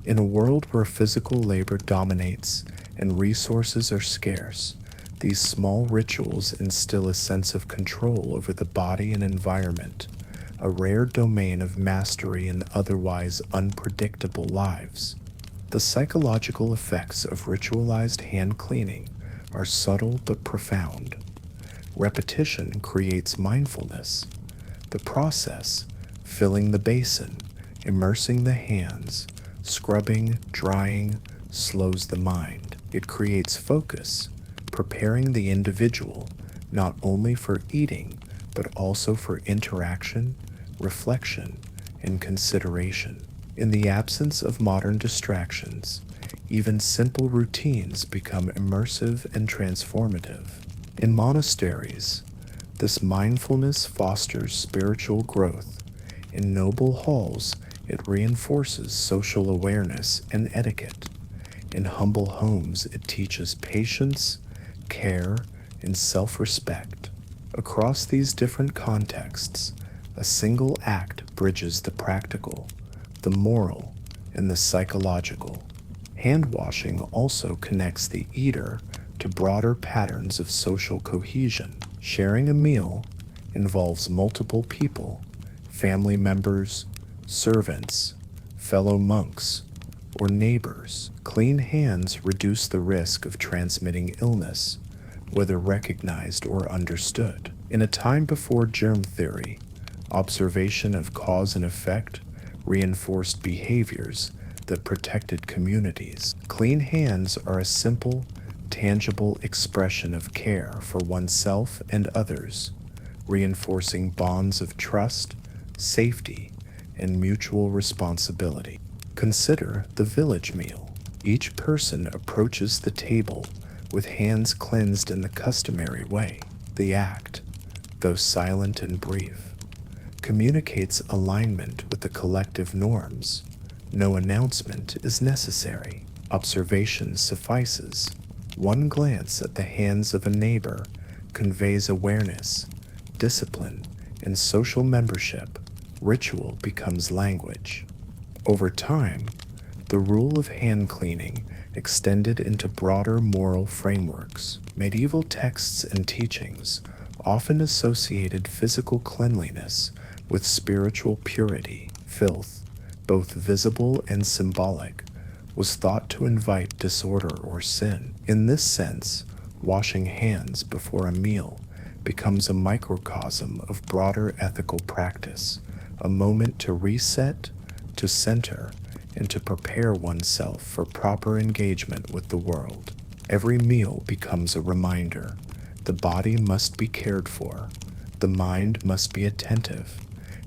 In a world where physical labor dominates and resources are scarce, these small rituals instill a sense of control over the body and environment, a rare domain of mastery in otherwise unpredictable lives. The psychological effects of ritualized hand cleaning are subtle but profound. Repetition creates mindfulness. The process, filling the basin, immersing the hands, scrubbing, drying, slows the mind. It creates focus, preparing the individual not only for eating, but also for interaction, reflection, and consideration. In the absence of modern distractions, even simple routines become immersive and transformative. In monasteries, this mindfulness fosters spiritual growth. In noble halls, it reinforces social awareness and etiquette. In humble homes, it teaches patience, care, and self-respect. Across these different contexts, a single act bridges the practical, the moral, and the psychological. Hand washing also connects the eater to broader patterns of social cohesion. Sharing a meal involves multiple people, family members, servants, fellow monks, or neighbors. Clean hands reduce the risk of transmitting illness, whether recognized or understood. In a time before germ theory, observation of cause and effect reinforced behaviors that protected communities. Clean hands are a simple, tangible expression of care for oneself and others, reinforcing bonds of trust, safety, and mutual responsibility. Consider the village meal. Each person approaches the table with hands cleansed in the customary way. The act, though silent and brief, communicates alignment with the collective norms. No announcement is necessary. Observation suffices. One glance at the hands of a neighbor conveys awareness, discipline, and social membership. Ritual becomes language. Over time, the rule of hand cleaning extended into broader moral frameworks. Medieval texts and teachings often associated physical cleanliness with spiritual purity. Filth, both visible and symbolic, was thought to invite disorder or sin. In this sense, washing hands before a meal becomes a microcosm of broader ethical practice, a moment to reset, to center, and to prepare oneself for proper engagement with the world. Every meal becomes a reminder. The body must be cared for, the mind must be attentive,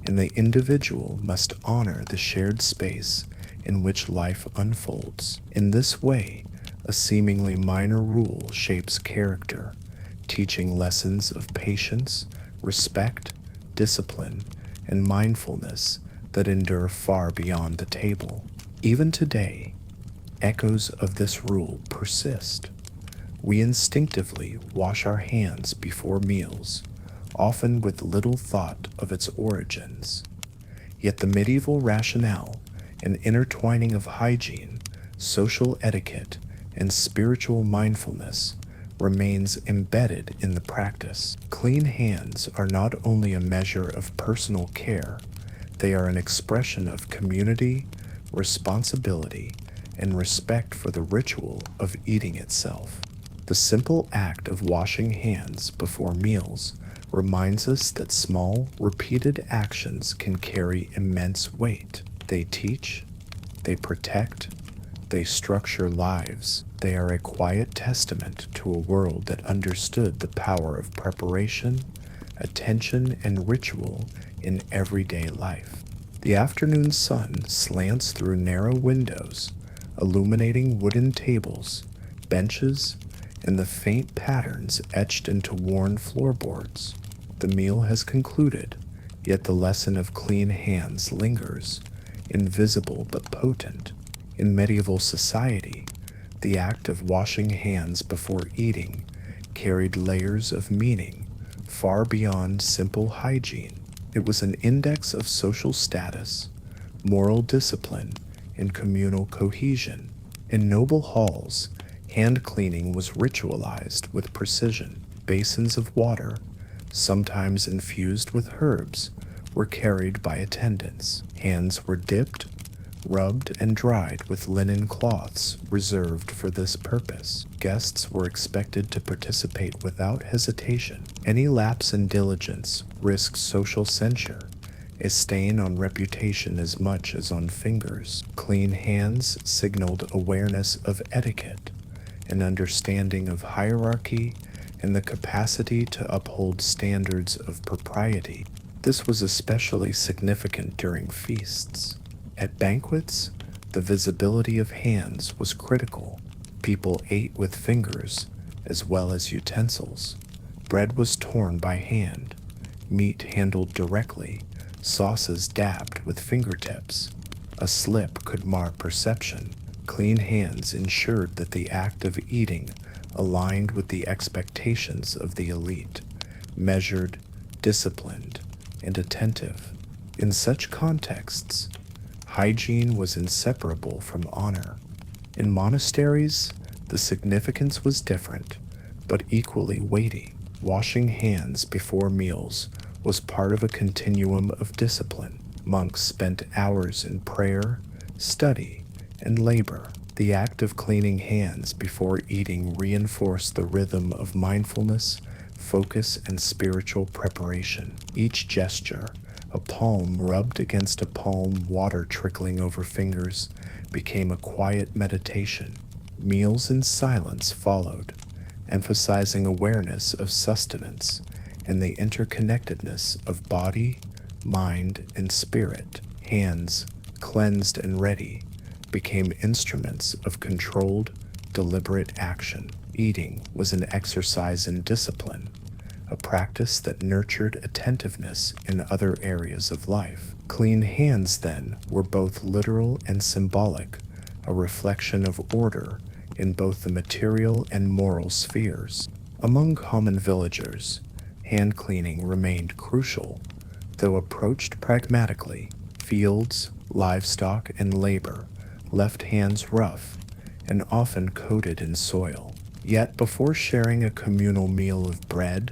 and the individual must honor the shared space in which life unfolds. In this way, a seemingly minor rule shapes character, teaching lessons of patience, respect, discipline, and mindfulness that endure far beyond the table. Even today, echoes of this rule persist. We instinctively wash our hands before meals, often with little thought of its origins. Yet the medieval rationale and intertwining of hygiene, social etiquette, and spiritual mindfulness remains embedded in the practice. Clean hands are not only a measure of personal care, they are an expression of community, responsibility, and respect for the ritual of eating itself. The simple act of washing hands before meals reminds us that small, repeated actions can carry immense weight. They teach, they protect, they structure lives. They are a quiet testament to a world that understood the power of preparation, attention, and ritual in everyday life. The afternoon sun slants through narrow windows, illuminating wooden tables, benches, and the faint patterns etched into worn floorboards. The meal has concluded, yet the lesson of clean hands lingers, invisible but potent. In medieval society, the act of washing hands before eating carried layers of meaning far beyond simple hygiene. It was an index of social status, moral discipline, and communal cohesion. In noble halls, hand cleaning was ritualized with precision. Basins of water, sometimes infused with herbs, were carried by attendants. Hands were dipped, rubbed, and dried with linen cloths reserved for this purpose. Guests were expected to participate without hesitation. Any lapse in diligence risked social censure, a stain on reputation as much as on fingers. Clean hands signaled awareness of etiquette, an understanding of hierarchy, and the capacity to uphold standards of propriety. This was especially significant during feasts. At banquets, the visibility of hands was critical. People ate with fingers as well as utensils. Bread was torn by hand, meat handled directly, sauces dabbed with fingertips. A slip could mar perception. Clean hands ensured that the act of eating aligned with the expectations of the elite, measured, disciplined, and attentive. In such contexts, hygiene was inseparable from honor. In monasteries, the significance was different, but equally weighty. Washing hands before meals was part of a continuum of discipline. Monks spent hours in prayer, study, and labor. The act of cleaning hands before eating reinforced the rhythm of mindfulness, focus, and spiritual preparation. Each gesture, a palm rubbed against a palm, water trickling over fingers, became a quiet meditation. Meals in silence followed, emphasizing awareness of sustenance and the interconnectedness of body, mind, and spirit. Hands, cleansed and ready, became instruments of controlled, deliberate action. Eating was an exercise in discipline, a practice that nurtured attentiveness in other areas of life. Clean hands, then, were both literal and symbolic, a reflection of order in both the material and moral spheres. Among common villagers, hand cleaning remained crucial, though approached pragmatically. Fields, livestock, and labor left hands rough and often coated in soil. Yet before sharing a communal meal of bread,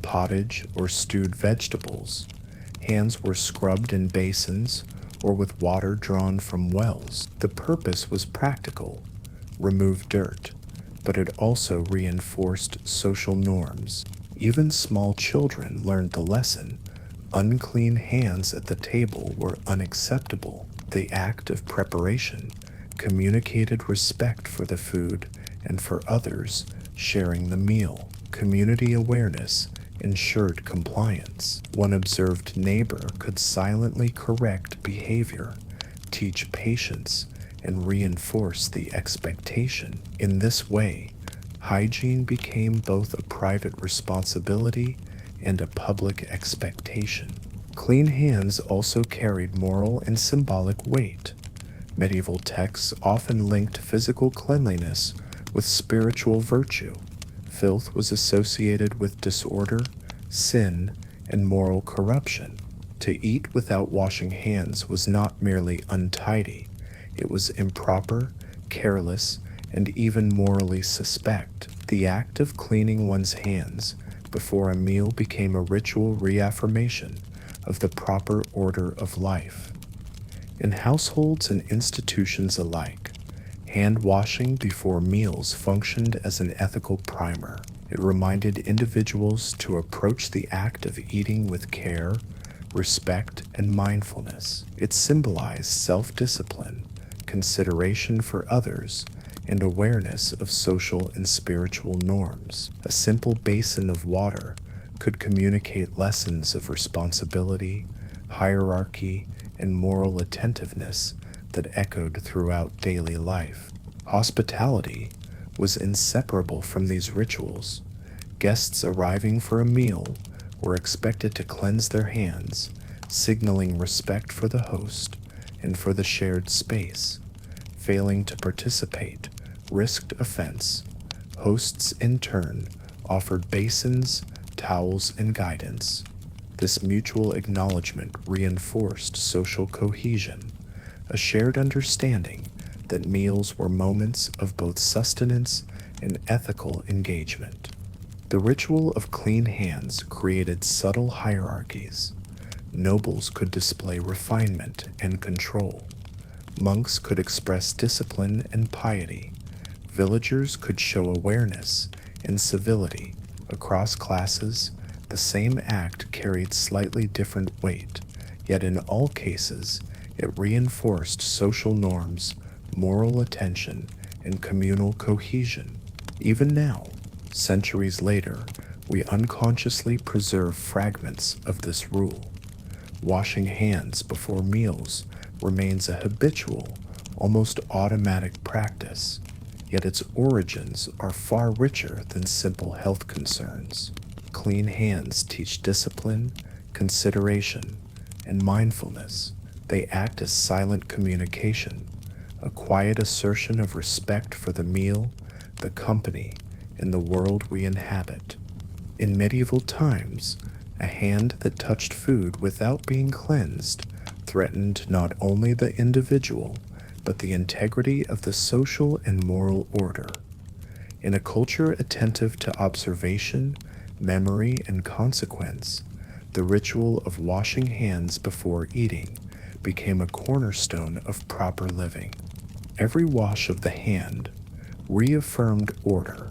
pottage, or stewed vegetables, hands were scrubbed in basins or with water drawn from wells. The purpose was practical: remove dirt, but it also reinforced social norms. Even small children learned the lesson. Unclean hands at the table were unacceptable. The act of preparation communicated respect for the food and for others sharing the meal. Community awareness ensured compliance. One observed neighbor could silently correct behavior, teach patience, and reinforce the expectation. In this way, hygiene became both a private responsibility and a public expectation. Clean hands also carried moral and symbolic weight. Medieval texts often linked physical cleanliness with spiritual virtue. Filth was associated with disorder, sin, and moral corruption. To eat without washing hands was not merely untidy, it was improper, careless, and even morally suspect. The act of cleaning one's hands before a meal became a ritual reaffirmation of the proper order of life. In households and institutions alike, hand washing before meals functioned as an ethical primer. It reminded individuals to approach the act of eating with care, respect, and mindfulness. It symbolized self-discipline, consideration for others, and awareness of social and spiritual norms. A simple basin of water could communicate lessons of responsibility, hierarchy, and moral attentiveness that echoed throughout daily life. Hospitality was inseparable from these rituals. Guests arriving for a meal were expected to cleanse their hands, signaling respect for the host and for the shared space. Failing to participate risked offense. Hosts, in turn, offered basins, towels, and guidance. This mutual acknowledgement reinforced social cohesion, a shared understanding that meals were moments of both sustenance and ethical engagement. The ritual of clean hands created subtle hierarchies. Nobles could display refinement and control. Monks could express discipline and piety. Villagers could show awareness and civility. Across classes, the same act carried slightly different weight, yet in all cases, it reinforced social norms, moral attention, and communal cohesion. Even now, centuries later, we unconsciously preserve fragments of this rule. Washing hands before meals remains a habitual, almost automatic practice, yet its origins are far richer than simple health concerns. Clean hands teach discipline, consideration, and mindfulness. They act as silent communication, a quiet assertion of respect for the meal, the company, and the world we inhabit. In medieval times, a hand that touched food without being cleansed threatened not only the individual, but the integrity of the social and moral order. In a culture attentive to observation, memory, and consequence, the ritual of washing hands before eating became a cornerstone of proper living. Every wash of the hand reaffirmed order.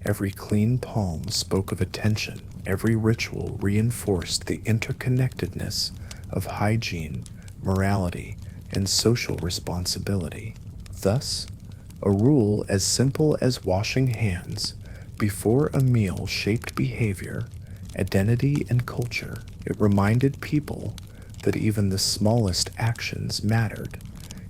Every clean palm spoke of attention. Every ritual reinforced the interconnectedness of hygiene, morality, and social responsibility. Thus, a rule as simple as washing hands before a meal shaped behavior, identity, and culture. It reminded people that even the smallest actions mattered,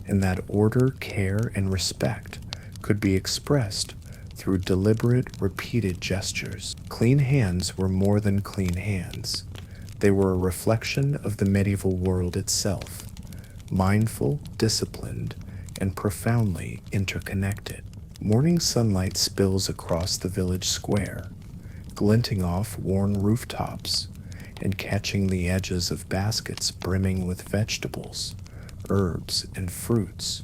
and that order, care, and respect could be expressed through deliberate, repeated gestures. Clean hands were more than clean hands. They were a reflection of the medieval world itself, mindful, disciplined, and profoundly interconnected. Morning sunlight spills across the village square, glinting off worn rooftops and catching the edges of baskets brimming with vegetables, herbs, and fruits.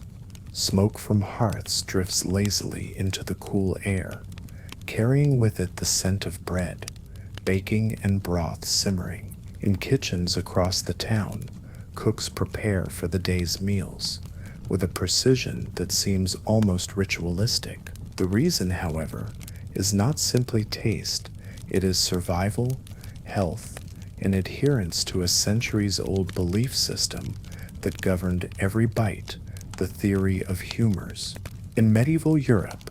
Smoke from hearths drifts lazily into the cool air, carrying with it the scent of bread, baking, and broth simmering. In kitchens across the town, cooks prepare for the day's meals with a precision that seems almost ritualistic. The reason, however, is not simply taste, it is survival, health, and adherence to a centuries-old belief system that governed every bite, the theory of humors. In medieval Europe,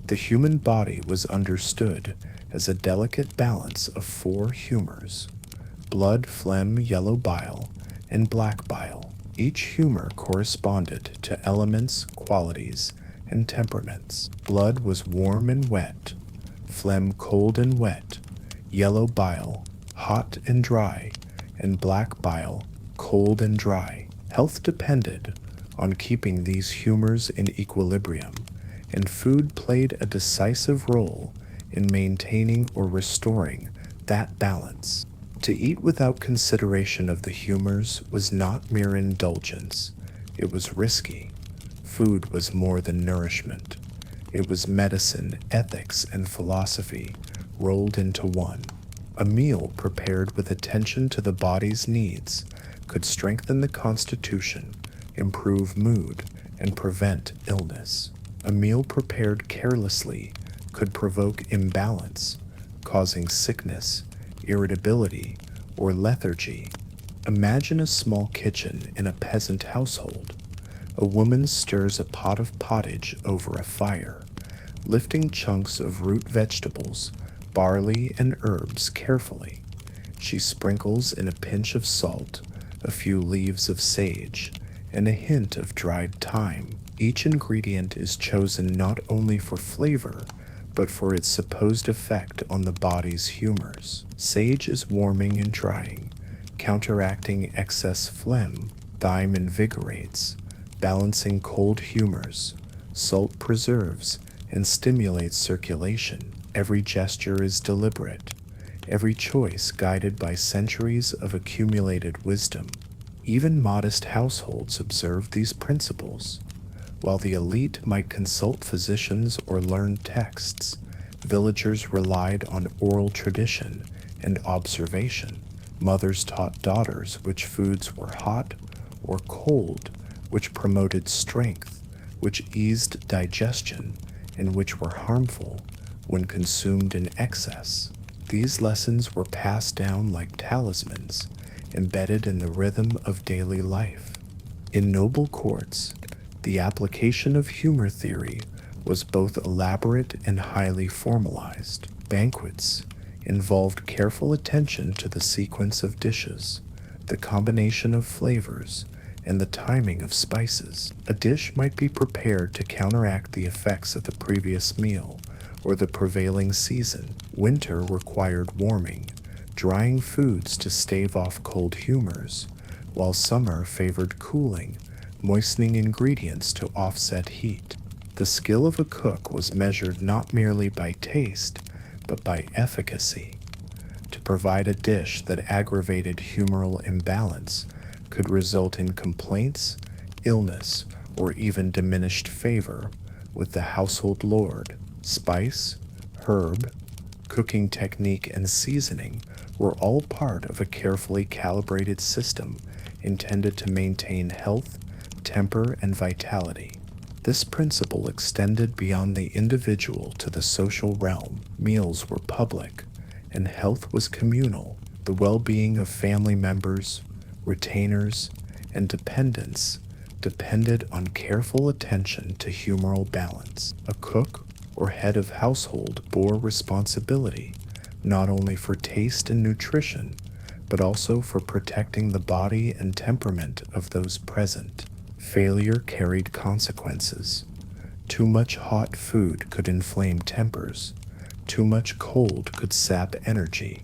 the human body was understood as a delicate balance of four humors: blood, phlegm, yellow bile, and black bile. Each humor corresponded to elements, qualities, and temperaments. Blood was warm and wet, phlegm cold and wet, yellow bile hot and dry, and black bile cold and dry. Health depended on keeping these humors in equilibrium, and food played a decisive role in maintaining or restoring that balance. To eat without consideration of the humors was not mere indulgence, it was risky. Food was more than nourishment. It was medicine, ethics, and philosophy rolled into one. A meal prepared with attention to the body's needs could strengthen the constitution, improve mood, and prevent illness. A meal prepared carelessly could provoke imbalance, causing sickness, irritability, or lethargy. Imagine a small kitchen in a peasant household. A woman stirs a pot of pottage over a fire, lifting chunks of root vegetables, barley and herbs carefully. She sprinkles in a pinch of salt, a few leaves of sage, and a hint of dried thyme. Each ingredient is chosen not only for flavor, but for its supposed effect on the body's humors. Sage is warming and drying, counteracting excess phlegm. Thyme invigorates, balancing cold humors. Salt preserves and stimulates circulation. Every gesture is deliberate, every choice guided by centuries of accumulated wisdom. Even modest households observe these principles. While the elite might consult physicians or learn texts, villagers relied on oral tradition and observation. Mothers taught daughters which foods were hot or cold, which promoted strength, which eased digestion, and which were harmful when consumed in excess. These lessons were passed down like talismans, embedded in the rhythm of daily life. In noble courts, the application of humor theory was both elaborate and highly formalized. Banquets involved careful attention to the sequence of dishes, the combination of flavors, and the timing of spices. A dish might be prepared to counteract the effects of the previous meal or the prevailing season. Winter required warming, drying foods to stave off cold humors, while summer favored cooling, moistening ingredients to offset heat. The skill of a cook was measured not merely by taste, but by efficacy. To provide a dish that aggravated humoral imbalance could result in complaints, illness, or even diminished favor with the household lord. Spice, herb, cooking technique, and seasoning were all part of a carefully calibrated system intended to maintain health, temper, and vitality. This principle extended beyond the individual to the social realm. Meals were public, and health was communal. The well-being of family members, retainers, and dependents depended on careful attention to humoral balance. A cook or head of household bore responsibility not only for taste and nutrition, but also for protecting the body and temperament of those present. Failure carried consequences. Too much hot food could inflame tempers. Too much cold could sap energy.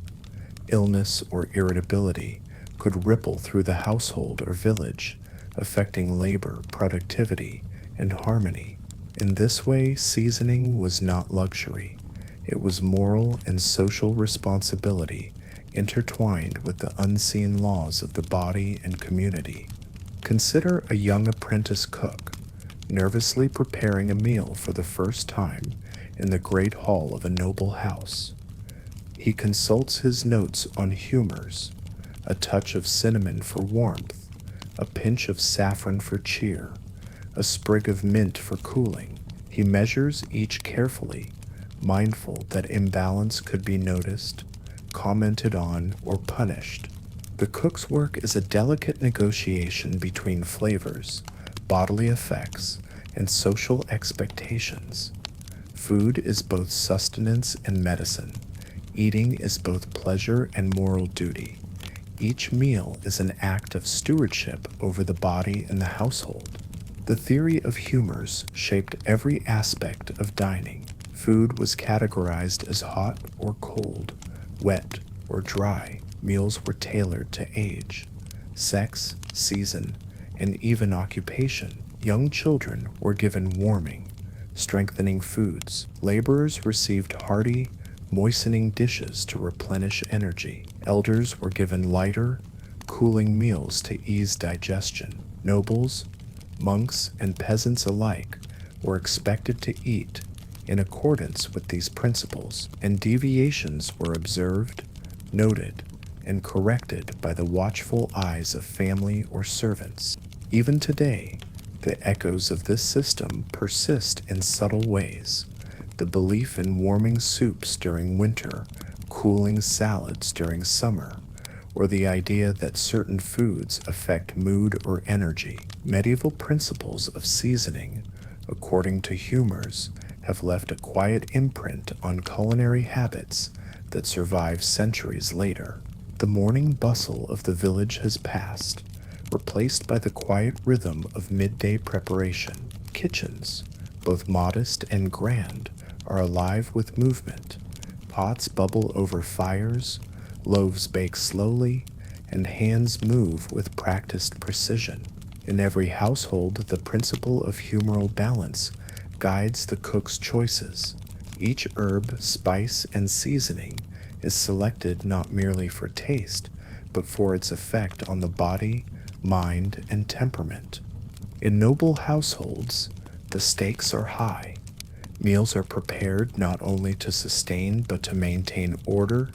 Illness or irritability could ripple through the household or village, affecting labor, productivity, and harmony. In this way, seasoning was not luxury. It was moral and social responsibility intertwined with the unseen laws of the body and community. Consider a young apprentice cook, nervously preparing a meal for the first time in the great hall of a noble house. He consults his notes on humors, a touch of cinnamon for warmth, a pinch of saffron for cheer, a sprig of mint for cooling. He measures each carefully, mindful that imbalance could be noticed, commented on, or punished. The cook's work is a delicate negotiation between flavors, bodily effects, and social expectations. Food is both sustenance and medicine. Eating is both pleasure and moral duty. Each meal is an act of stewardship over the body and the household. The theory of humors shaped every aspect of dining. Food was categorized as hot or cold, wet or dry. Meals were tailored to age, sex, season, and even occupation. Young children were given warming, strengthening foods. Laborers received hearty, moistening dishes to replenish energy. Elders were given lighter, cooling meals to ease digestion. Nobles, monks, and peasants alike were expected to eat in accordance with these principles, and deviations were observed, noted, and corrected by the watchful eyes of family or servants. Even today, the echoes of this system persist in subtle ways. The belief in warming soups during winter, cooling salads during summer, or the idea that certain foods affect mood or energy. Medieval principles of seasoning, according to humors, have left a quiet imprint on culinary habits that survive centuries later. The morning bustle of the village has passed, replaced by the quiet rhythm of midday preparation. Kitchens, both modest and grand, are alive with movement. Pots bubble over fires, loaves bake slowly, and hands move with practiced precision. In every household, the principle of humoral balance guides the cook's choices. Each herb, spice, and seasoning is selected not merely for taste, but for its effect on the body, mind, and temperament. In noble households, the stakes are high. Meals are prepared not only to sustain but to maintain order,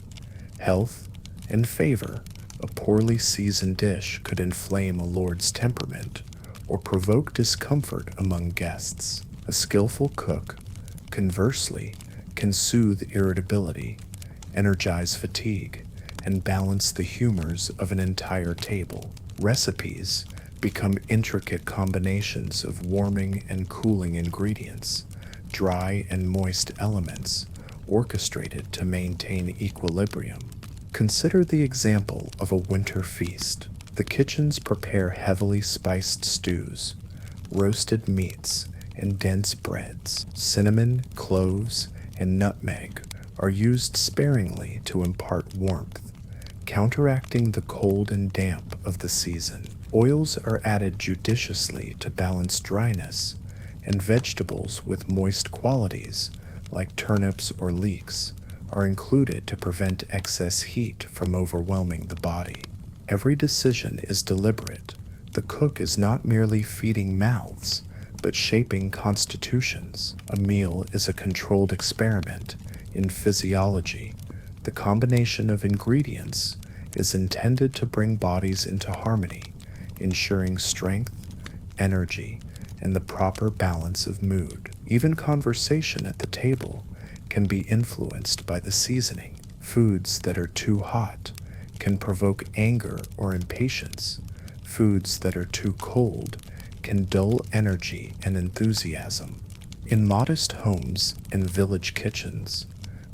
health, and favor. A poorly seasoned dish could inflame a lord's temperament or provoke discomfort among guests. A skillful cook, conversely, can soothe irritability, energize fatigue, and balance the humors of an entire table. Recipes become intricate combinations of warming and cooling ingredients, dry and moist elements, orchestrated to maintain equilibrium. Consider the example of a winter feast. The kitchens prepare heavily spiced stews, roasted meats, and dense breads. Cinnamon, cloves, and nutmeg are used sparingly to impart warmth, counteracting the cold and damp of the season. Oils are added judiciously to balance dryness, and vegetables with moist qualities, like turnips or leeks, are included to prevent excess heat from overwhelming the body. Every decision is deliberate. The cook is not merely feeding mouths, but shaping constitutions. A meal is a controlled experiment in physiology. The combination of ingredients is intended to bring bodies into harmony, ensuring strength, energy, and the proper balance of mood. Even conversation at the table can be influenced by the seasoning. Foods that are too hot can provoke anger or impatience. Foods that are too cold can dull energy and enthusiasm. In modest homes and village kitchens,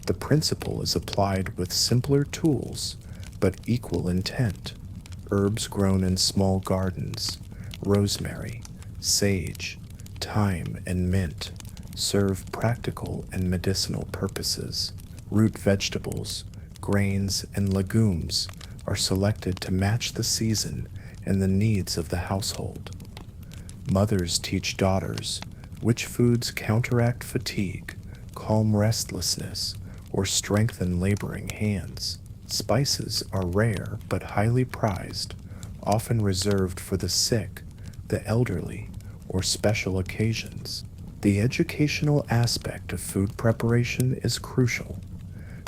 the principle is applied with simpler tools but equal intent. Herbs grown in small gardens, rosemary, sage, thyme, and mint, serve practical and medicinal purposes. Root vegetables, grains, and legumes are selected to match the season and the needs of the household. Mothers teach daughters which foods counteract fatigue, calm restlessness, or strengthen laboring hands. Spices are rare but highly prized, often reserved for the sick, the elderly, or special occasions. The educational aspect of food preparation is crucial.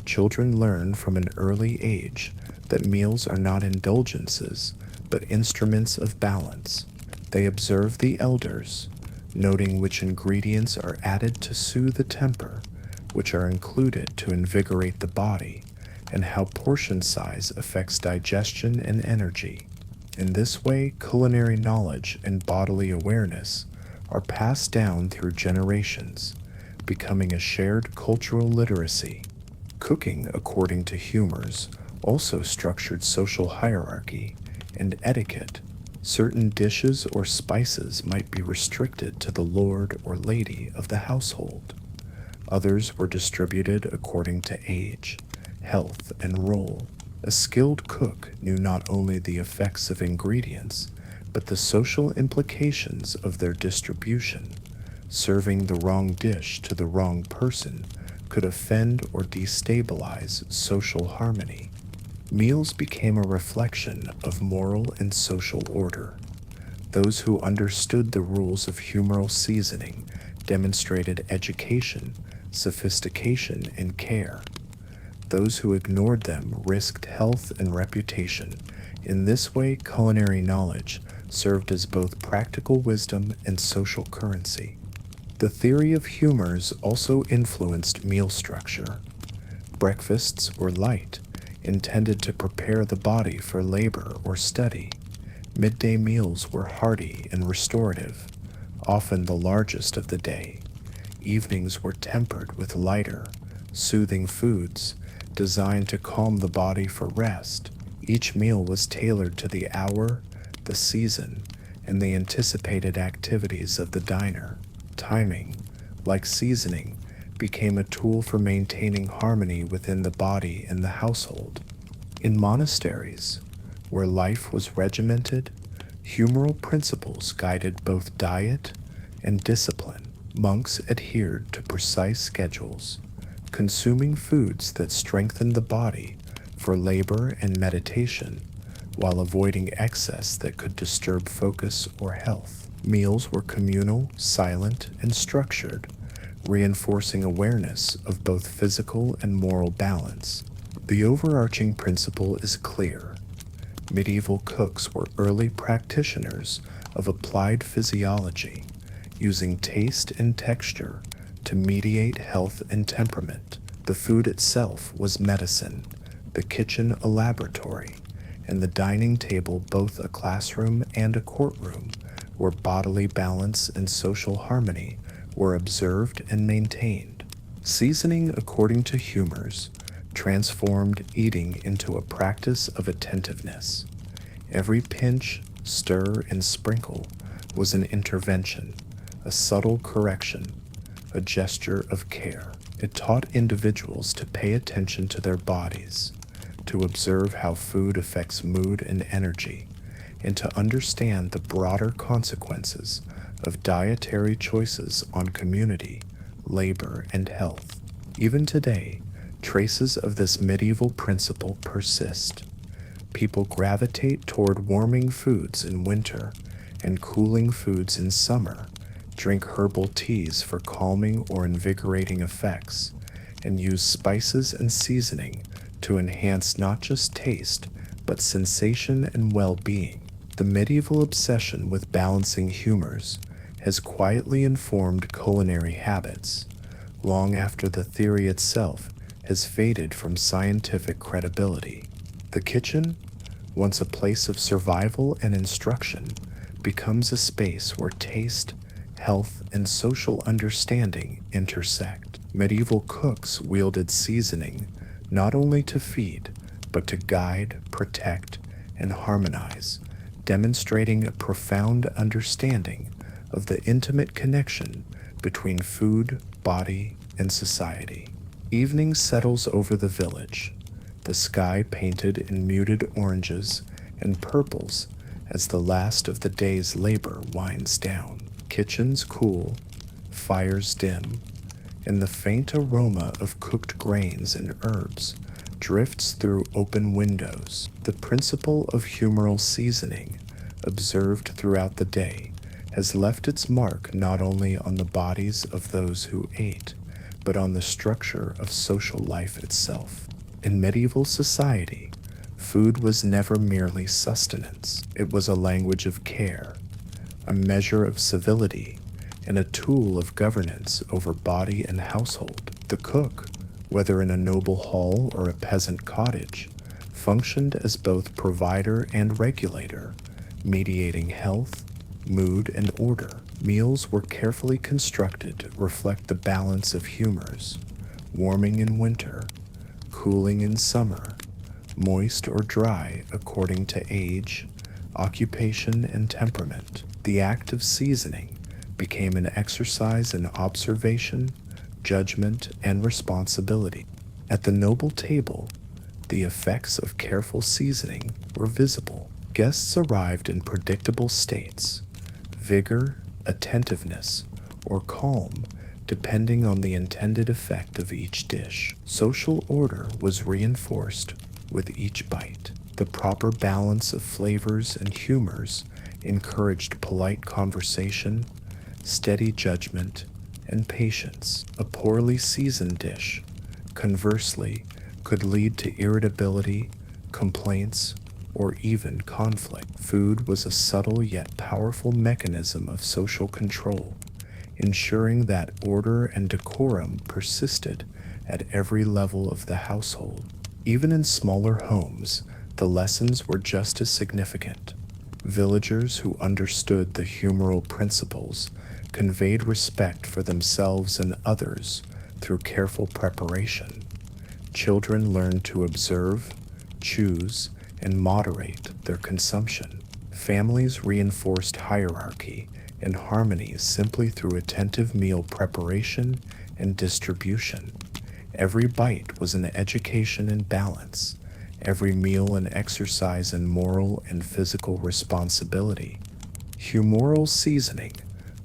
Children learn from an early age that meals are not indulgences, but instruments of balance. They observe the elders, noting which ingredients are added to soothe the temper, which are included to invigorate the body, and how portion size affects digestion and energy. In this way, culinary knowledge and bodily awareness are passed down through generations, becoming a shared cultural literacy. Cooking according to humors also structured social hierarchy and etiquette. Certain dishes or spices might be restricted to the lord or lady of the household. Others were distributed according to age, health, and role. A skilled cook knew not only the effects of ingredients, but the social implications of their distribution. Serving the wrong dish to the wrong person could offend or destabilize social harmony. Meals became a reflection of moral and social order. Those who understood the rules of humoral seasoning demonstrated education, sophistication, and care. Those who ignored them risked health and reputation. In this way, culinary knowledge served as both practical wisdom and social currency. The theory of humors also influenced meal structure. Breakfasts were light, intended to prepare the body for labor or study. Midday meals were hearty and restorative, often the largest of the day. Evenings were tempered with lighter, soothing foods designed to calm the body for rest. Each meal was tailored to the hour, the season, and the anticipated activities of the diner. Timing, like seasoning, became a tool for maintaining harmony within the body and the household. In monasteries, where life was regimented, humoral principles guided both diet and discipline. Monks adhered to precise schedules, consuming foods that strengthened the body for labor and meditation, while avoiding excess that could disturb focus or health. Meals were communal, silent, and structured, reinforcing awareness of both physical and moral balance. The overarching principle is clear. Medieval cooks were early practitioners of applied physiology, using taste and texture to mediate health and temperament. The food itself was medicine, the kitchen a laboratory, and the dining table both a classroom and a courtroom, where bodily balance and social harmony were observed and maintained. Seasoning according to humors transformed eating into a practice of attentiveness. Every pinch, stir, and sprinkle was an intervention, a subtle correction, a gesture of care. It taught individuals to pay attention to their bodies, to observe how food affects mood and energy, and to understand the broader consequences of dietary choices on community, labor, and health. Even today, traces of this medieval principle persist. People gravitate toward warming foods in winter and cooling foods in summer, drink herbal teas for calming or invigorating effects, and use spices and seasoning to enhance not just taste, but sensation and well-being. The medieval obsession with balancing humors has quietly informed culinary habits, long after the theory itself has faded from scientific credibility. The kitchen, once a place of survival and instruction, becomes a space where taste, health, and social understanding intersect. Medieval cooks wielded seasoning not only to feed, but to guide, protect, and harmonize, demonstrating a profound understanding of the intimate connection between food, body, and society. Evening settles over the village, the sky painted in muted oranges and purples as the last of the day's labor winds down. Kitchens cool, fires dim, and the faint aroma of cooked grains and herbs drifts through open windows. The principle of humoral seasoning, observed throughout the day, has left its mark not only on the bodies of those who ate, but on the structure of social life itself. In medieval society, food was never merely sustenance. It was a language of care, a measure of civility, and a tool of governance over body and household. The cook, whether in a noble hall or a peasant cottage, functioned as both provider and regulator, mediating health, mood, and order. Meals were carefully constructed to reflect the balance of humors, warming in winter, cooling in summer, moist or dry according to age, occupation, and temperament. The act of seasoning became an exercise in observation, judgment, and responsibility. At the noble table, the effects of careful seasoning were visible. Guests arrived in predictable states, vigor, attentiveness, or calm, depending on the intended effect of each dish. Social order was reinforced with each bite. The proper balance of flavors and humors encouraged polite conversation, steady judgment, and patience. A poorly seasoned dish, conversely, could lead to irritability, complaints, or even conflict. Food was a subtle yet powerful mechanism of social control, ensuring that order and decorum persisted at every level of the household. Even in smaller homes, the lessons were just as significant. Villagers who understood the humoral principles conveyed respect for themselves and others through careful preparation. Children learned to observe, choose, and moderate their consumption. Families reinforced hierarchy and harmony simply through attentive meal preparation and distribution. Every bite was an education in balance, every meal an exercise in moral and physical responsibility. Humoral seasoning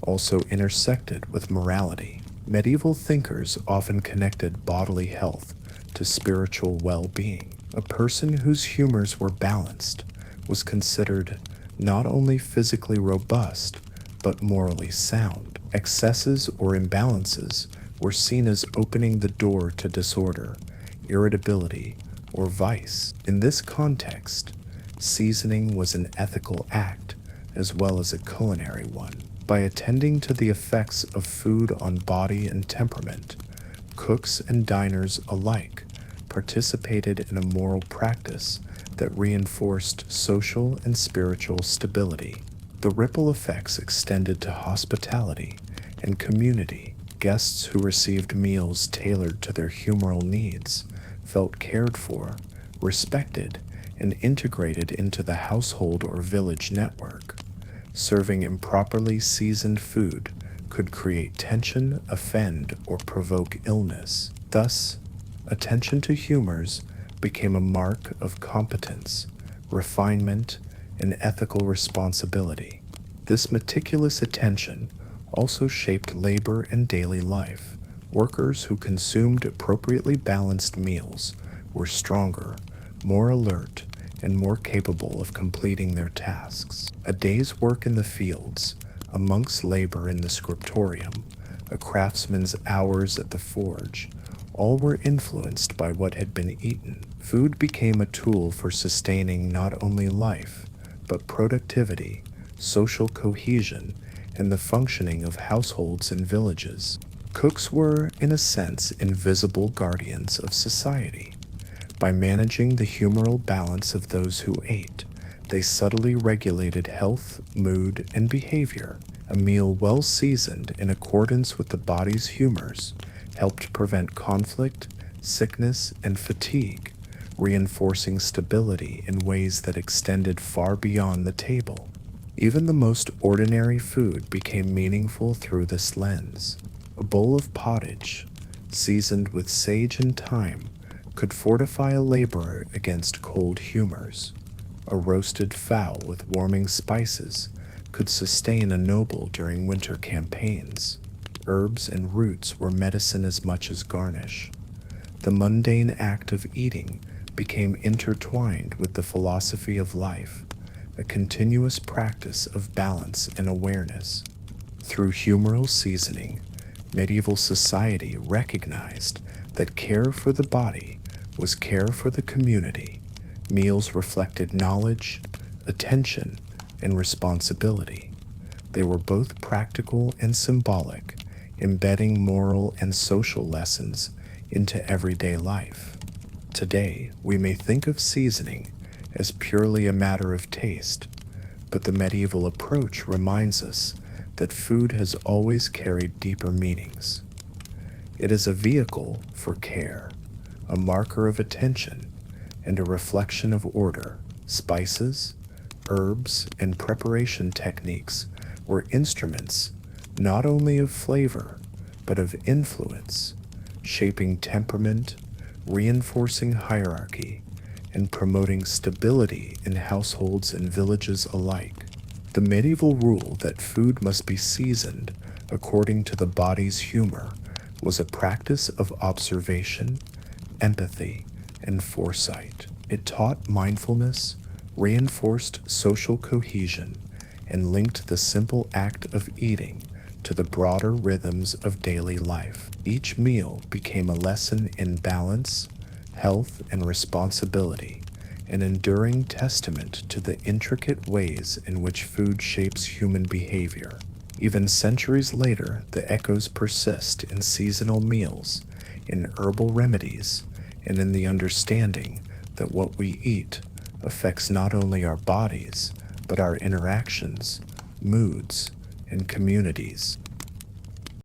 also intersected with morality. Medieval thinkers often connected bodily health to spiritual well-being. A person whose humors were balanced was considered not only physically robust, but morally sound. Excesses or imbalances were seen as opening the door to disorder, irritability, or vice. In this context, seasoning was an ethical act as well as a culinary one. By attending to the effects of food on body and temperament, cooks and diners alike participated in a moral practice that reinforced social and spiritual stability. The ripple effects extended to hospitality and community. Guests who received meals tailored to their humoral needs felt cared for, respected, and integrated into the household or village network. Serving improperly seasoned food could create tension, offend, or provoke illness. Thus, attention to humors became a mark of competence, refinement, and ethical responsibility. This meticulous attention also shaped labor and daily life. Workers who consumed appropriately balanced meals were stronger, more alert, and more capable of completing their tasks. A day's work in the fields, a monk's labor in the scriptorium, a craftsman's hours at the forge, all were influenced by what had been eaten. Food became a tool for sustaining not only life, but productivity, social cohesion, and the functioning of households and villages. Cooks were, in a sense, invisible guardians of society. By managing the humoral balance of those who ate, they subtly regulated health, mood, and behavior. A meal well seasoned in accordance with the body's humors helped prevent conflict, sickness, and fatigue, reinforcing stability in ways that extended far beyond the table. Even the most ordinary food became meaningful through this lens. A bowl of pottage, seasoned with sage and thyme, could fortify a laborer against cold humors. A roasted fowl with warming spices could sustain a noble during winter campaigns. Herbs and roots were medicine as much as garnish. The mundane act of eating became intertwined with the philosophy of life, a continuous practice of balance and awareness. Through humoral seasoning, medieval society recognized that care for the body was care for the community. Meals reflected knowledge, attention, and responsibility. They were both practical and symbolic, embedding moral and social lessons into everyday life. Today, we may think of seasoning as purely a matter of taste, but the medieval approach reminds us that food has always carried deeper meanings. It is a vehicle for care, a marker of attention, and a reflection of order. Spices, herbs, and preparation techniques were instruments not only of flavor, but of influence, shaping temperament, reinforcing hierarchy, and promoting stability in households and villages alike. The medieval rule that food must be seasoned according to the body's humor was a practice of observation, empathy, and foresight. It taught mindfulness, reinforced social cohesion, and linked the simple act of eating to the broader rhythms of daily life. Each meal became a lesson in balance, health, and responsibility, an enduring testament to the intricate ways in which food shapes human behavior. Even centuries later, the echoes persist in seasonal meals, in herbal remedies, and in the understanding that what we eat affects not only our bodies, but our interactions, moods, and communities.